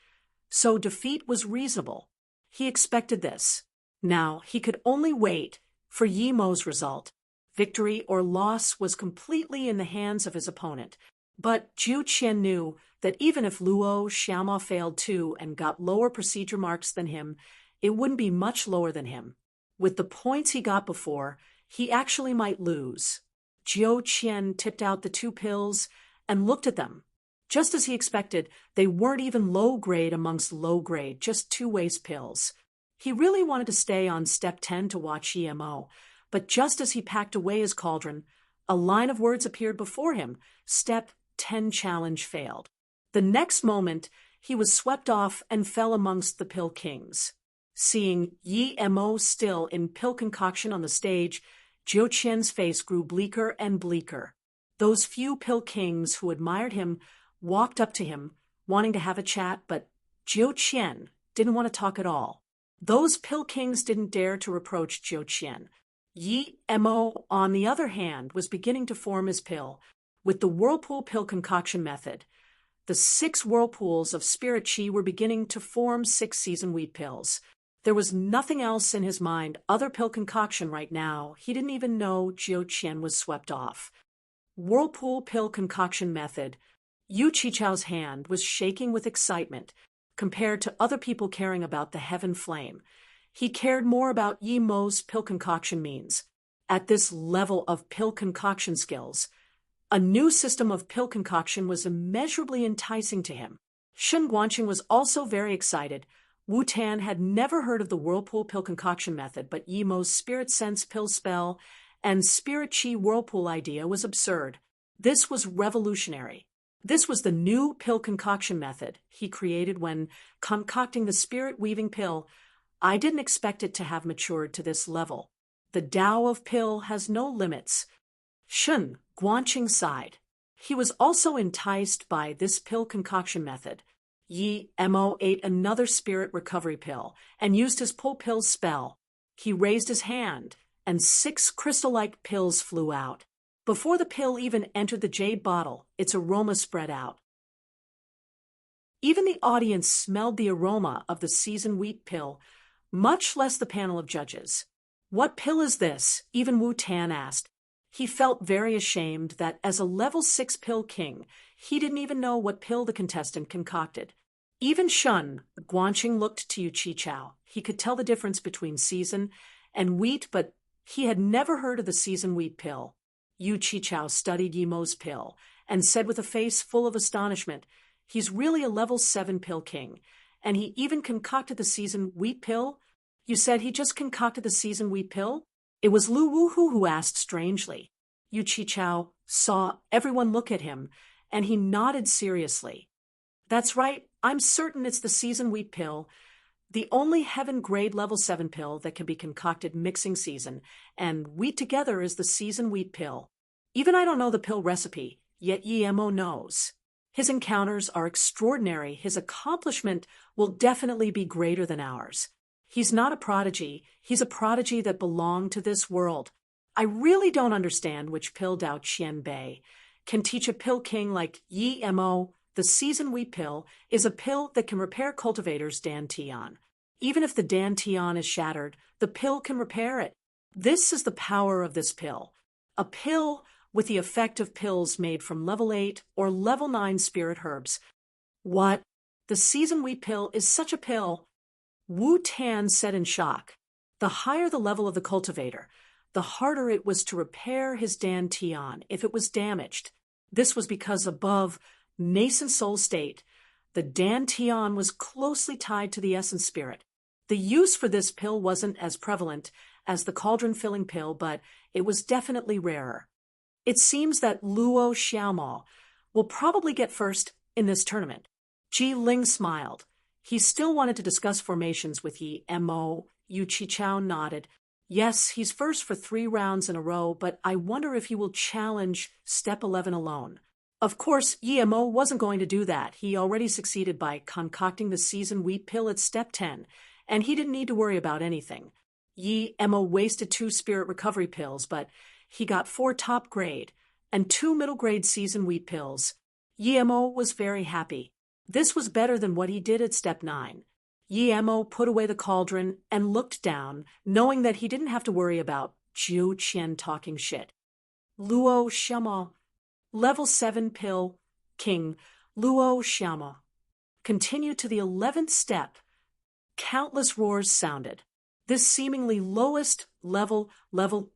so defeat was reasonable. He expected this. Now he could only wait for Yi Mo's result. Victory or loss was completely in the hands of his opponent, but Jiu Qian knew that even if Luo Xiaoma failed too and got lower procedure marks than him, it wouldn't be much lower than him. With the points he got before, he actually might lose. Jiu Qian tipped out the 2 pills and looked at them. Just as he expected, they weren't even low-grade amongst low-grade, just 2 waste pills. He really wanted to stay on step 10 to watch Yi Mo, but just as he packed away his cauldron, a line of words appeared before him. Step 10 challenge failed. The next moment, he was swept off and fell amongst the pill kings. Seeing Yi Mo still in pill concoction on the stage, Jiu Qian's face grew bleaker and bleaker. Those few pill kings who admired him walked up to him, wanting to have a chat, but Jiu Qian didn't want to talk at all. Those pill kings didn't dare to reproach Jiu Qian. Yi Mo, on the other hand, was beginning to form his pill with the whirlpool pill concoction method. The 6 whirlpools of spirit chi were beginning to form 6 seasoned wheat pills. There was nothing else in his mind other pill concoction right now. He didn't even know Jiu Qian was swept off. Whirlpool pill concoction method. Yu Qichao's hand was shaking with excitement compared to other people caring about the heaven flame. He cared more about Yi Mo's pill concoction means. At this level of pill concoction skills, a new system of pill concoction was immeasurably enticing to him. Shen Guanqing was also very excited. Wu Tan had never heard of the whirlpool pill concoction method, but Yi Mo's spirit sense pill spell and spirit chi whirlpool idea was absurd. This was revolutionary. This was the new pill concoction method he created when concocting the spirit weaving pill. I didn't expect it to have matured to this level. The Tao of pill has no limits. Shun Guanqing sighed. He was also enticed by this pill concoction method. Yi Mo ate another spirit recovery pill and used his pull pill spell. He raised his hand, and 6 crystal-like pills flew out. Before the pill even entered the jade bottle, its aroma spread out. Even the audience smelled the aroma of the seasoned wheat pill, much less the panel of judges. "What pill is this?" even Wu Tan asked. He felt very ashamed that as a level 6 pill king, he didn't even know what pill the contestant concocted. Even Shun Guanqing looked to Yu Qichao. He could tell the difference between season and wheat, but he had never heard of the seasoned wheat pill. Yu Qichao studied Yi Mo's pill and said with a face full of astonishment, "He's really a level 7 pill king, and he even concocted the seasoned wheat pill? You said he just concocted the seasoned wheat pill?" It was Lu Wuhu who asked strangely. Yu Qichao saw everyone look at him, and he nodded seriously. "That's right, I'm certain it's the seasoned wheat pill, the only heaven-grade level 7 pill that can be concocted mixing season, and wheat together is the seasoned wheat pill. Even I don't know the pill recipe, yet Yi Mo knows. His encounters are extraordinary. His accomplishment will definitely be greater than ours. He's not a prodigy. He's a prodigy that belonged to this world. I really don't understand which pill Dao Qian Bei can teach a pill king like Yi Mo. The seasoned wheat pill is a pill that can repair cultivators' dantian. Even if the dantian is shattered, the pill can repair it. This is the power of this pill. A pill with the effect of pills made from level 8 or level 9 spirit herbs. What? The seasoned wheat pill is such a pill? Wu Tan said in shock. The higher the level of the cultivator, the harder it was to repair his dantian if it was damaged. This was because above nascent soul state, the dantian was closely tied to the essence spirit. The use for this pill wasn't as prevalent as the cauldron-filling pill, but it was definitely rarer. It seems that Luo Xiaomao will probably get first in this tournament. Ji Ling smiled. He still wanted to discuss formations with Yi Mo. Yu Qichao nodded. Yes, he's first for 3 rounds in a row, but I wonder if he will challenge Step 11 alone. Of course, Yi Mo wasn't going to do that. He already succeeded by concocting the seasoned wheat pill at Step 10, and he didn't need to worry about anything. Yi Mo wasted 2 spirit recovery pills, but he got 4 top grade and 2 middle grade seasoned wheat pills. Yi Mo was very happy. This was better than what he did at Step 9. Yi Mo put away the cauldron and looked down, knowing that he didn't have to worry about Jiu Qian talking shit. Luo Xiaomao, level 7 pill king Luo Xiaomao, continued to the 11th step. Countless roars sounded. This seemingly lowest level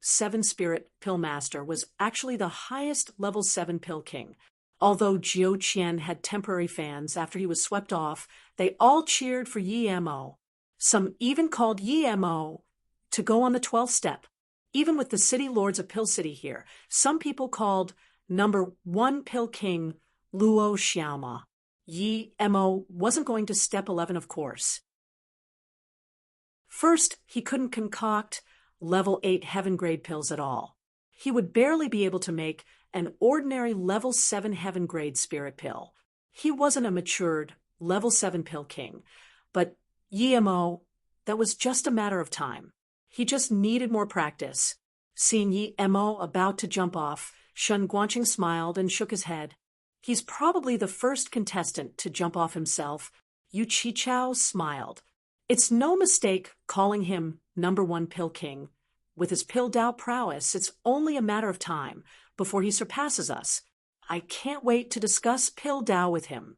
7 spirit pill master was actually the highest level 7 pill king. Although Jiu Qian had temporary fans after he was swept off, they all cheered for Yi Mo. Some even called Yi Mo to go on the 12th step. Even with the city lords of Pill City here, some people called number 1 pill king Luo Xiaomao. Yi Mo wasn't going to step 11, of course. First, he couldn't concoct level 8 heaven grade pills at all. He would barely be able to make an ordinary level 7 heaven grade spirit pill. He wasn't a matured level 7 pill king, but Yi Mo, that was just a matter of time. He just needed more practice. Seeing Yi Mo about to jump off, Shun Guanqing smiled and shook his head. He's probably the first contestant to jump off himself. Yu Qichao smiled. It's no mistake calling him number 1 pill king. With his pill Dao prowess, it's only a matter of time before he surpasses us. I can't wait to discuss pill Dao with him.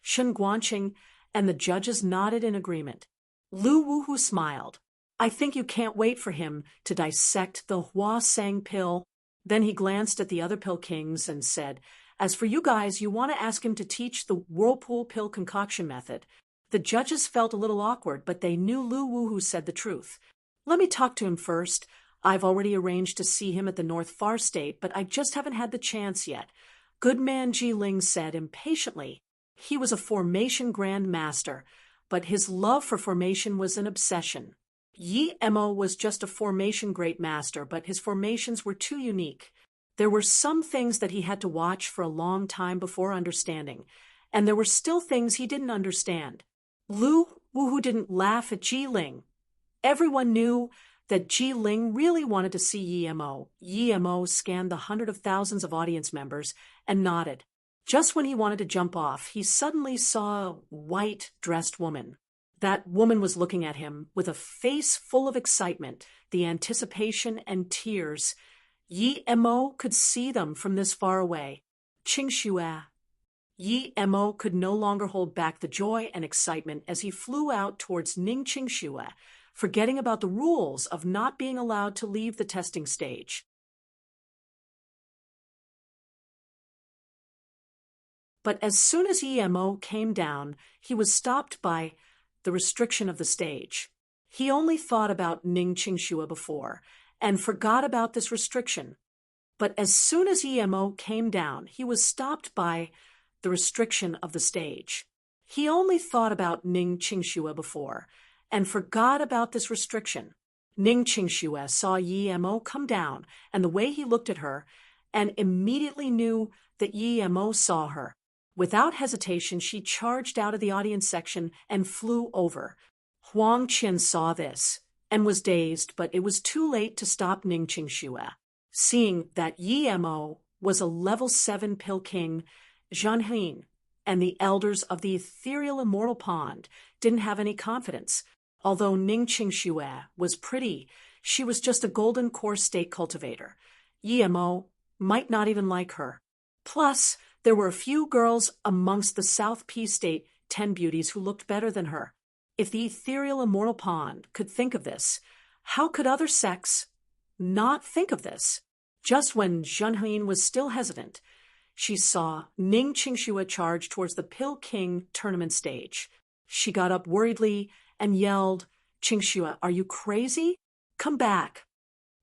Shun Guanqing and the judges nodded in agreement. Lu Wuhu smiled. I think you can't wait for him to dissect the Hua Sang pill. Then he glanced at the other pill kings and said, as for you guys, you want to ask him to teach the whirlpool pill concoction method. The judges felt a little awkward, but they knew Lu Wuhu said the truth. Let me talk to him first. I've already arranged to see him at the North Far State, but I just haven't had the chance yet. Good man Ji Ling said impatiently. He was a formation grand master, but his love for formation was an obsession. Yi Mo was just a formation great master, but his formations were too unique. There were some things that he had to watch for a long time before understanding, and there were still things he didn't understand. Lu Wuhu didn't laugh at Ji Ling. Everyone knew that Ji Ling really wanted to see Yi Mo. Yi Mo scanned the hundreds of thousands of audience members and nodded. Just when he wanted to jump off, he suddenly saw a white-dressed woman. That woman was looking at him with a face full of excitement, the anticipation and tears. Yi Mo could see them from this far away. Qingxue. Yi Mo could no longer hold back the joy and excitement as he flew out towards Ning Qingxue, forgetting about the rules of not being allowed to leave the testing stage. But as soon as Yi Mo came down, he was stopped by the restriction of the stage. He only thought about Ning Qingxue before, and forgot about this restriction. But as soon as Yi Mo came down, he was stopped by the restriction of the stage. He only thought about Ning Qingxue before, and forgot about this restriction. Ning Qingxue saw Yi Mo come down, and the way he looked at her, and immediately knew that Yi Mo saw her. Without hesitation, she charged out of the audience section and flew over. Huang Qin saw this and was dazed, but it was too late to stop Ning Qingxue. Seeing that Yi Mo was a level 7 Pill King, Zhan Hin and the elders of the ethereal immortal pond didn't have any confidence. Although Ning Qingxue was pretty, she was just a golden core state cultivator. Yi Mo might not even like her. Plus, there were a few girls amongst the South P State 10 beauties who looked better than her. If the ethereal immortal pond could think of this, how could other sects not think of this? Just when Zhan Hin was still hesitant, she saw Ning Qingxue charge towards the Pill King tournament stage. She got up worriedly and yelled, "Qingxue, are you crazy? Come back."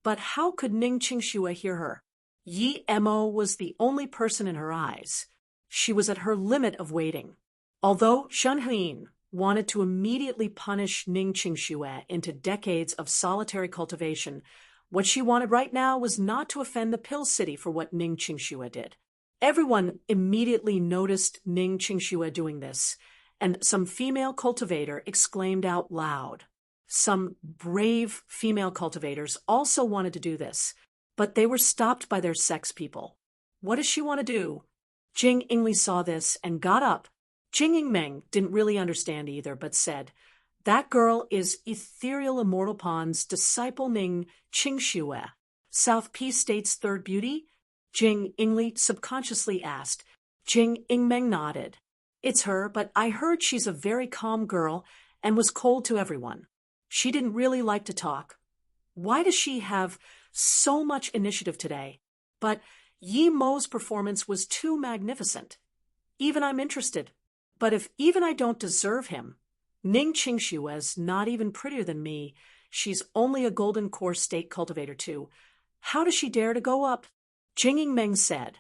But how could Ning Qingxue hear her? Yi Mo was the only person in her eyes. She was at her limit of waiting. Although Zhan Hin wanted to immediately punish Ning Qingxue into decades of solitary cultivation, what she wanted right now was not to offend the Pill City for what Ning Qingxue did. Everyone immediately noticed Ning Qingxue doing this, and some female cultivator exclaimed out loud. Some brave female cultivators also wanted to do this, but they were stopped by their sex people. What does she want to do? Jing Ingli saw this and got up. Jing Yingmeng didn't really understand either, but said, "That girl is Ethereal Immortal Pond's disciple Ning Qingxue, South P State's third beauty?" Jing Ingli subconsciously asked. Jing Yingmeng nodded. "It's her, but I heard she's a very calm girl and was cold to everyone. She didn't really like to talk. Why does she have so much initiative today? But Yi Mo's performance was too magnificent. Even I'm interested. But if even I don't deserve him, Ning Qingxue's not even prettier than me. She's only a golden core state cultivator too. How does she dare to go up?" Jing Yingmeng said,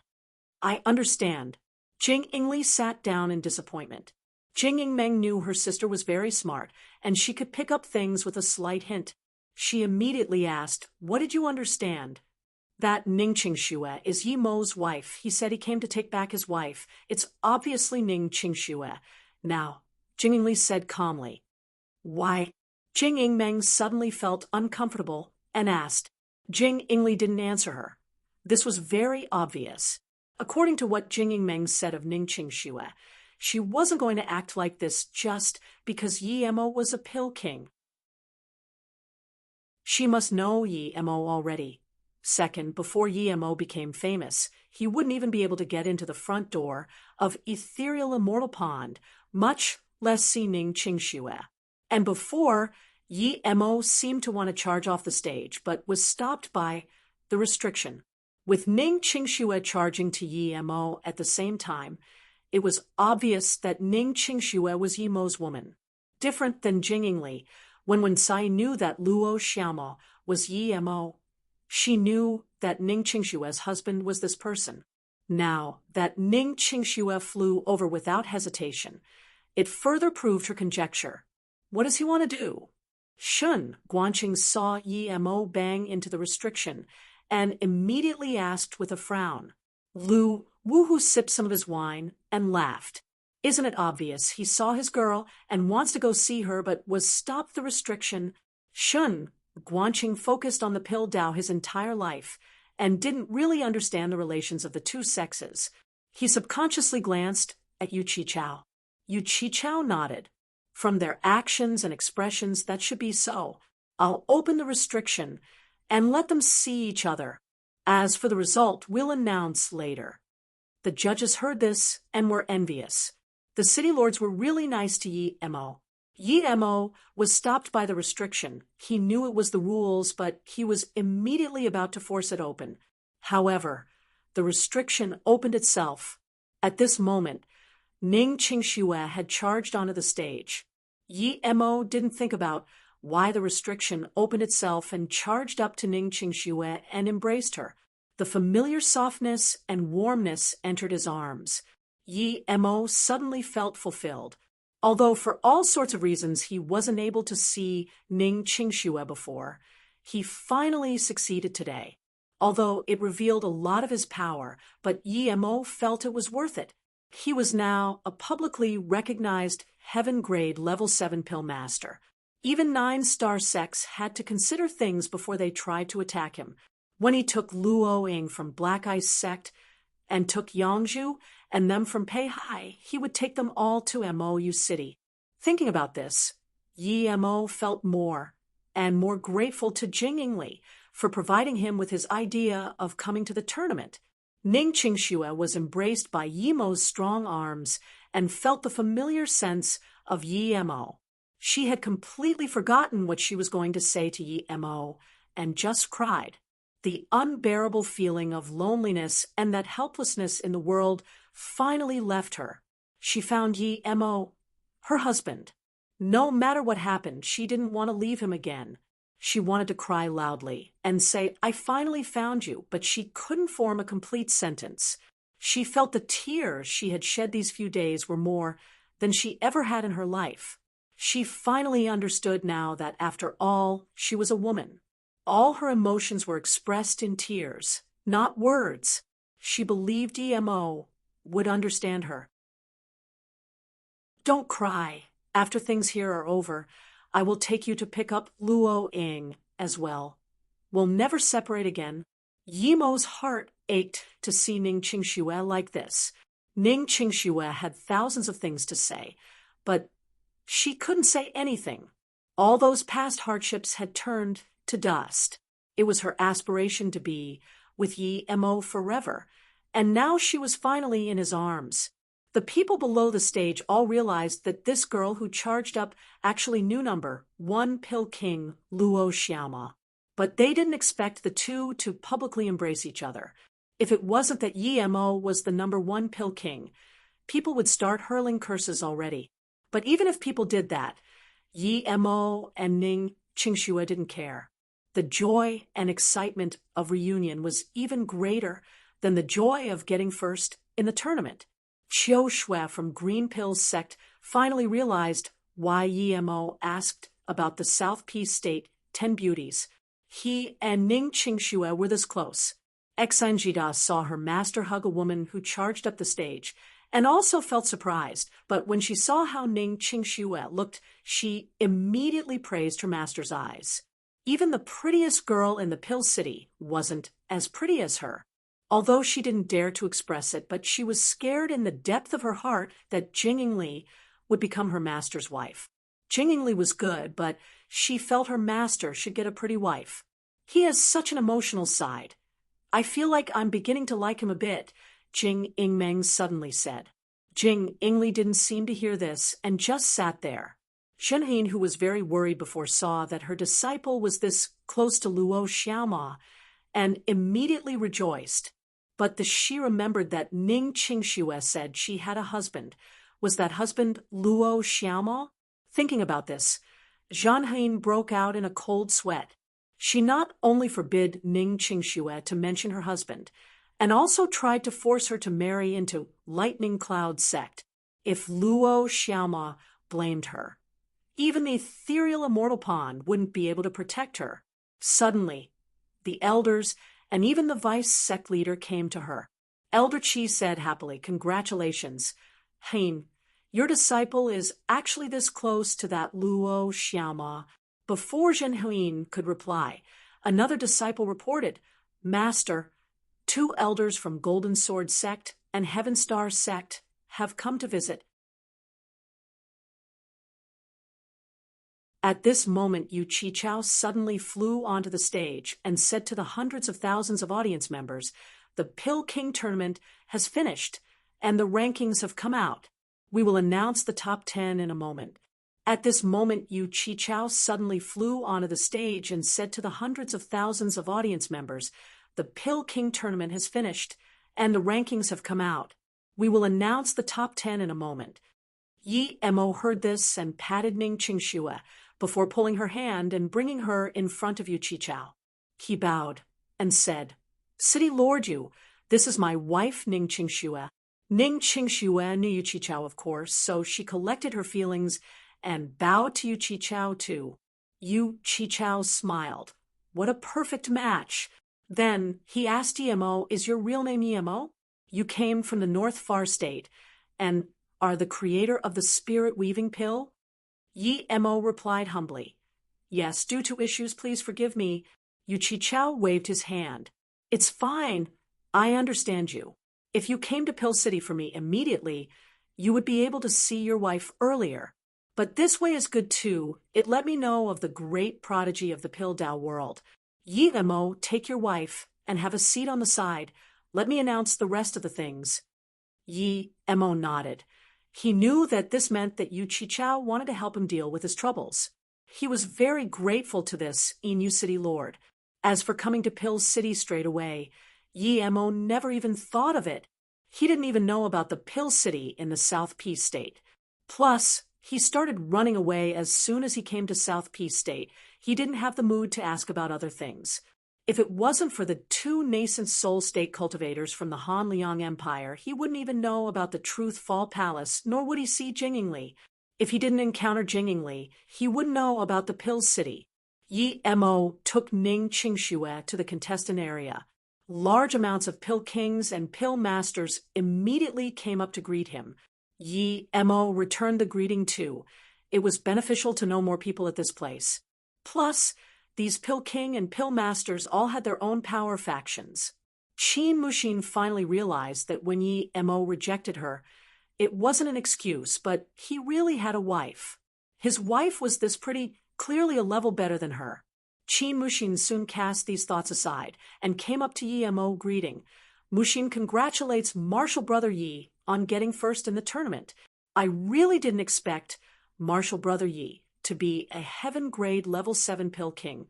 "I understand." Jing Ingli sat down in disappointment. Jing Yingmeng knew her sister was very smart, and she could pick up things with a slight hint. She immediately asked, "What did you understand?" "That Ning Qingxue is Yi Mo's wife. He said he came to take back his wife. It's obviously Ning Qingxue." "Now," Jing Ingli said calmly. "Why?" Jing Yingmeng suddenly felt uncomfortable and asked. Jing Ingli didn't answer her. This was very obvious. According to what Jing Yingmeng said of Ning Qingxue, she wasn't going to act like this just because Yi Mo was a Pill King. She must know Yi Mo already. Second, before Yi Mo became famous, he wouldn't even be able to get into the front door of Ethereal Immortal Pond, much less see Ning Qingxue. And before, Yi Mo seemed to want to charge off the stage, but was stopped by the restriction. With Ning Qingxue charging to Yi Mo at the same time, It was obvious that Ning Qingxue was Yimo's woman. Different than Jing Yingli, when Sai knew that Luo Xiaomo was Yi Mo. She knew that Ning Qingshue's husband was this person. Now that Ning Qingxue flew over without hesitation, it further proved her conjecture. What does he want to do? Shun Guanqing saw Yi Mo bang into the restriction and immediately asked with a frown. Lu Wuhu sipped some of his wine and laughed. Isn't it obvious he saw his girl and wants to go see her but was stopped the restriction? Shun Guanqing focused on the pill Dao his entire life and didn't really understand the relations of the two sexes. He subconsciously glanced at Yu Qichao. Yu Qichao nodded. From their actions and expressions, that should be so. I'll open the restriction and let them see each other. As for the result, we'll announce later. The judges heard this and were envious. The city lords were really nice to Yi Mo. Yi Mo was stopped by the restriction. He knew it was the rules, but he was immediately about to force it open. However, the restriction opened itself. At this moment, Ning Qingxue had charged onto the stage. Yi Mo didn't think about why the restriction opened itself and charged up to Ning Qingxue and embraced her. The familiar softness and warmness entered his arms. Yi Mo suddenly felt fulfilled. Although for all sorts of reasons he wasn't able to see Ning Qingxue before, he finally succeeded today. Although it revealed a lot of his power, but Yi Mo felt it was worth it. He was now a publicly recognized heaven-grade level 7 pill master. Even 9-star sects had to consider things before they tried to attack him. When he took Luo Ying from Black Ice sect and took Yangzhu and them from Peihai, he would take them all to Mou City. Thinking about this, Yi Mo felt more and more grateful to Jing Yingli for providing him with his idea of coming to the tournament. Ning Qingxue was embraced by Yi Mo's strong arms and felt the familiar sense of Yi Mo. She had completely forgotten what she was going to say to Yi Mo and just cried. The unbearable feeling of loneliness and that helplessness in the world finally left her. She found Yi Mo, her husband. No matter what happened, she didn't want to leave him again. She wanted to cry loudly and say, I finally found you, but she couldn't form a complete sentence. She felt the tears she had shed these few days were more than she ever had in her life. She finally understood now that after all, she was a woman. All her emotions were expressed in tears, not words. She believed Yi Mo would understand her. Don't cry. After things here are over, I will take you to pick up Luo Ying as well. We'll never separate again. Yi Mo's heart ached to see Ning Qingxue like this. Ning Qingxue had thousands of things to say, but she couldn't say anything. All those past hardships had turned to dust. It was her aspiration to be with Yi Mo forever, and now she was finally in his arms. The people below the stage all realized that this girl who charged up actually knew number 1 Pill King Luo Xiaoma. But they didn't expect the two to publicly embrace each other. If it wasn't that Yi Mo was the number 1 Pill King, people would start hurling curses already. But even if people did that, Yi Mo and Ning Qingxue didn't care. The joy and excitement of reunion was even greater than the joy of getting first in the tournament. Qiu Shui from Green Pill's sect finally realized why Yi Mo asked about the South Peace State 10 beauties. He and Ning Qingxue were this close. Exanjida saw her master hug a woman who charged up the stage and also felt surprised, but when she saw how Ning Qingxue looked, she immediately praised her master's eyes. Even the prettiest girl in the Pill City wasn't as pretty as her. Although she didn't dare to express it, but she was scared in the depth of her heart that Jing Yingli would become her master's wife. Jing Yingli was good, but she felt her master should get a pretty wife. He has such an emotional side. I feel like I'm beginning to like him a bit, Jing Yingmeng suddenly said. Jing Yingli didn't seem to hear this and just sat there. Zhenhin, who was very worried before, saw that her disciple was this close to Luo Xiaoma and immediately rejoiced. But she remembered that Ning Qingxue said she had a husband. Was that husband Luo Xiaomo? Thinking about this, Zhang Hein broke out in a cold sweat. She not only forbid Ning Qingxue to mention her husband, and also tried to force her to marry into Lightning Cloud sect, if Luo Xiaoma blamed her. Even the ethereal immortal pawn wouldn't be able to protect her. Suddenly, the elders and even the vice sect leader came to her. Elder Qi said happily, "Congratulations, Hein. Your disciple is actually this close to that Luo Xiaoma." Before Zhen Huin could reply, another disciple reported, "Master, 2 elders from Golden Sword sect and Heaven Star sect have come to visit." At this moment, Yu Qichao suddenly flew onto the stage and said to the hundreds of thousands of audience members, "The Pill King tournament has finished, and the rankings have come out. We will announce the top 10 in a moment." At this moment, Yu Qichao suddenly flew onto the stage and said to the hundreds of thousands of audience members, "The Pill King tournament has finished, and the rankings have come out. We will announce the top 10 in a moment." Yi Mo heard this and patted Ning Qingxue before pulling her hand and bringing her in front of Yu Qichao. He bowed and said, "City Lord Yu, this is my wife Ning Qingxue." Ning Qingxue knew Yu Qichao, of course, so she collected her feelings and bowed to Yu Qichao too. Yu Qichao smiled. What a perfect match. Then he asked Mo, "Is your real name Mo? You came from the North Far State and are the creator of the spirit-weaving pill?" Mo replied humbly, "Yes, due to issues, please forgive me." Yu Qichao waved his hand. "It's fine. I understand you. If you came to Pill City for me immediately, you would be able to see your wife earlier. But this way is good too. It let me know of the great prodigy of the Pill Dao world. Mo, take your wife and have a seat on the side. Let me announce the rest of the things." Mo nodded. He knew that this meant that Yu Qichao wanted to help him deal with his troubles. He was very grateful to this Inu City Lord. As for coming to Pill City straight away, Mo never even thought of it. He didn't even know about the Pill City in the South Peace State. Plus, he started running away as soon as he came to South Peace State. He didn't have the mood to ask about other things. If it wasn't for the 2 nascent soul state cultivators from the Han Liang Empire, he wouldn't even know about the Truth Fall Palace, nor would he see Jingingli. If he didn't encounter Jingingli, he wouldn't know about the Pill City. Mo took Ning Qingxue to the contestant area. Large amounts of Pill Kings and Pill Masters immediately came up to greet him. Mo returned the greeting too. It was beneficial to know more people at this place. Plus, these Pill King and Pill Masters all had their own power factions. Qin Mushin finally realized that when Mo rejected her, it wasn't an excuse, but he really had a wife. His wife was this pretty, clearly a level better than her. Qin Mushin soon cast these thoughts aside and came up to Mo greeting. "Mushin congratulates Martial Brother Yi on getting first in the tournament. I really didn't expect Martial Brother Yi to be a heaven-grade level 7 Pill King.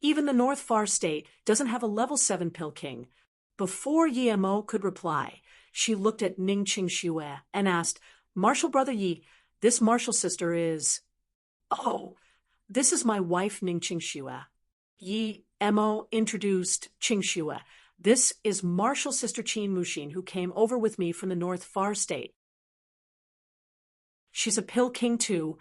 Even the North Far State doesn't have a level 7 Pill King." Before Mo could reply, she looked at Ning Qingxue and asked, "Martial Brother Yi, this martial sister is—" "Oh, this is my wife Ning Qingxue." Mo introduced Qingxue. "This is martial sister Qin Mushin, who came over with me from the North Far State. She's a Pill King too,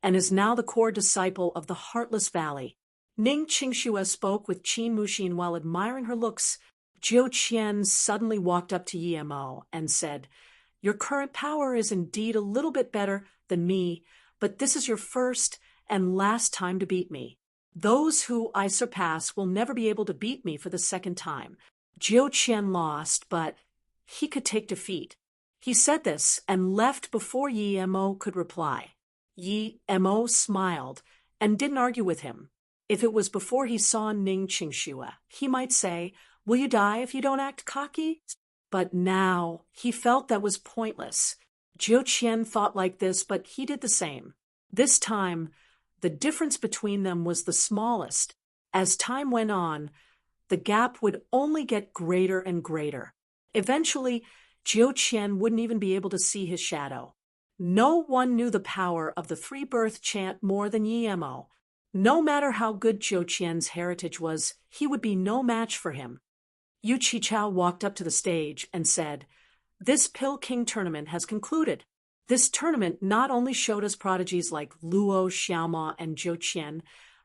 and is now the core disciple of the Heartless Valley." Ning Qingxue spoke with Qin Mushin while admiring her looks. Jiu Qian suddenly walked up to Mo and said, "Your current power is indeed a little bit better than me, but this is your first and last time to beat me. Those who I surpass will never be able to beat me for the second time." Jiu Qian lost, but he could take defeat. He said this and left before Mo could reply. Mo smiled and didn't argue with him. If it was before he saw Ning Qingxue, he might say, "Will you die if you don't act cocky?" But now he felt that was pointless. Jiu Qian thought like this, but he did the same. This time, the difference between them was the smallest. As time went on, the gap would only get greater and greater. Eventually, Jiu Qian wouldn't even be able to see his shadow. No one knew the power of the three-birth chant more than Yi Mo. No matter how good Jiu Qian's heritage was, he would be no match for him. Yu Qichao walked up to the stage and said, "This Pill King tournament has concluded. This tournament not only showed us prodigies like Luo, Xiaoma, and Jiu Qian,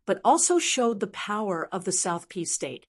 but also showed the power of the South Peace State.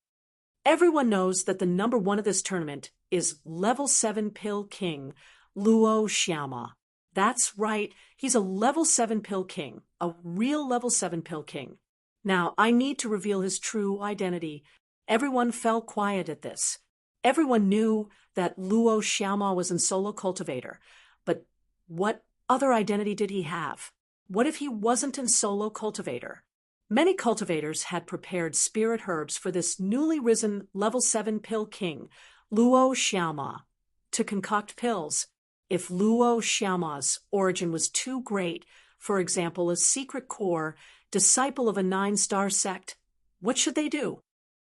Everyone knows that the number one of this tournament is Level 7 Pill King, Luo Xiaoma. That's right, he's a Level 7 Pill King, a real Level 7 Pill King. Now, I need to reveal his true identity." Everyone fell quiet at this. Everyone knew that Luo Xiaoma was in Solo Cultivator, but what other identity did he have? What if he wasn't in Solo Cultivator? Many cultivators had prepared spirit herbs for this newly risen Level 7 Pill King, Luo Xiaoma, to concoct pills. If Luo Xiaoma's origin was too great, for example, a secret core, disciple of a 9-star sect, what should they do?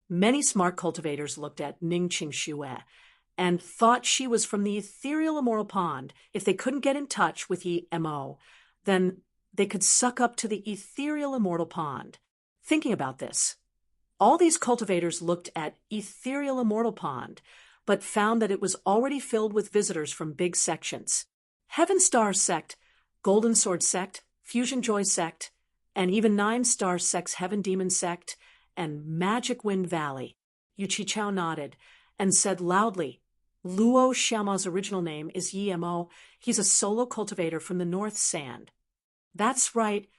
Many smart cultivators looked at Ning Qingxue and thought she was from the ethereal immortal pond. If they couldn't get in touch with Yi Mo, then they could suck up to the ethereal immortal pond. Thinking about this, all these cultivators looked at ethereal immortal pond, but found that it was already filled with visitors from big sections. Heaven Star Sect, Golden Sword Sect, Fusion Joy Sect, and even 9-star sects Heaven Demon Sect, and Magic Wind Valley. Yu Qichao nodded and said loudly, "Luo Xiaoma's original name is Yi Mo. He's a solo cultivator from the North Sand." That's right,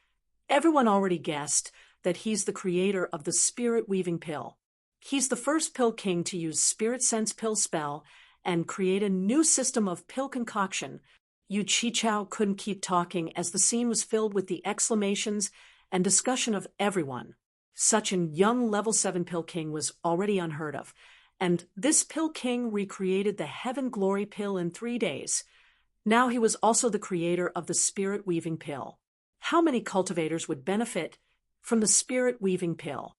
everyone already guessed that he's the creator of the Spirit Weaving Pill. He's the first Pill King to use Spirit Sense Pill spell and create a new system of pill concoction. Yu Qichao couldn't keep talking as the scene was filled with the exclamations and discussion of everyone. Such a young Level 7 Pill King was already unheard of, and this Pill King recreated the Heaven Glory Pill in 3 days. Now he was also the creator of the Spirit Weaving Pill. How many cultivators would benefit from the Spirit Weaving Pill?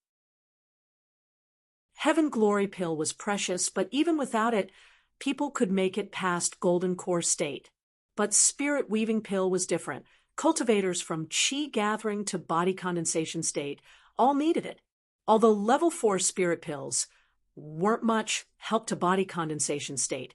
Heaven Glory Pill was precious, but even without it, people could make it past Golden Core State. But Spirit Weaving Pill was different. Cultivators from Qi Gathering to Body Condensation State all needed it. Although Level 4 Spirit Pills weren't much help to Body Condensation State,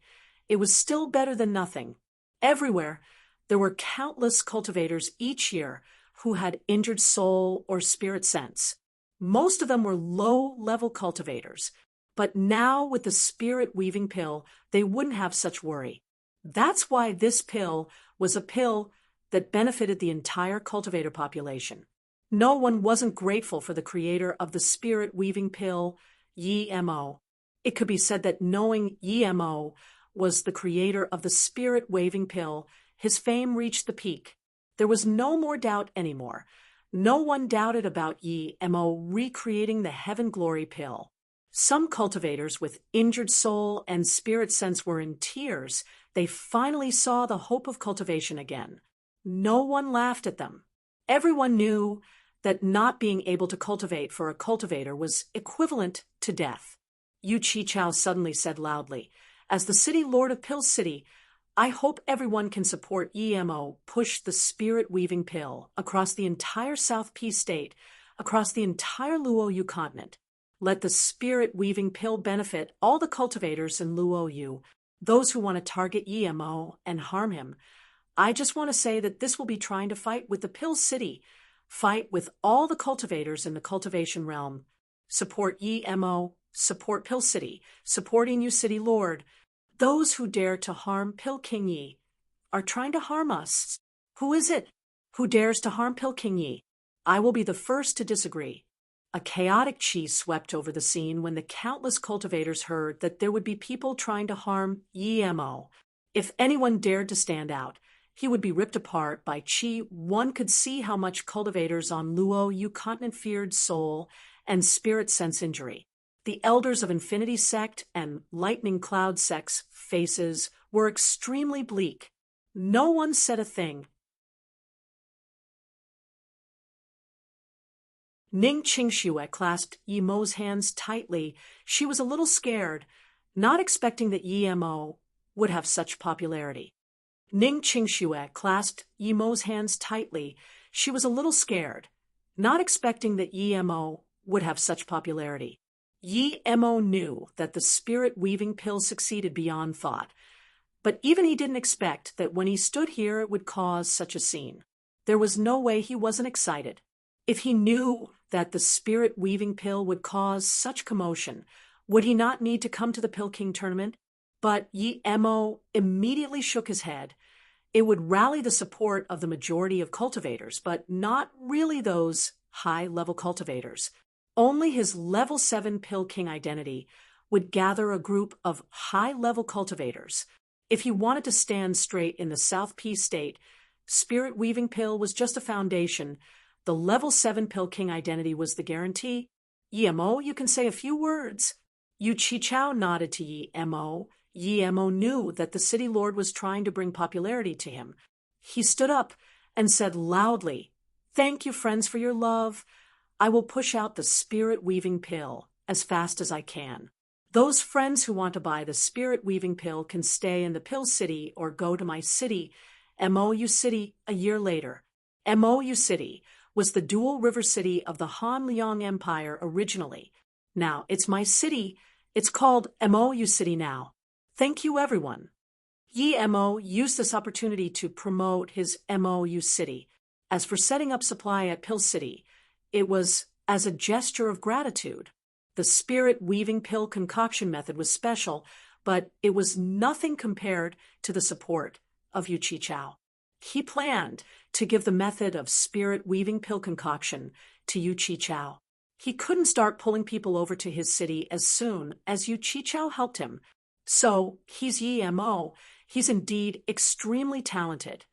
it was still better than nothing. Everywhere, there were countless cultivators each year who had injured soul or spirit sense. Most of them were low-level cultivators, but now with the Spirit Weaving Pill, they wouldn't have such worry. That's why this pill was a pill that benefited the entire cultivator population. No one wasn't grateful for the creator of the Spirit Weaving Pill, Yi Mo. It could be said that knowing Yi Mo was the creator of the Spirit Weaving Pill, his fame reached the peak. There was no more doubt anymore. No one doubted about Yi Mo recreating the Heaven Glory Pill. Some cultivators with injured soul and spirit sense were in tears. They finally saw the hope of cultivation again. No one laughed at them. Everyone knew that not being able to cultivate for a cultivator was equivalent to death. Yu Qichao suddenly said loudly, "As the city lord of Pill City, I hope everyone can support Yi Mo push the Spirit Weaving Pill across the entire South Peace State, across the entire Luoyu continent. Let the Spirit Weaving Pill benefit all the cultivators in Luoyu, those who want to target Yi Mo and harm him. I just want to say that this will be trying to fight with the Pill City, fight with all the cultivators in the cultivation realm. Support Yi Mo, support Pill City, supporting you City Lord. Those who dare to harm Pill King Yi are trying to harm us. Who is it who dares to harm Pill King Yi? I will be the first to disagree." A chaotic chi swept over the scene when the countless cultivators heard that there would be people trying to harm Yi Mo. If anyone dared to stand out, he would be ripped apart by chi. One could see how much cultivators on Luoyu continent feared soul and spirit sense injury. The elders of Infinity Sect and Lightning Cloud Sect's faces were extremely bleak. No one said a thing. Ning Qingxue clasped Yi Mo's hands tightly. She was a little scared. not expecting that Yi Mo would have such popularity. Ning Qingxue clasped Yi Mo's hands tightly. She was a little scared, not expecting that Yi Mo would have such popularity. Yi Mo knew that the spirit-weaving pill succeeded beyond thought, but even he didn't expect that when he stood here it would cause such a scene. There was no way he wasn't excited. If he knew that the spirit-weaving pill would cause such commotion, would he not need to come to the Pill King tournament? But Yi Mo immediately shook his head. It would rally the support of the majority of cultivators, but not really those high-level cultivators. Only his level 7 Pill King identity would gather a group of high-level cultivators. If he wanted to stand straight in the South P state, Spirit Weaving Pill was just a foundation. The level 7 Pill King identity was the guarantee. Yi Mo, you can say a few words. Yu Qichao nodded to Yi Mo. Yi Mo knew that the city lord was trying to bring popularity to him. He stood up and said loudly, "Thank you, friends, for your love. I will push out the spirit-weaving pill as fast as I can. Those friends who want to buy the spirit-weaving pill can stay in the Pill City or go to my city, Mou City, a year later." Mou City was the dual river city of the Han Liang Empire originally. Now it's my city. It's called Mou City now. Thank you, everyone. Yi Mo used this opportunity to promote his Mou City. As for setting up supply at Pill City, it was as a gesture of gratitude. The spirit-weaving pill concoction method was special, but it was nothing compared to the support of Yu Qichao. He planned to give the method of spirit-weaving pill concoction to Yu Qichao. He couldn't start pulling people over to his city as soon as Yu Qichao helped him. So he's Yi Mo. He's indeed extremely talented.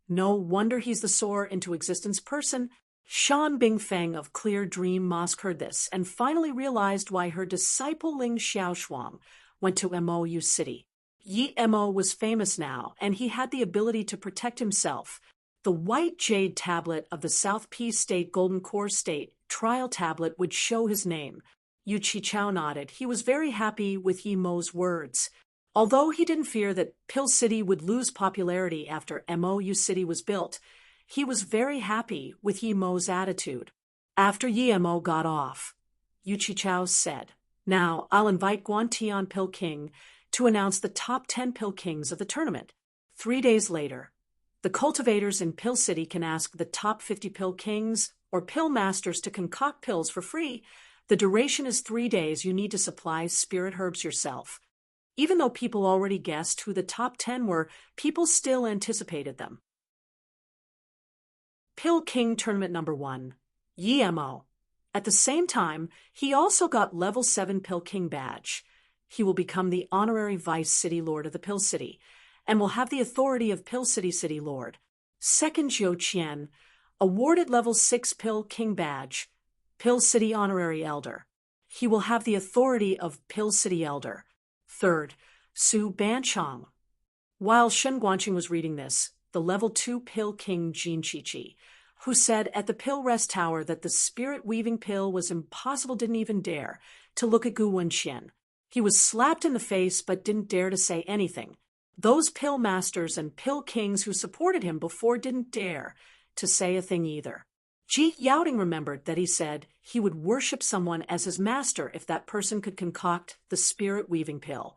No wonder he's the soar into existence person. Shan Bingfeng of Clear Dream Mosque heard this and finally realized why her disciple Ling Xiaoshuang went to Mou City. Yi Mo was famous now, and he had the ability to protect himself. The white jade tablet of the South P State Golden Core State trial tablet would show his name. Yu Qichao nodded. He was very happy with Yi Mo's words. Although he didn't fear that Pill City would lose popularity after Mou City was built, he was very happy with Yi Mo's attitude. After Yi Mo got off, Yu Qichao said, "Now I'll invite Guan Tian Pill King to announce the top 10 Pill Kings of the tournament." 3 days later, the cultivators in Pill City can ask the top 50 Pill Kings or Pill Masters to concoct pills for free. The duration is 3 days. You need to supply spirit herbs yourself. Even though people already guessed who the top 10 were, people still anticipated them. Pill King Tournament Number 1, Yi Mo. At the same time, he also got Level 7 Pill King badge. He will become the honorary Vice City Lord of the Pill City, and will have the authority of Pill City City Lord. Second, Zhou Qian, awarded Level 6 Pill King badge, Pill City Honorary Elder. He will have the authority of Pill City Elder. Third, Su Banchong. While Shen Guanqing was reading this, the Level 2 Pill King Jin Qiqi, who said at the Pill Rest Tower that the spirit-weaving pill was impossible, didn't even dare to look at Gu Wenqian. He was slapped in the face but didn't dare to say anything. Those pill masters and pill kings who supported him before didn't dare to say a thing either. Ji Yaoding remembered that he said he would worship someone as his master if that person could concoct the spirit-weaving pill,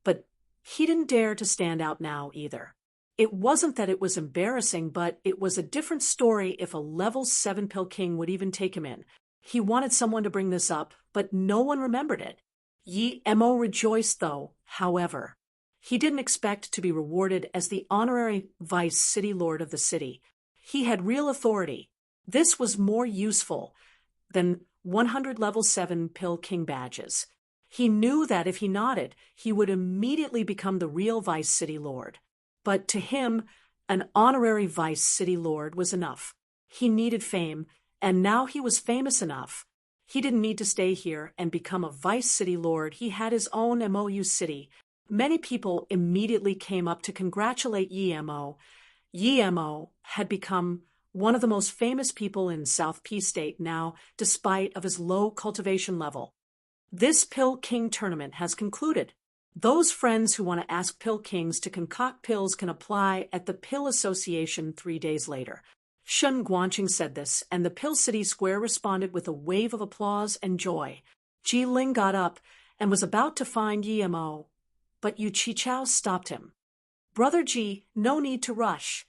but he didn't dare to stand out now either. It wasn't that it was embarrassing, but it was a different story if a level 7 pill king would even take him in. He wanted someone to bring this up, but no one remembered it. Yi Mo rejoiced, though, however. He didn't expect to be rewarded as the honorary Vice City Lord of the city. He had real authority. This was more useful than 100 level 7 Pill King badges. He knew that if he nodded, he would immediately become the real Vice City Lord. But to him, an honorary Vice City Lord was enough. He needed fame, and now he was famous enough. He didn't need to stay here and become a Vice City Lord. He had his own Mou City. Many people immediately came up to congratulate Yi Mo. Yi Mo had become one of the most famous people in South P State now, despite of his low cultivation level. This Pill King tournament has concluded. Those friends who want to ask pill kings to concoct pills can apply at the Pill Association 3 days later. Shen Guanqing said this, and the Pill City Square responded with a wave of applause and joy. Ji Ling got up and was about to find Yi Mo, but Yu Qichao stopped him. Brother Ji, no need to rush.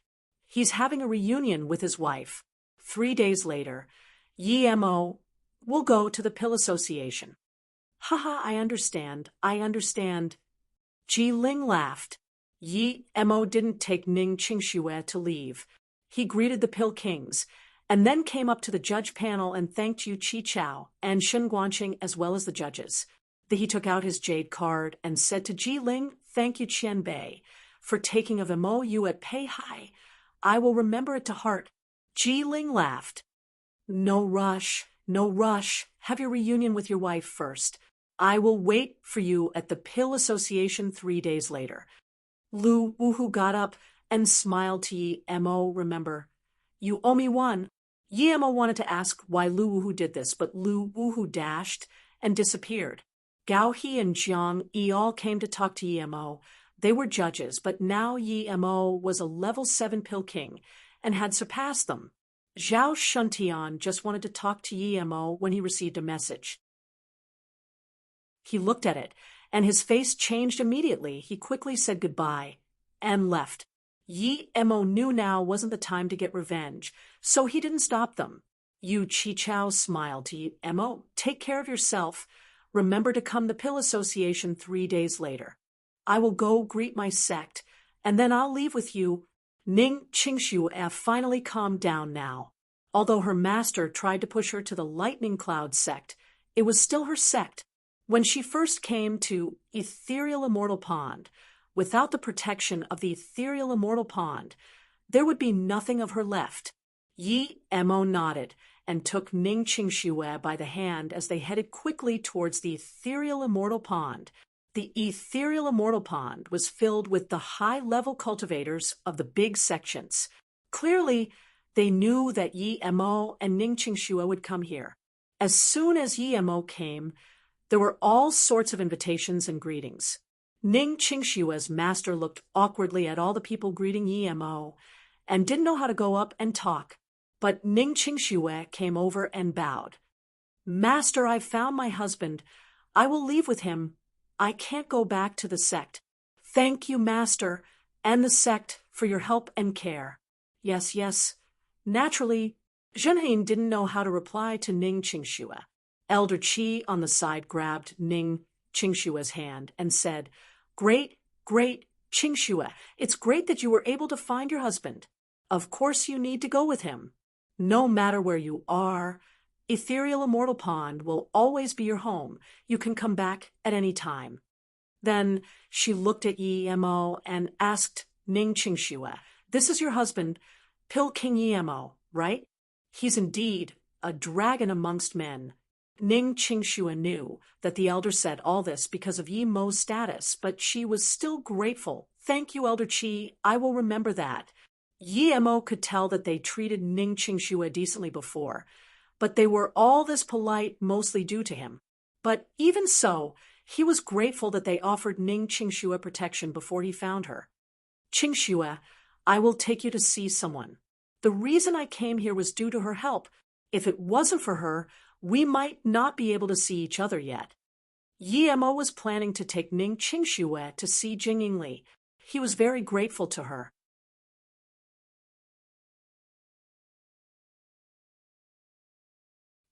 He's having a reunion with his wife. 3 days later, Yi Mo will go to the Pill Association. Haha, I understand. Ji Ling laughed. Yi Mo didn't take Ning Qingxue to leave. He greeted the Pill Kings, and then came up to the judge panel and thanked Yu Qichao and Shen Guanqing as well as the judges. Then he took out his jade card and said to Ji Ling, "Thank you, Qian Bei, for taking of Mo you at Peihai. I will remember it to heart." Ji Ling laughed. No rush. Have your reunion with your wife first. I will wait for you at the Pill Association 3 days later. Lu Wuhu got up and smiled to Yi Mo. Remember, you owe me one. Yi Mo wanted to ask why Lu Wuhu did this, but Lu Wuhu dashed and disappeared. Gao He and Jiang Yi all came to talk to Yi Mo. They were judges, but now Yi Mo was a level 7 pill king and had surpassed them. Zhao Shuntian just wanted to talk to Yi Mo when he received a message. He looked at it, and his face changed immediately. He quickly said goodbye and left. Yi Mo knew now wasn't the time to get revenge, so he didn't stop them. Yu Qichao smiled to Yi Mo. Take care of yourself. Remember to come to Pill Association 3 days later. I will go greet my sect, and then I'll leave with you. Ning Qingxue finally calmed down now. Although her master tried to push her to the Lightning Cloud sect, it was still her sect. When she first came to Ethereal Immortal Pond, without the protection of the Ethereal Immortal Pond, there would be nothing of her left. Yi Mo nodded and took Ning Qingxue by the hand as they headed quickly towards the Ethereal Immortal Pond. The Ethereal Immortal Pond was filled with the high-level cultivators of the big sections. Clearly, they knew that Yi Mo and Ning Qingxue would come here. As soon as Yi Mo came, there were all sorts of invitations and greetings. Ning Qingxue's master looked awkwardly at all the people greeting Yi Mo and didn't know how to go up and talk. But Ning Qingxue came over and bowed. Master, I've found my husband. I will leave with him. I can't go back to the sect. Thank you, Master, and the sect for your help and care. Yes. Naturally, Zhenheng didn't know how to reply to Ning Qingxue. Elder Qi on the side grabbed Ning Qingxue's hand and said, Great, Qingxue, it's great that you were able to find your husband. Of course you need to go with him. No matter where you are, Ethereal Immortal Pond will always be your home. You can come back at any time. Then she looked at Yi Mo and asked Ning Qingxue, This is your husband, Pill King Yi Mo, right? He's indeed a dragon amongst men. Ning Qingxue knew that the elder said all this because of Yi Mo's status, but she was still grateful. Thank you, Elder Qi. I will remember that. Yi Mo could tell that they treated Ning Qingxue decently before, but they were all this polite mostly due to him. But even so, he was grateful that they offered Ning Qingxue protection before he found her. Qingxue, I will take you to see someone. The reason I came here was due to her help. If it wasn't for her, we might not be able to see each other yet. Yi Mo was planning to take Ning Qingxue to see Jing Yingli. He was very grateful to her.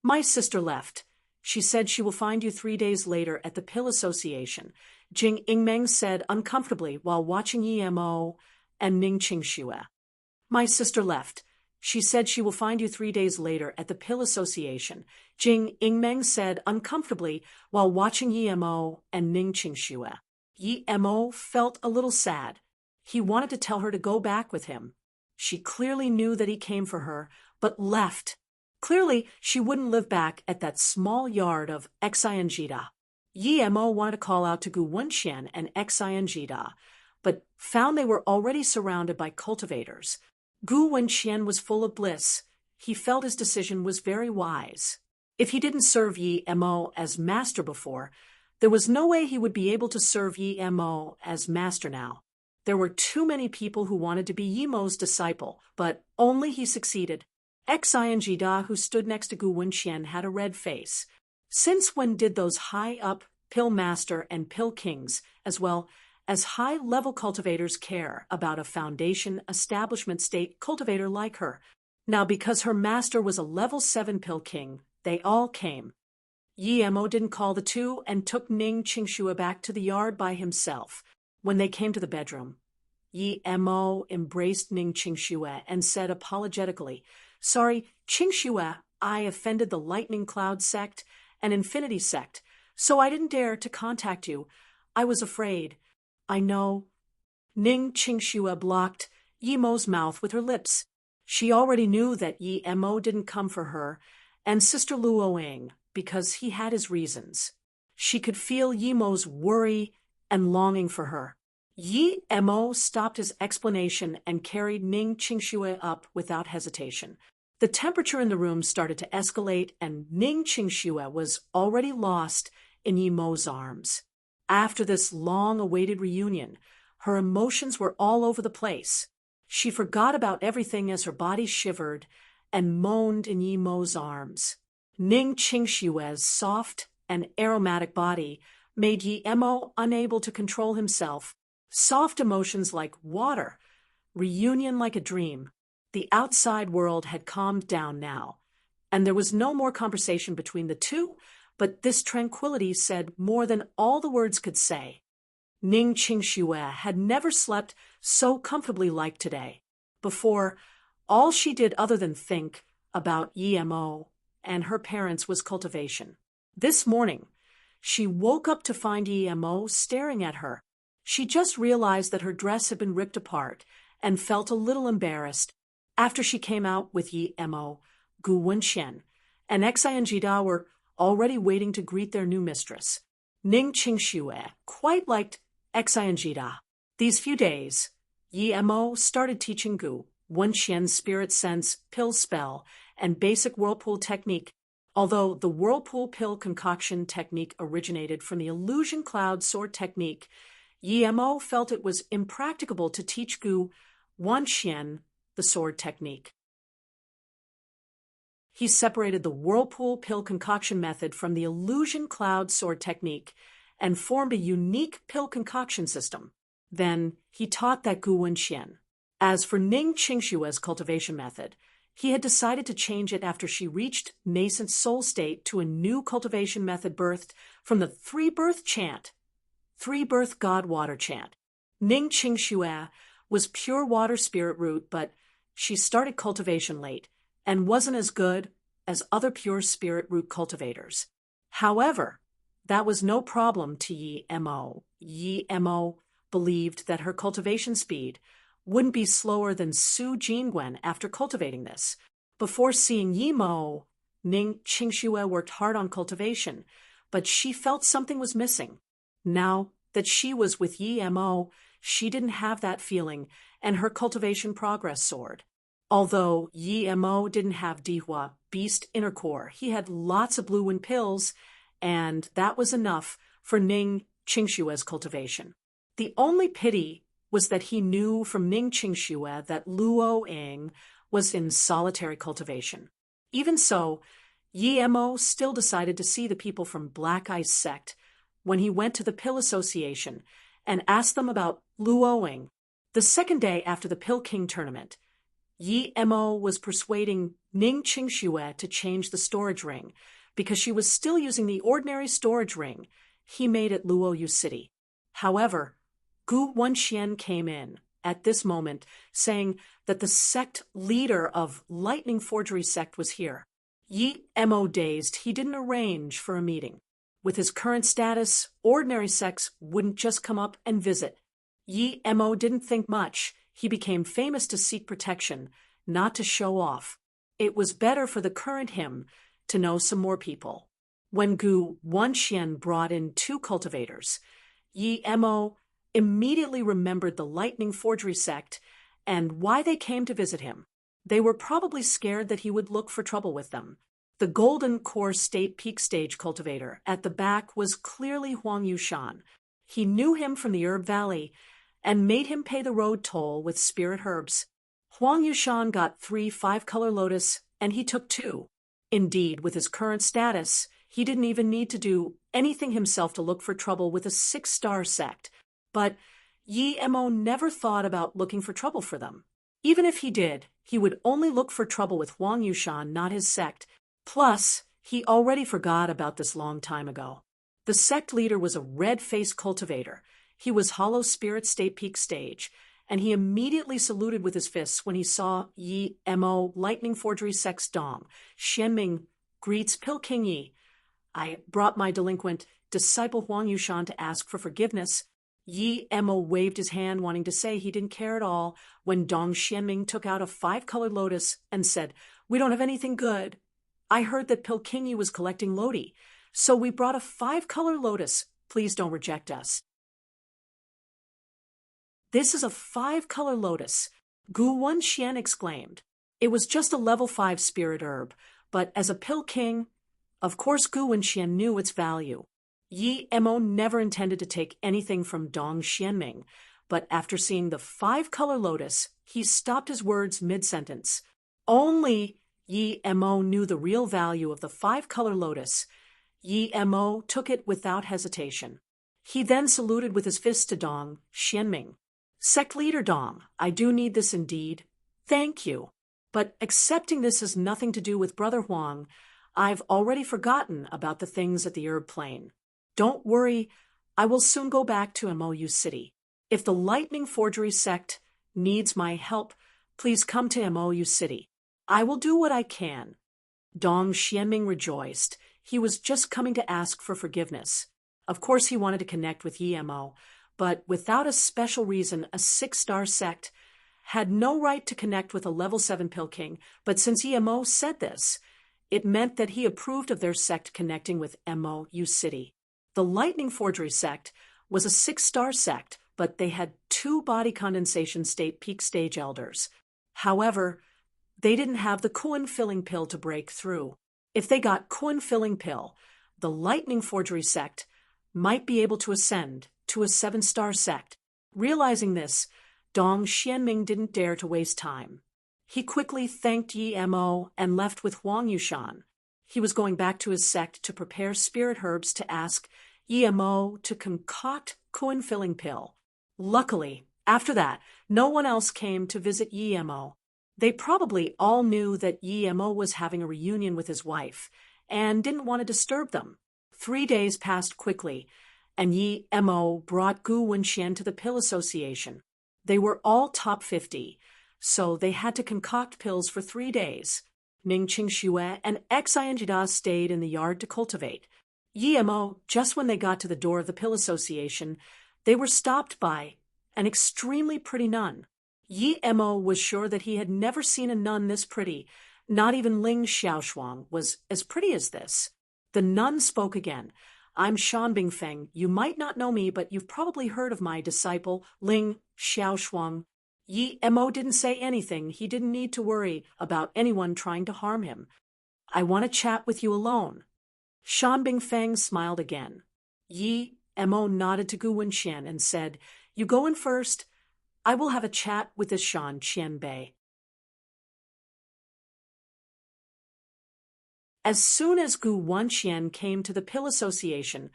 My sister left. She said she will find you 3 days later at the Pill Association, Jing Yingmeng said uncomfortably while watching Yi Mo and Ning Qingxue. My sister left. She said she will find you 3 days later at the Pill Association, Jing Yingmeng said uncomfortably while watching Yi Mo and Ning Qingxue. Yi Mo felt a little sad. He wanted to tell her to go back with him. She clearly knew that he came for her, but left. Clearly, she wouldn't live back at that small yard of Xianjida. Yi Mo wanted to call out to Gu Wenxian and Xianjida, but found they were already surrounded by cultivators. Gu Wenxian was full of bliss. He felt his decision was very wise. If he didn't serve Yi Mo as master before, There was no way he would be able to serve Yi Mo as master now. There were too many people who wanted to be Yi Mo's disciple, but only he succeeded. Xingda, who stood next to Gu Wenxian, had a red face. Since when did those high-up pill master and pill kings, as well as high-level cultivators, care about a foundation establishment state cultivator like her? Now, because her master was a level 7 pill king, they all came. Yi Mo didn't call the two and took Ning Qingxue back to the yard by himself. When they came to the bedroom, Yi Mo embraced Ning Qingxue and said apologetically, "Sorry, Qingxue, I offended the Lightning Cloud sect and Infinity sect, so I didn't dare to contact you. I was afraid." "I know." Ning Qingxue blocked Yi Mo's mouth with her lips. She already knew that Yi Mo didn't come for her and Sister Luoying because he had his reasons. She could feel Yi Mo's worry and longing for her. Yi Mo stopped his explanation and carried Ning Qingxue up without hesitation. The temperature in the room started to escalate, and Ning Qingxue was already lost in Yi Mo's arms. After this long-awaited reunion, her emotions were all over the place. She forgot about everything as her body shivered and moaned in Yi Mo's arms. Ning Qingxue's soft and aromatic body made Yi Mo unable to control himself. Soft emotions like water, reunion like a dream. The outside world had calmed down now, and there was no more conversation between the two, but this tranquility said more than all the words could say. Ning Qingxue had never slept so comfortably like today. Before, all she did other than think about Yi Mo and her parents was cultivation. This morning, she woke up to find Yi Mo staring at her. She just realized that her dress had been ripped apart and felt a little embarrassed. After she came out with Yi Mo, Gu Wenxian and Xingda were already waiting to greet their new mistress. Ning Qingxue quite liked Xingda. These few days, Yi Mo started teaching Gu Wenxian's spirit sense, pill spell, and basic whirlpool technique. Although the whirlpool pill concoction technique originated from the illusion cloud sword technique, Yi Mo felt it was impracticable to teach Gu Wenxian the sword technique. He separated the whirlpool pill concoction method from the illusion cloud sword technique and formed a unique pill concoction system. Then he taught that Gu Wenxian. As for Ning Qingxue's cultivation method, he had decided to change it after she reached nascent soul state to a new cultivation method birthed from the three-birth chant, three-birth God water chant. Ning Qingxue was pure water spirit root, but she started cultivation late and wasn't as good as other pure spirit root cultivators. However, that was no problem to Yi Mo. Yi Mo believed that her cultivation speed wouldn't be slower than Su Jingwen after cultivating this. Before seeing Yi Mo, Ning Qingxue worked hard on cultivation, but she felt something was missing. Now that she was with Yi Mo, she didn't have that feeling, and her cultivation progress soared. Although Yi Mo didn't have Dihua, beast inner core, he had lots of blue wind pills, and that was enough for Ning Qingxue's cultivation. The only pity was that he knew from Ning Qingxue that Luoying was in solitary cultivation. Even so, Yi Mo still decided to see the people from Black Ice sect when he went to the Pill Association and asked them about Luoying. The second day after the Pill King tournament, Yi Mo was persuading Ning Qingxue to change the storage ring because she was still using the ordinary storage ring he made at Luoyu City. However, Gu Wenxian came in at this moment, saying that the sect leader of Lightning Forgery sect was here. Yi Mo dazed, he didn't arrange for a meeting. With his current status, ordinary sects wouldn't just come up and visit. Yi Mo didn't think much. He became famous to seek protection, not to show off. It was better for the current him to know some more people. When Gu Wenxian brought in 2 cultivators, Yi Mo immediately remembered the Lightning Forgery sect and why they came to visit him. They were probably scared that he would look for trouble with them. The Golden Core State Peak Stage cultivator at the back was clearly Huang Yushan. He knew him from the Herb Valley and made him pay the road toll with spirit herbs. Huang Yushan got 3 5-color lotus, and he took 2. Indeed, with his current status, he didn't even need to do anything himself to look for trouble with a 6-star sect. But Yi Mo never thought about looking for trouble for them. Even if he did, he would only look for trouble with Huang Yushan, not his sect. Plus, he already forgot about this long time ago. The sect leader was a red-faced cultivator. He was Hollow Spirit State Peak Stage, and he immediately saluted with his fists when he saw Yi Mo Lightning Forgery Sect's Dong. Xianming greets Pil King Yi. I brought my delinquent disciple Huang Yushan to ask for forgiveness. Yi Mo waved his hand, wanting to say he didn't care at all, when Dong Xianming took out a 5-colored lotus and said, "We don't have anything good. I heard that Pil King Yi was collecting Lodi, so we brought a 5-color lotus. Please don't reject us." "This is a 5-color lotus," Gu Wenxian exclaimed. It was just a level 5 spirit herb, but as a Pil King, of course Gu Wenxian knew its value. Yi Mo never intended to take anything from Dong Xianming, but after seeing the 5-color lotus, he stopped his words mid-sentence. Only Yi Mo knew the real value of the 5-color lotus. Yi Mo took it without hesitation. He then saluted with his fist to Dong Xianming. "Sect leader Dong, I do need this indeed. Thank you. But accepting this has nothing to do with Brother Huang. I've already forgotten about the things at the herb plane. Don't worry, I will soon go back to MOU City. If the Lightning Forgery Sect needs my help, please come to MOU City. I will do what I can." Dong Xianming rejoiced. He was just coming to ask for forgiveness. Of course he wanted to connect with Yi Mo, but without a special reason, a 6-star sect had no right to connect with a level 7 Pil King, but since Yi Mo said this, it meant that he approved of their sect connecting with MOU City. The Lightning Forgery Sect was a 6-star sect, but they had 2 body condensation state peak stage elders. However, they didn't have the Kuan filling pill to break through. If they got Kuan filling pill, the Lightning Forgery Sect might be able to ascend to a 7-star sect. Realizing this, Dong Xianming didn't dare to waste time. He quickly thanked Yi Mo and left with Huang Yushan. He was going back to his sect to prepare spirit herbs to ask Yi Mo to concoct Kuan filling pill. Luckily, after that, no one else came to visit Yi Mo. They probably all knew that Yi Mo was having a reunion with his wife and didn't want to disturb them. 3 days passed quickly, and Yi Mo brought Gu Wenxian to the Pill Association. They were all top 50, so they had to concoct pills for 3 days. Ning Qingxue and Xian Jida stayed in the yard to cultivate. Yi Mo, just when they got to the door of the Pill Association, they were stopped by an extremely pretty nun. Yi Mo was sure that he had never seen a nun this pretty. Not even Ling Xiaoshuang was as pretty as this. The nun spoke again. "I'm Shan Bingfeng. You might not know me, but you've probably heard of my disciple, Ling Xiaoshuang." Yi Mo didn't say anything. He didn't need to worry about anyone trying to harm him. "I want to chat with you alone." Shan Bingfeng smiled again. Yi Mo nodded to Gu Wenxian and said, "You go in first. I will have a chat with this Shan Qianbei." As soon as Gu Wenxian came to the Pill Association,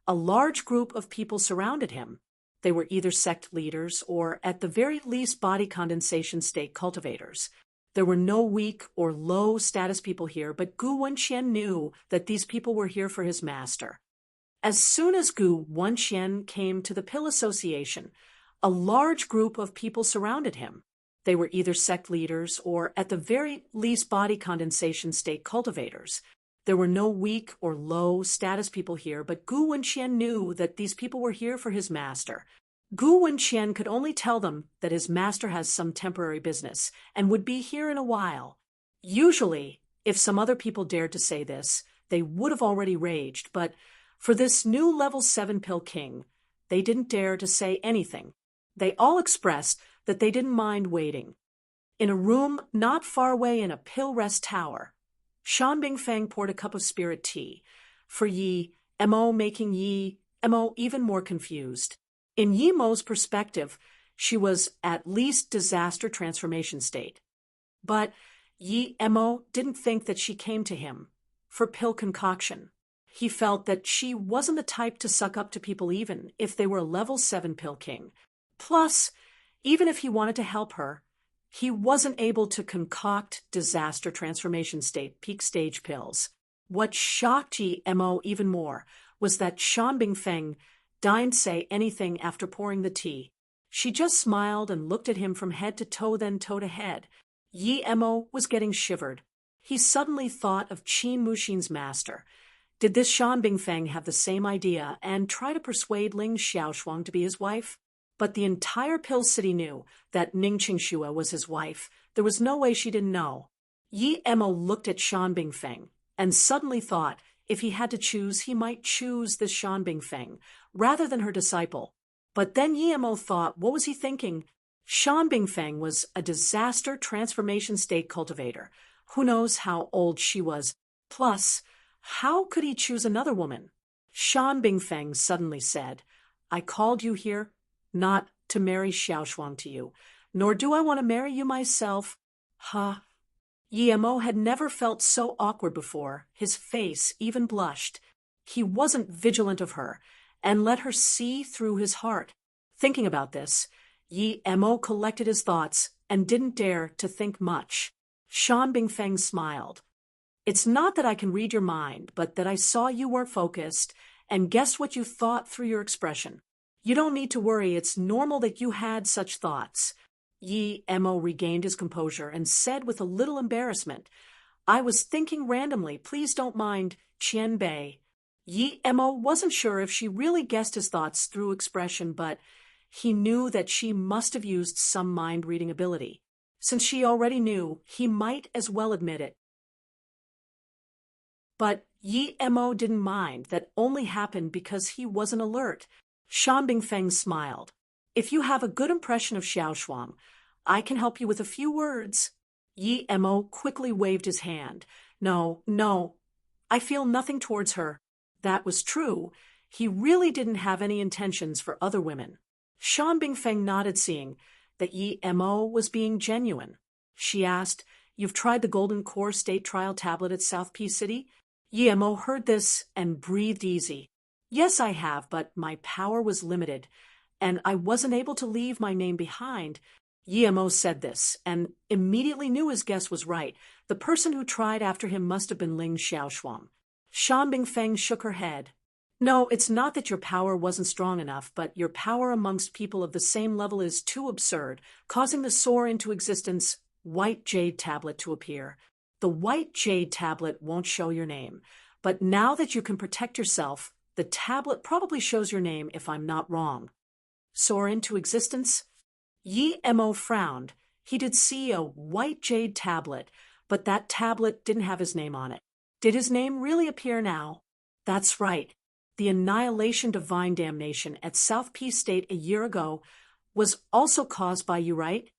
a large group of people surrounded him. They were either sect leaders or, at the very least, body condensation state cultivators. There were no weak or low status people here, but Gu Wenxian knew that these people were here for his master. As soon as Gu Wenxian came to the Pill Association, a large group of people surrounded him. They were either sect leaders or, at the very least, body condensation state cultivators. There were no weak or low status people here, but Gu Wenxian knew that these people were here for his master. Gu Wenxian could only tell them that his master has some temporary business and would be here in a while. Usually, if some other people dared to say this, they would have already raged, but for this new level 7 Pill King, they didn't dare to say anything. They all expressed that they didn't mind waiting. In a room not far away in a pill rest tower, Shan Bingfeng poured a cup of spirit tea for Yi Mo, making Yi Mo even more confused. In Yi Mo's perspective, she was at least disaster transformation state. But Yi Mo didn't think that she came to him for pill concoction. He felt that she wasn't the type to suck up to people even if they were a level 7 pill king. Plus, even if he wanted to help her, he wasn't able to concoct disaster transformation state peak stage pills. What shocked Yi Mo even more was that Shan Bingfeng didn't say anything after pouring the tea. She just smiled and looked at him from head to toe, then toe to head. Yi Mo was getting shivered. He suddenly thought of Qin Muxin's master. Did this Shan Bingfeng have the same idea and try to persuade Ling Xiaoshuang to be his wife? But the entire Pill City knew that Ning Qingxue was his wife. There was no way she didn't know. Yi Mo looked at Shan Bingfeng and suddenly thought if he had to choose, he might choose this Shan Bingfeng rather than her disciple. But then Yi Mo thought, what was he thinking? Shan Bingfeng was a disaster transformation state cultivator. Who knows how old she was? Plus, how could he choose another woman? Shan Bingfeng suddenly said, I called you here not to marry Xiaoshuang to you, nor do I want to marry you myself. Ha! Yi Mo had never felt so awkward before. His face even blushed. He wasn't vigilant of her and let her see through his heart. Thinking about this, Yi Mo collected his thoughts and didn't dare to think much. Shan Bingfeng smiled. It's not that I can read your mind, but that I saw you weren't focused and guessed what you thought through your expression. You don't need to worry, it's normal that you had such thoughts. Yi Mo regained his composure and said with a little embarrassment, I was thinking randomly, please don't mind, Qian Bei. Yi Mo wasn't sure if she really guessed his thoughts through expression, but he knew that she must have used some mind-reading ability. Since she already knew, he might as well admit it. But Yi Mo didn't mind. That only happened because he wasn't alert. Shan Bingfeng smiled. If you have a good impression of Xiaoshuang, I can help you with a few words. Yi Mo quickly waved his hand. No, I feel nothing towards her. That was true. He really didn't have any intentions for other women. Shan Bingfeng nodded, seeing that Yi Mo was being genuine. She asked, You've tried the Golden Core State Trial Tablet at South P City? Yi Mo heard this and breathed easy. Yes, I have, but my power was limited, and I wasn't able to leave my name behind. Yi Mo said this, and immediately knew his guess was right. The person who tried after him must have been Ling Xiaoshuang. Shan Bingfeng shook her head. No, it's not that your power wasn't strong enough, but your power amongst people of the same level is too absurd, causing the soar into existence White Jade Tablet to appear. The White Jade Tablet won't show your name, but now that you can protect yourself, the tablet probably shows your name if I'm not wrong. Soar into existence? Yi Mo frowned. He did see a White Jade Tablet, but that tablet didn't have his name on it. Did his name really appear now? That's right. The Annihilation Divine Damnation at South P State a year ago was also caused by you, right?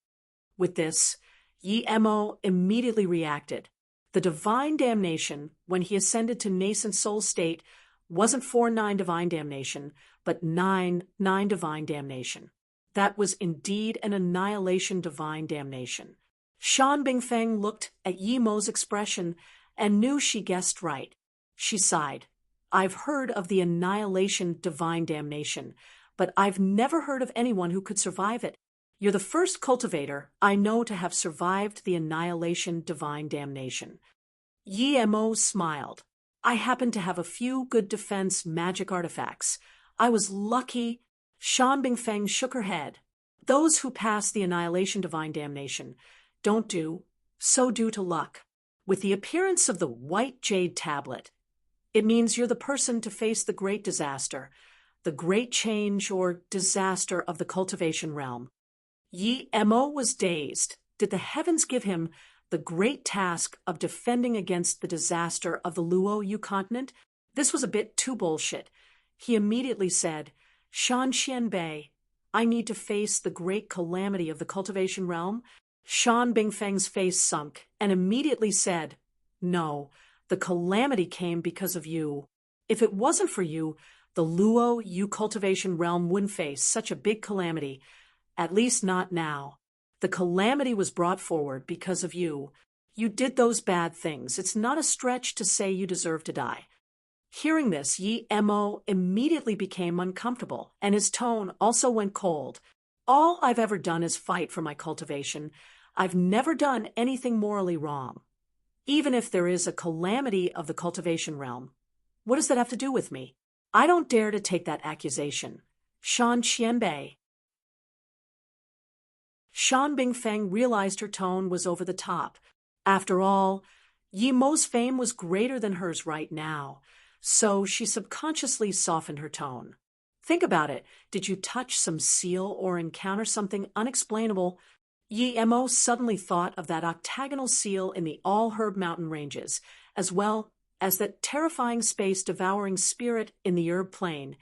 With this, Yi Mo immediately reacted. The Divine Damnation, when he ascended to Nascent Soul State, wasn't 4-9 Divine Damnation, but 9-9 Divine Damnation. That was indeed an Annihilation Divine Damnation. Shan Bingfeng looked at Yi Mo's expression and knew she guessed right. She sighed. I've heard of the Annihilation Divine Damnation, but I've never heard of anyone who could survive it. You're the first cultivator I know to have survived the Annihilation Divine Damnation. Yi Mo smiled. I happen to have a few good defense magic artifacts. I was lucky. Shan Bingfeng shook her head. Those who pass the Annihilation Divine Damnation don't do so due to luck. With the appearance of the White Jade Tablet, it means you're the person to face the great disaster, the great change or disaster of the cultivation realm. Yi Mo was dazed. Did the heavens give him the great task of defending against the disaster of the Luoyu continent? This was a bit too bullshit. He immediately said, Shan Qianbei, I need to face the great calamity of the cultivation realm. Shan Bingfeng's face sunk and immediately said, No, the calamity came because of you. If it wasn't for you, the Luo Yu cultivation realm wouldn't face such a big calamity, at least not now. The calamity was brought forward because of you. You did those bad things. It's not a stretch to say you deserve to die. Hearing this, Yi Mo immediately became uncomfortable, and his tone also went cold. All I've ever done is fight for my cultivation. I've never done anything morally wrong. Even if there is a calamity of the cultivation realm, what does that have to do with me? I don't dare to take that accusation. Shan Qianbei. Shan Bingfeng realized her tone was over the top. After all, Yi Mo's fame was greater than hers right now, so she subconsciously softened her tone. Think about it. Did you touch some seal or encounter something unexplainable? Yi Mo suddenly thought of that octagonal seal in the All-Herb mountain ranges, as well as that terrifying space-devouring spirit in the Herb Plain,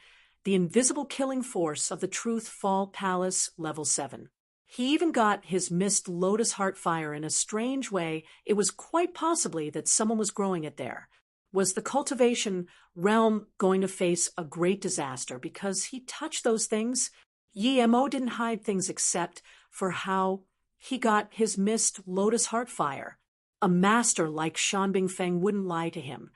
the invisible killing force of the Truth Fall Palace, Level 7. He even got his missed lotus heart fire in a strange way. It was quite possibly that someone was growing it there. Was the cultivation realm going to face a great disaster because he touched those things? Yi Mo didn't hide things except for how he got his missed lotus heart fire. A master like Shan Bingfeng wouldn't lie to him,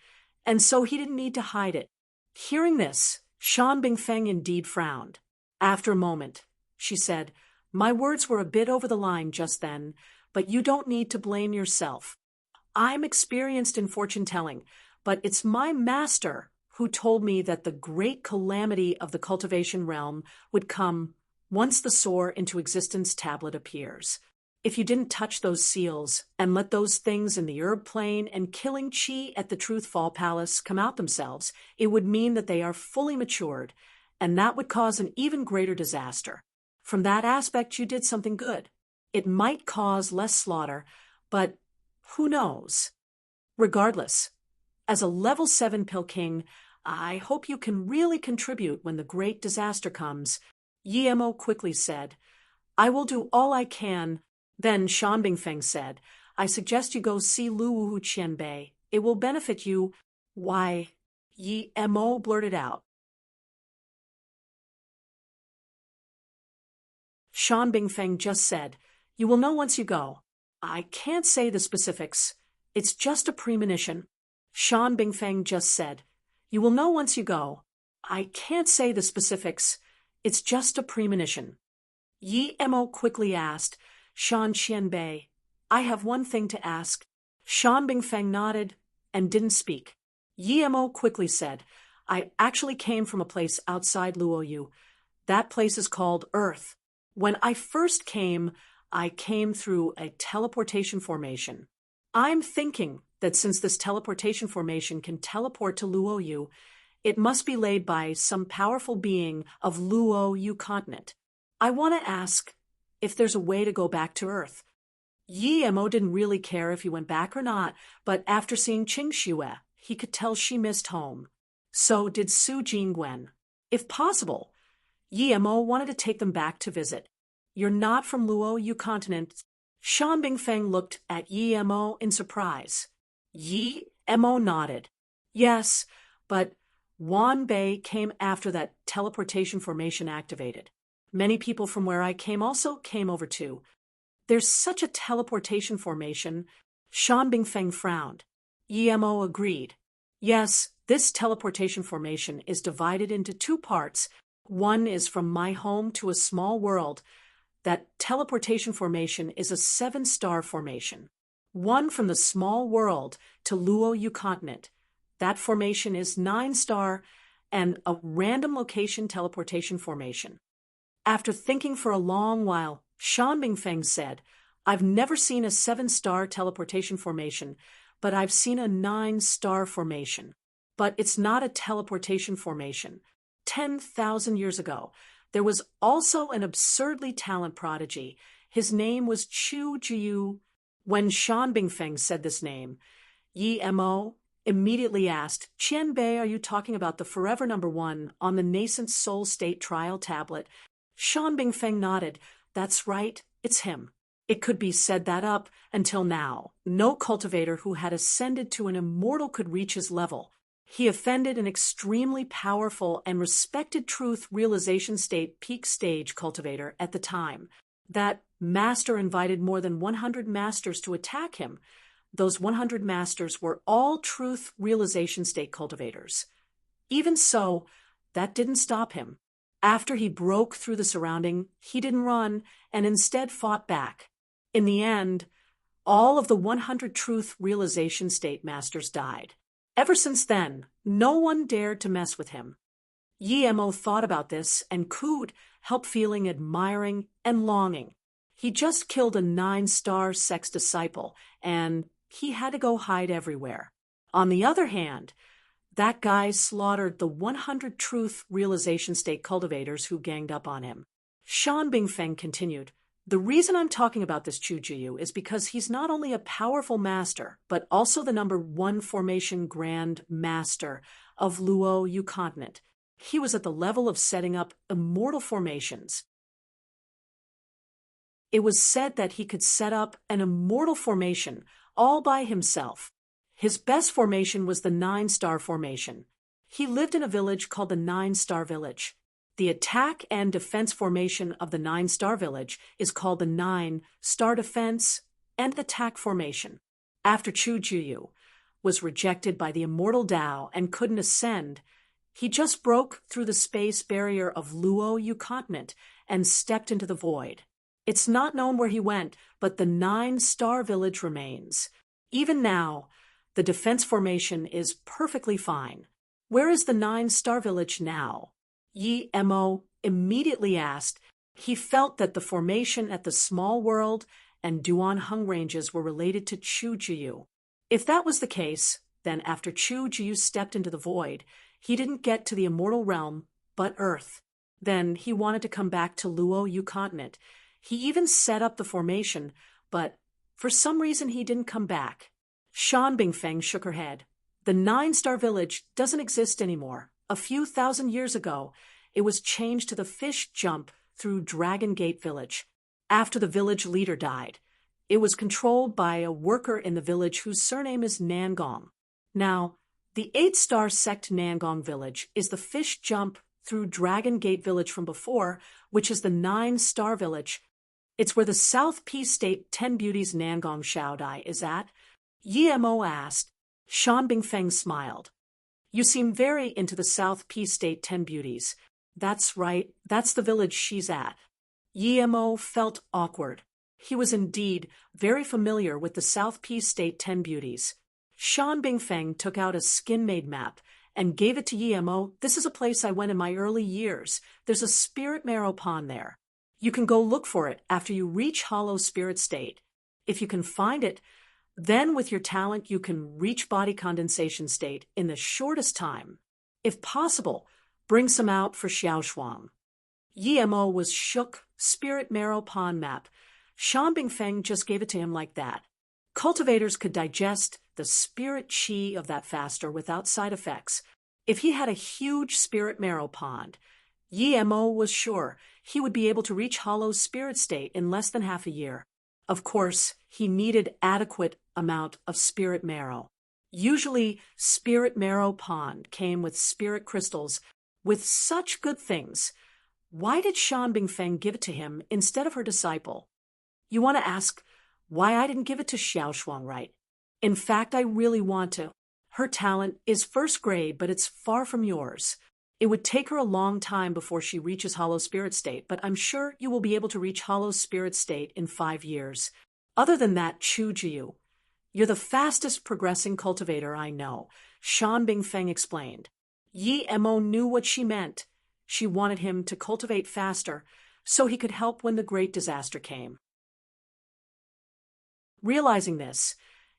and so he didn't need to hide it. Hearing this, Shan Bingfeng indeed frowned. After a moment, she said, "My words were a bit over the line just then, but you don't need to blame yourself. I'm experienced in fortune-telling, but it's my master who told me that the great calamity of the cultivation realm would come once the soar into existence tablet appears. If you didn't touch those seals and let those things in the herb plane and killing chi at the Truth Fall Palace come out themselves, it would mean that they are fully matured, and that would cause an even greater disaster. From that aspect, you did something good. It might cause less slaughter, but who knows? Regardless, as a level 7 Pill King, I hope you can really contribute when the great disaster comes." Yi Mo quickly said, "I will do all I can." Then Shan Bingfeng said, "I suggest you go see Luwu Qianbei. It will benefit you." "Why?" Yi Mo blurted out. Shan Bingfeng just said, "You will know once you go." "I can't say the specifics. It's just a premonition." Shan Bingfeng just said, "You will know once you go." "I can't say the specifics. It's just a premonition." Yi Mo quickly asked, "Shan Qianbei, I have one thing to ask." Shan Bingfeng nodded and didn't speak. Yi Mo quickly said, "I actually came from a place outside Luoyu. That place is called Earth. When I first came, I came through a teleportation formation. I'm thinking that since this teleportation formation can teleport to Luoyu, it must be laid by some powerful being of Luoyu continent. I want to ask if there's a way to go back to Earth." Yi Mo didn't really care if he went back or not, but after seeing Qing Xue, he could tell she missed home. So did Su Jingwen. If possible, Yi Mo wanted to take them back to visit. "You're not from Luoyu continent." Shan Bingfeng looked at Yi Mo in surprise. Yi Mo nodded. "Yes, but Wan Bei came after that teleportation formation activated. Many people from where I came also came over too. There's such a teleportation formation." Shan Bingfeng frowned. Yi Mo agreed. "Yes, this teleportation formation is divided into two parts. One is from my home to a small world. That teleportation formation is a 7-star formation. One from the small world to Luoyu continent. That formation is 9-star and a random location teleportation formation." After thinking for a long while, Shan Bingfeng said, "I've never seen a 7-star teleportation formation, but I've seen a 9-star formation. But it's not a teleportation formation. 10,000 years ago, there was also an absurdly talented prodigy. His name was Chu Jiu." When Shan Bingfeng said this name, Yi Mo immediately asked, "Qianbei, are you talking about the forever #1 on the nascent soul state trial tablet?" Shan Bingfeng nodded. "That's right, it's him." It could be said that up until now, no cultivator who had ascended to an immortal could reach his level. He offended an extremely powerful and respected truth realization state peak stage cultivator at the time. That master invited more than 100 masters to attack him. Those 100 masters were all truth realization state cultivators. Even so, that didn't stop him. After he broke through the surrounding, he didn't run and instead fought back. In the end, all of the 100 truth realization state masters died. Ever since then, no one dared to mess with him. Yi-Mo thought about this and cooed, helped feeling admiring and longing. He just killed a 9-star sex disciple, and he had to go hide everywhere. On the other hand, that guy slaughtered the 100 truth realization state cultivators who ganged up on him. Shan Bingfeng continued, "The reason I'm talking about this Chu Jiyu is because he's not only a powerful master, but also the #1 formation grand master of Luo Yu continent. He was at the level of setting up immortal formations. It was said that he could set up an immortal formation all by himself. His best formation was the 9-star formation. He lived in a village called the 9-star village. The attack and defense formation of the 9-star village is called the 9-star defense and attack formation. After Chu Jiyu was rejected by the immortal Tao and couldn't ascend, he just broke through the space barrier of Luo Yu continent and stepped into the void. It's not known where he went, but the 9-star village remains. Even now, the defense formation is perfectly fine. Where is the 9-star village now?" Yi-Mo immediately asked. He felt that the formation at the Small World and Duan Hung ranges were related to Chu Jiyu. If that was the case, then after Chu Jiyu stepped into the void, he didn't get to the immortal realm, but Earth. Then he wanted to come back to Luo Yu continent. He even set up the formation, but for some reason he didn't come back. Shan Bingfeng shook her head. "The 9-star village doesn't exist anymore. A few thousand years ago, it was changed to the Fish Jump through Dragon Gate Village. After the village leader died, it was controlled by a worker in the village whose surname is Nangong. Now, the 8-star sect Nangong Village is the Fish Jump through Dragon Gate Village from before, which is the 9-star village. It's where the South Peace State 10 Beauties Nangong Shaodai is at." Yi-Mo asked. Shan Bingfeng smiled. "You seem very into the South Peace State 10 Beauties." "That's right, that's the village she's at." Yi-Mo felt awkward. He was indeed very familiar with the South Peace State 10 Beauties. Shan Bingfeng took out a skin-made map and gave it to Yi-Mo. "This is a place I went in my early years. There's a spirit marrow pond there. You can go look for it after you reach Hollow Spirit State. If you can find it, then with your talent you can reach body condensation state in the shortest time. If possible, bring some out for Xiaoshuang." Yi-Mo was shook. Spirit marrow pond map. Shan Bingfeng just gave it to him like that. Cultivators could digest the spirit chi of that faster without side effects. If he had a huge spirit marrow pond, Yi-Mo was sure he would be able to reach Hollow Spirit State in less than half a year. Of course, he needed adequate amount of spirit marrow. Usually, spirit marrow pond came with spirit crystals with such good things. Why did Shan Bingfeng give it to him instead of her disciple? You want to ask why I didn't give it to Xiaoshuang, right? In fact, I really want to. Her talent is first grade, but it's far from yours. It would take her a long time before she reaches Hollow Spirit State, but I'm sure you will be able to reach Hollow Spirit State in 5 years. Other than that, Chu Jiyu, you're the fastest progressing cultivator I know," Shan Bingfeng explained. Yi-Mo knew what she meant. She wanted him to cultivate faster so he could help when the great disaster came. Realizing this,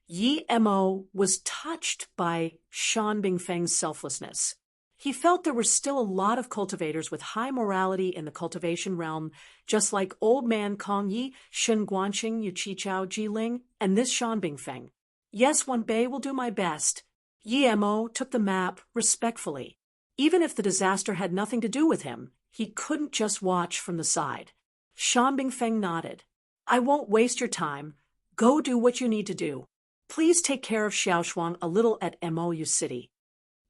Yi-Mo was touched by Shan Bingfeng's selflessness. He felt there were still a lot of cultivators with high morality in the cultivation realm, just like Old Man Kong Yi, Shen Guanqing, Yu Qichao Jiling, and this Shan Bingfeng. "Yes, Wan Bei will do my best." Yi-Mo took the map respectfully. Even if the disaster had nothing to do with him, he couldn't just watch from the side. Shan Bingfeng nodded. I won't waste your time. Go do what you need to do. Please take care of Xiaoshuang a little at Mou City.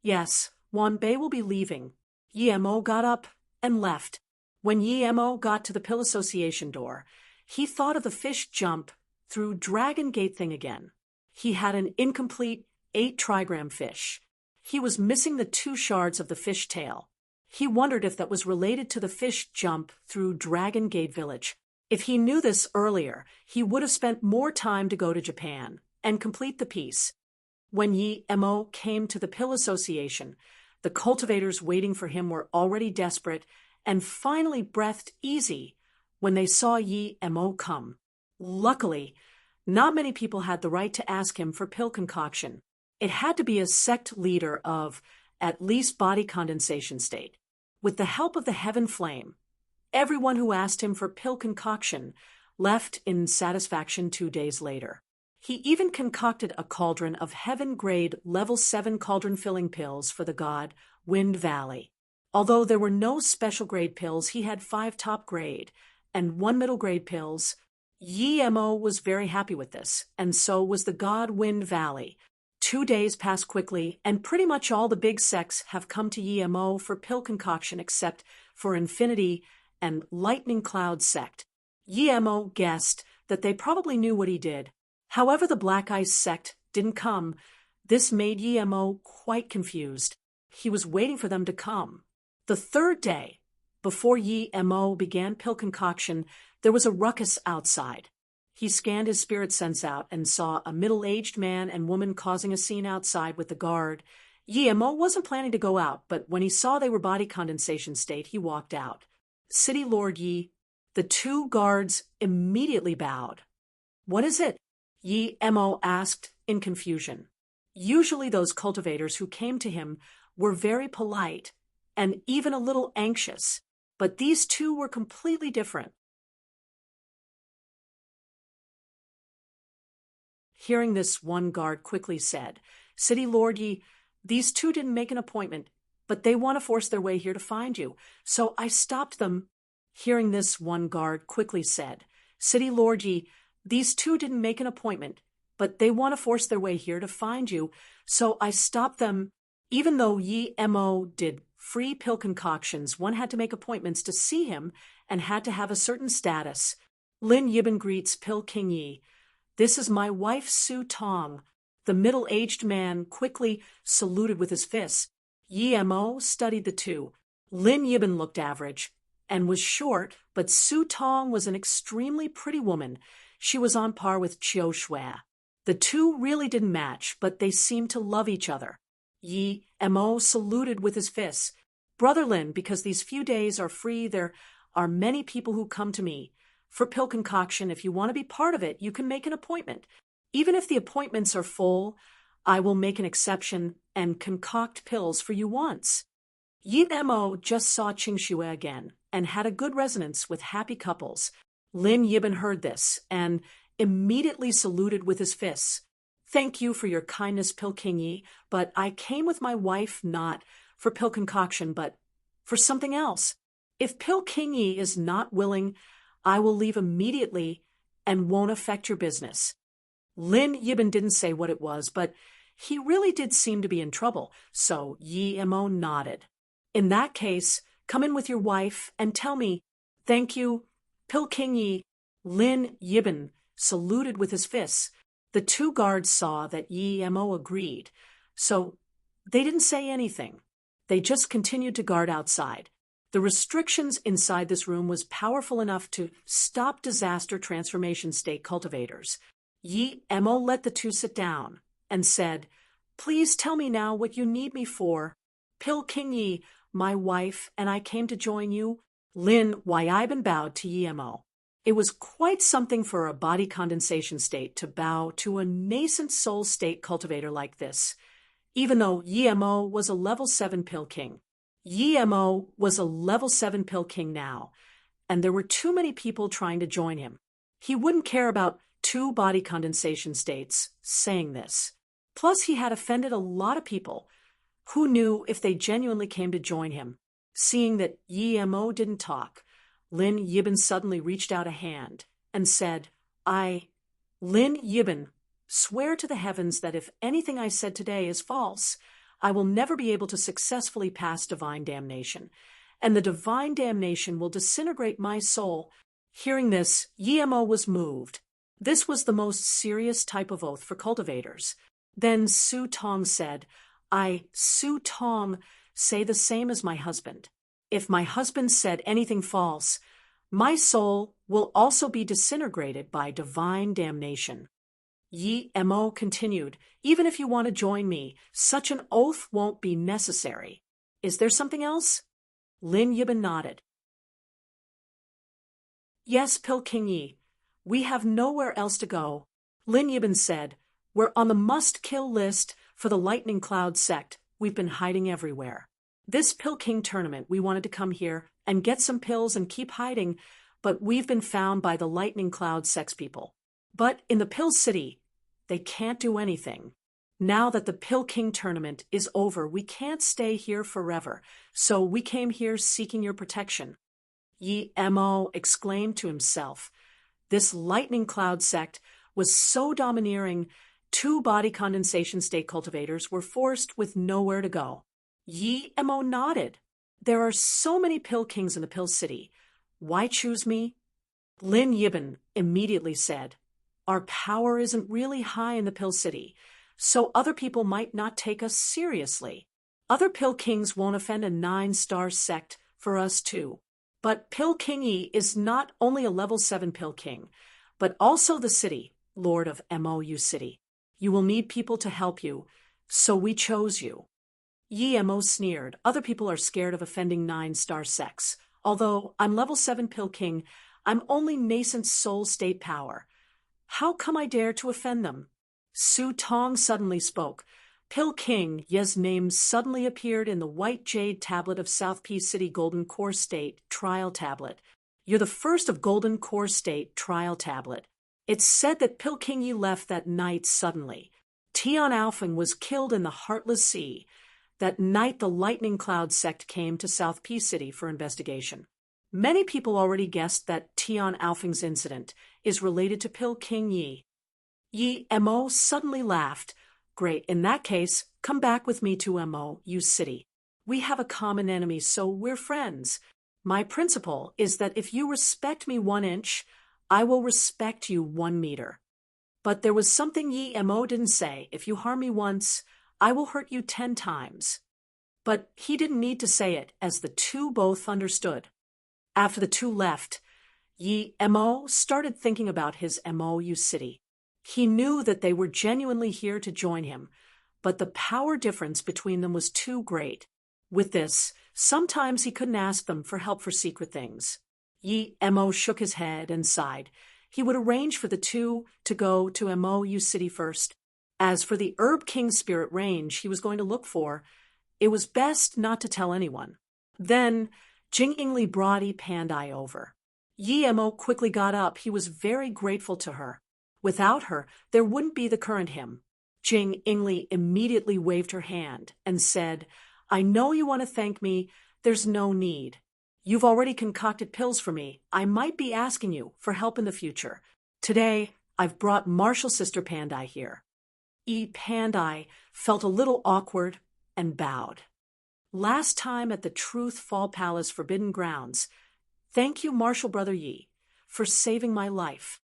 Yes, Wan Bei will be leaving. Yi Mo got up and left. When Yi Mo got to the Pill Association door, he thought of the fish jump through Dragon Gate thing again. He had an incomplete 8-trigram fish. He was missing the 2 shards of the fish tail. He wondered if that was related to the fish jump through Dragon Gate Village. If he knew this earlier, he would have spent more time to go to Japan and complete the piece. When Yi Mo came to the Pill Association, the cultivators waiting for him were already desperate and finally breathed easy when they saw Yi Mo come. Luckily, not many people had the right to ask him for pill concoction. It had to be a sect leader of, at least, body condensation state. With the help of the heaven flame, everyone who asked him for pill concoction left in satisfaction 2 days later. He even concocted a cauldron of heaven-grade level 7 cauldron-filling pills for the god Wind Valley. Although there were no special-grade pills, he had 5 top-grade and 1 middle-grade pills. Yi Mo was very happy with this, and so was the god Wind Valley. 2 days passed quickly, and pretty much all the big sects have come to Yi Mo for pill concoction except for Infinity and Lightning Cloud sect. Yi Mo guessed that they probably knew what he did. However, the Black Ice sect didn't come. This made Yi Mo quite confused. He was waiting for them to come. The 3rd day, before Yi Mo began pill concoction, there was a ruckus outside. He scanned his spirit sense out and saw a middle-aged man and woman causing a scene outside with the guard. Yi Mo wasn't planning to go out, but when he saw they were body condensation state, he walked out. City Lord Yi, the 2 guards immediately bowed. What is it? Yi Mo asked in confusion. Usually those cultivators who came to him were very polite and even a little anxious, but these 2 were completely different. Hearing this, one guard quickly said, City Lord Yi, these 2 didn't make an appointment, but they want to force their way here to find you, so I stopped them. Hearing this, one guard quickly said, City Lord Yi, these 2 didn't make an appointment, but they want to force their way here to find you, so I stopped them. Even though Yi Mo did free pill concoctions, one had to make appointments to see him and had to have a certain status. Lin Yibin greets Pill King Yi. This is my wife Su Tong. The middle-aged man quickly saluted with his fists. Yi Mo studied the 2. Lin Yibin looked average and was short, but Su Tong was an extremely pretty woman. She was on par with Qiu Shui. The 2 really didn't match, but they seemed to love each other. Yi Mo saluted with his fists. Brother Lin, because these few days are free, there are many people who come to me for pill concoction. If you want to be part of it, you can make an appointment. Even if the appointments are full, I will make an exception and concoct pills for you once. Yi Mo just saw Qing Shui again and had a good resonance with happy couples. Lin Yibin heard this and immediately saluted with his fists. Thank you for your kindness, Pill King Yi, but I came with my wife not for pill concoction, but for something else. If Pill King Yi is not willing, I will leave immediately and won't affect your business. Lin Yibin didn't say what it was, but he really did seem to be in trouble, so Yi Mo nodded. In that case, come in with your wife and tell me, thank you, Pill King Yi. Lin Yibin saluted with his fists. The 2 guards saw that Yi Mo agreed, so they didn't say anything. They just continued to guard outside. The restrictions inside this room was powerful enough to stop disaster transformation state cultivators. Yi Mo let the 2 sit down and said, Please tell me now what you need me for. Pill King Yi, my wife, and I came to join you. Lin Yibin bowed to Yi Mo. It was quite something for a body condensation state to bow to a nascent soul state cultivator like this. Even though Yi Mo was a level 7 pill king. Yi Mo was a level 7 pill king now, and there were too many people trying to join him. He wouldn't care about 2 body condensation states saying this. Plus, he had offended a lot of people who knew if they genuinely came to join him. Seeing that Yi Mo didn't talk, Lin Yibin suddenly reached out a hand and said, I, Lin Yibin, swear to the heavens that if anything I said today is false, I will never be able to successfully pass divine damnation, and the divine damnation will disintegrate my soul. Hearing this, Yemo was moved. This was the most serious type of oath for cultivators. Then Su Tong said, I, Su Tong, say the same as my husband. If my husband said anything false, my soul will also be disintegrated by divine damnation. Yi Mo continued, even if you want to join me, such an oath won't be necessary. Is there something else? Lin Yibin nodded. Yes, Pil King Yi. We have nowhere else to go. Lin Yibin said, we're on the must-kill list for the Lightning Cloud sect. We've been hiding everywhere. This Pil King tournament, we wanted to come here and get some pills and keep hiding, but we've been found by the Lightning Cloud sex people. But in the Pill City, they can't do anything. Now that the Pil King tournament is over, we can't stay here forever, so we came here seeking your protection. Yi Mo exclaimed to himself. This Lightning Cloud sect was so domineering, 2 body condensation state cultivators were forced with nowhere to go. Yi Mo nodded. There are so many Pill Kings in the Pill City. Why choose me? Lin Yibin immediately said, our power isn't really high in the Pill City, so other people might not take us seriously. Other Pill Kings won't offend a 9-star sect for us too. But Pil King Yi is not only a level 7 Pil King, but also the city, Lord of Mou City. You will need people to help you, so we chose you. Yi Mo sneered. Other people are scared of offending 9-star sects. Although I'm level 7 Pil King, I'm only nascent soul state power. How come I dare to offend them? Su Tong suddenly spoke. Pil King Ye's name suddenly appeared in the white jade tablet of South Peace City Golden Core State Trial Tablet. You're the first of Golden Core State Trial Tablet. It's said that Pil King Yi left that night suddenly. Tian Alfing was killed in the Heartless Sea. That night the Lightning Cloud sect came to South Peace City for investigation. Many people already guessed that Tian Alfing's incident is related to Pil King Yi. Yi Mo suddenly laughed. Great, in that case, come back with me to Mou City. We have a common enemy, so we're friends. My principle is that if you respect me 1 inch, I will respect you 1 meter. But there was something Yi Mo didn't say. If you harm me once, I will hurt you 10 times. But he didn't need to say it, as the 2 both understood. After the 2 left, Yi Mo started thinking about his Mou City. He knew that they were genuinely here to join him, but the power difference between them was too great. With this, sometimes he couldn't ask them for help for secret things. Yi Mo shook his head and sighed. He would arrange for the 2 to go to Mou City first. As for the Herb King spirit range he was going to look for, it was best not to tell anyone. Then, Jing Ingli brought Yi Pandai over. Yi Mo quickly got up. He was very grateful to her. Without her, there wouldn't be the current him. Jing Ingli immediately waved her hand and said, I know you want to thank me. There's no need. You've already concocted pills for me. I might be asking you for help in the future. Today, I've brought Martial Sister Pandai here. Yi Pandai felt a little awkward and bowed. Last time at the Truth Fall Palace Forbidden Grounds, thank you, Martial Brother Yi, for saving my life.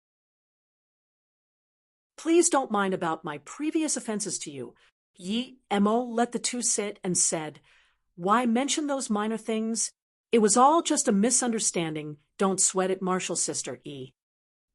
Please don't mind about my previous offenses to you. Yi Mo let the 2 sit and said, why mention those minor things? It was all just a misunderstanding. Don't sweat it, Martial Sister Yi.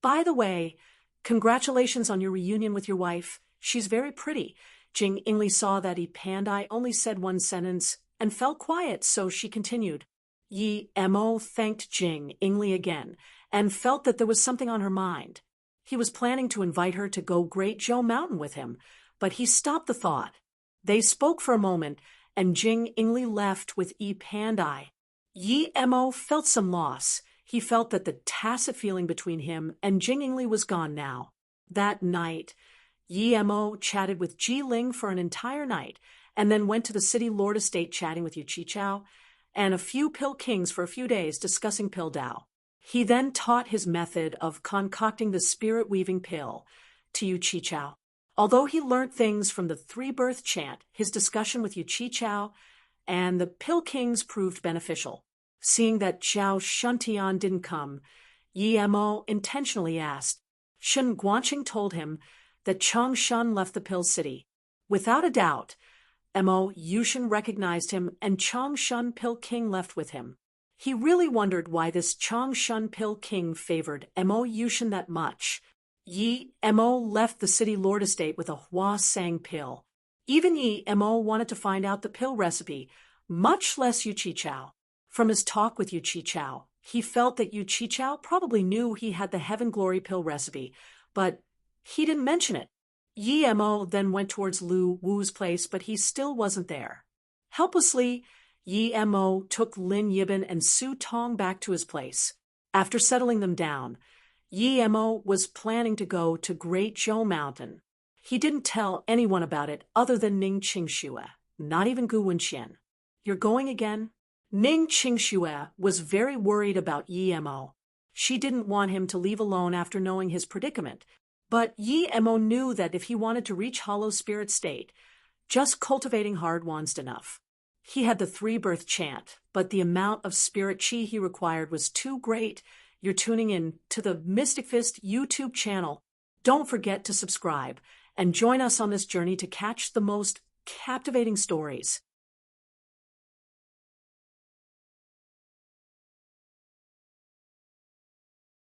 By the way, congratulations on your reunion with your wife. She's very pretty. Jing Ingli saw that Yi Pandai only said 1 sentence and fell quiet, so she continued. Yi Mo thanked Jing Ingli again and felt that there was something on her mind. He was planning to invite her to go Great Joe Mountain with him, but he stopped the thought. They spoke for a moment, and Jing Ingli left with Yi Pandai. Yi Mo felt some loss. He felt that the tacit feeling between him and Jing Ingli was gone now. That night, Yi Mo chatted with Ji Ling for an entire night, and then went to the city lord estate chatting with Yu Chi Chao, and a few Pil Kings for a few days discussing Pil Dao. He then taught his method of concocting the spirit-weaving pill to Yu Qichao. Although he learnt things from the three-birth chant, his discussion with Yu Qichao and the Pill Kings proved beneficial. Seeing that Zhao Shuntian didn't come, Yi Mo intentionally asked. Shen Guanqing told him that Chang Shun left the Pill City. Without a doubt, Mo Yushin recognized him, and Chang Shun Pill King left with him. He really wondered why this Chang Shun Pill King favored Mo Yushin that much. Yi Mo left the city lord estate with a Hua Sang pill. Even Yi Mo wanted to find out the pill recipe, much less Yu Qichao. From his talk with Yu Qichao, he felt that Yu Qichao probably knew he had the Heaven Glory pill recipe, but he didn't mention it. Yi Mo then went towards Lu Wu's place, but he still wasn't there. Helplessly, Yi Mo took Lin Yibin and Su Tong back to his place. After settling them down, Yi Mo was planning to go to Great Zhou Mountain. He didn't tell anyone about it other than Ning Qingxue, not even Gu Wenxian. You're going again? Ning Qingxue was very worried about Yi Mo. She didn't want him to leave alone after knowing his predicament, but Yi Mo knew that if he wanted to reach Hollow Spirit State, just cultivating hard wands enough. He had the three-birth chant, but the amount of spirit chi he required was too great. You're tuning in to the Mystic Fist YouTube channel. Don't forget to subscribe and join us on this journey to catch the most captivating stories.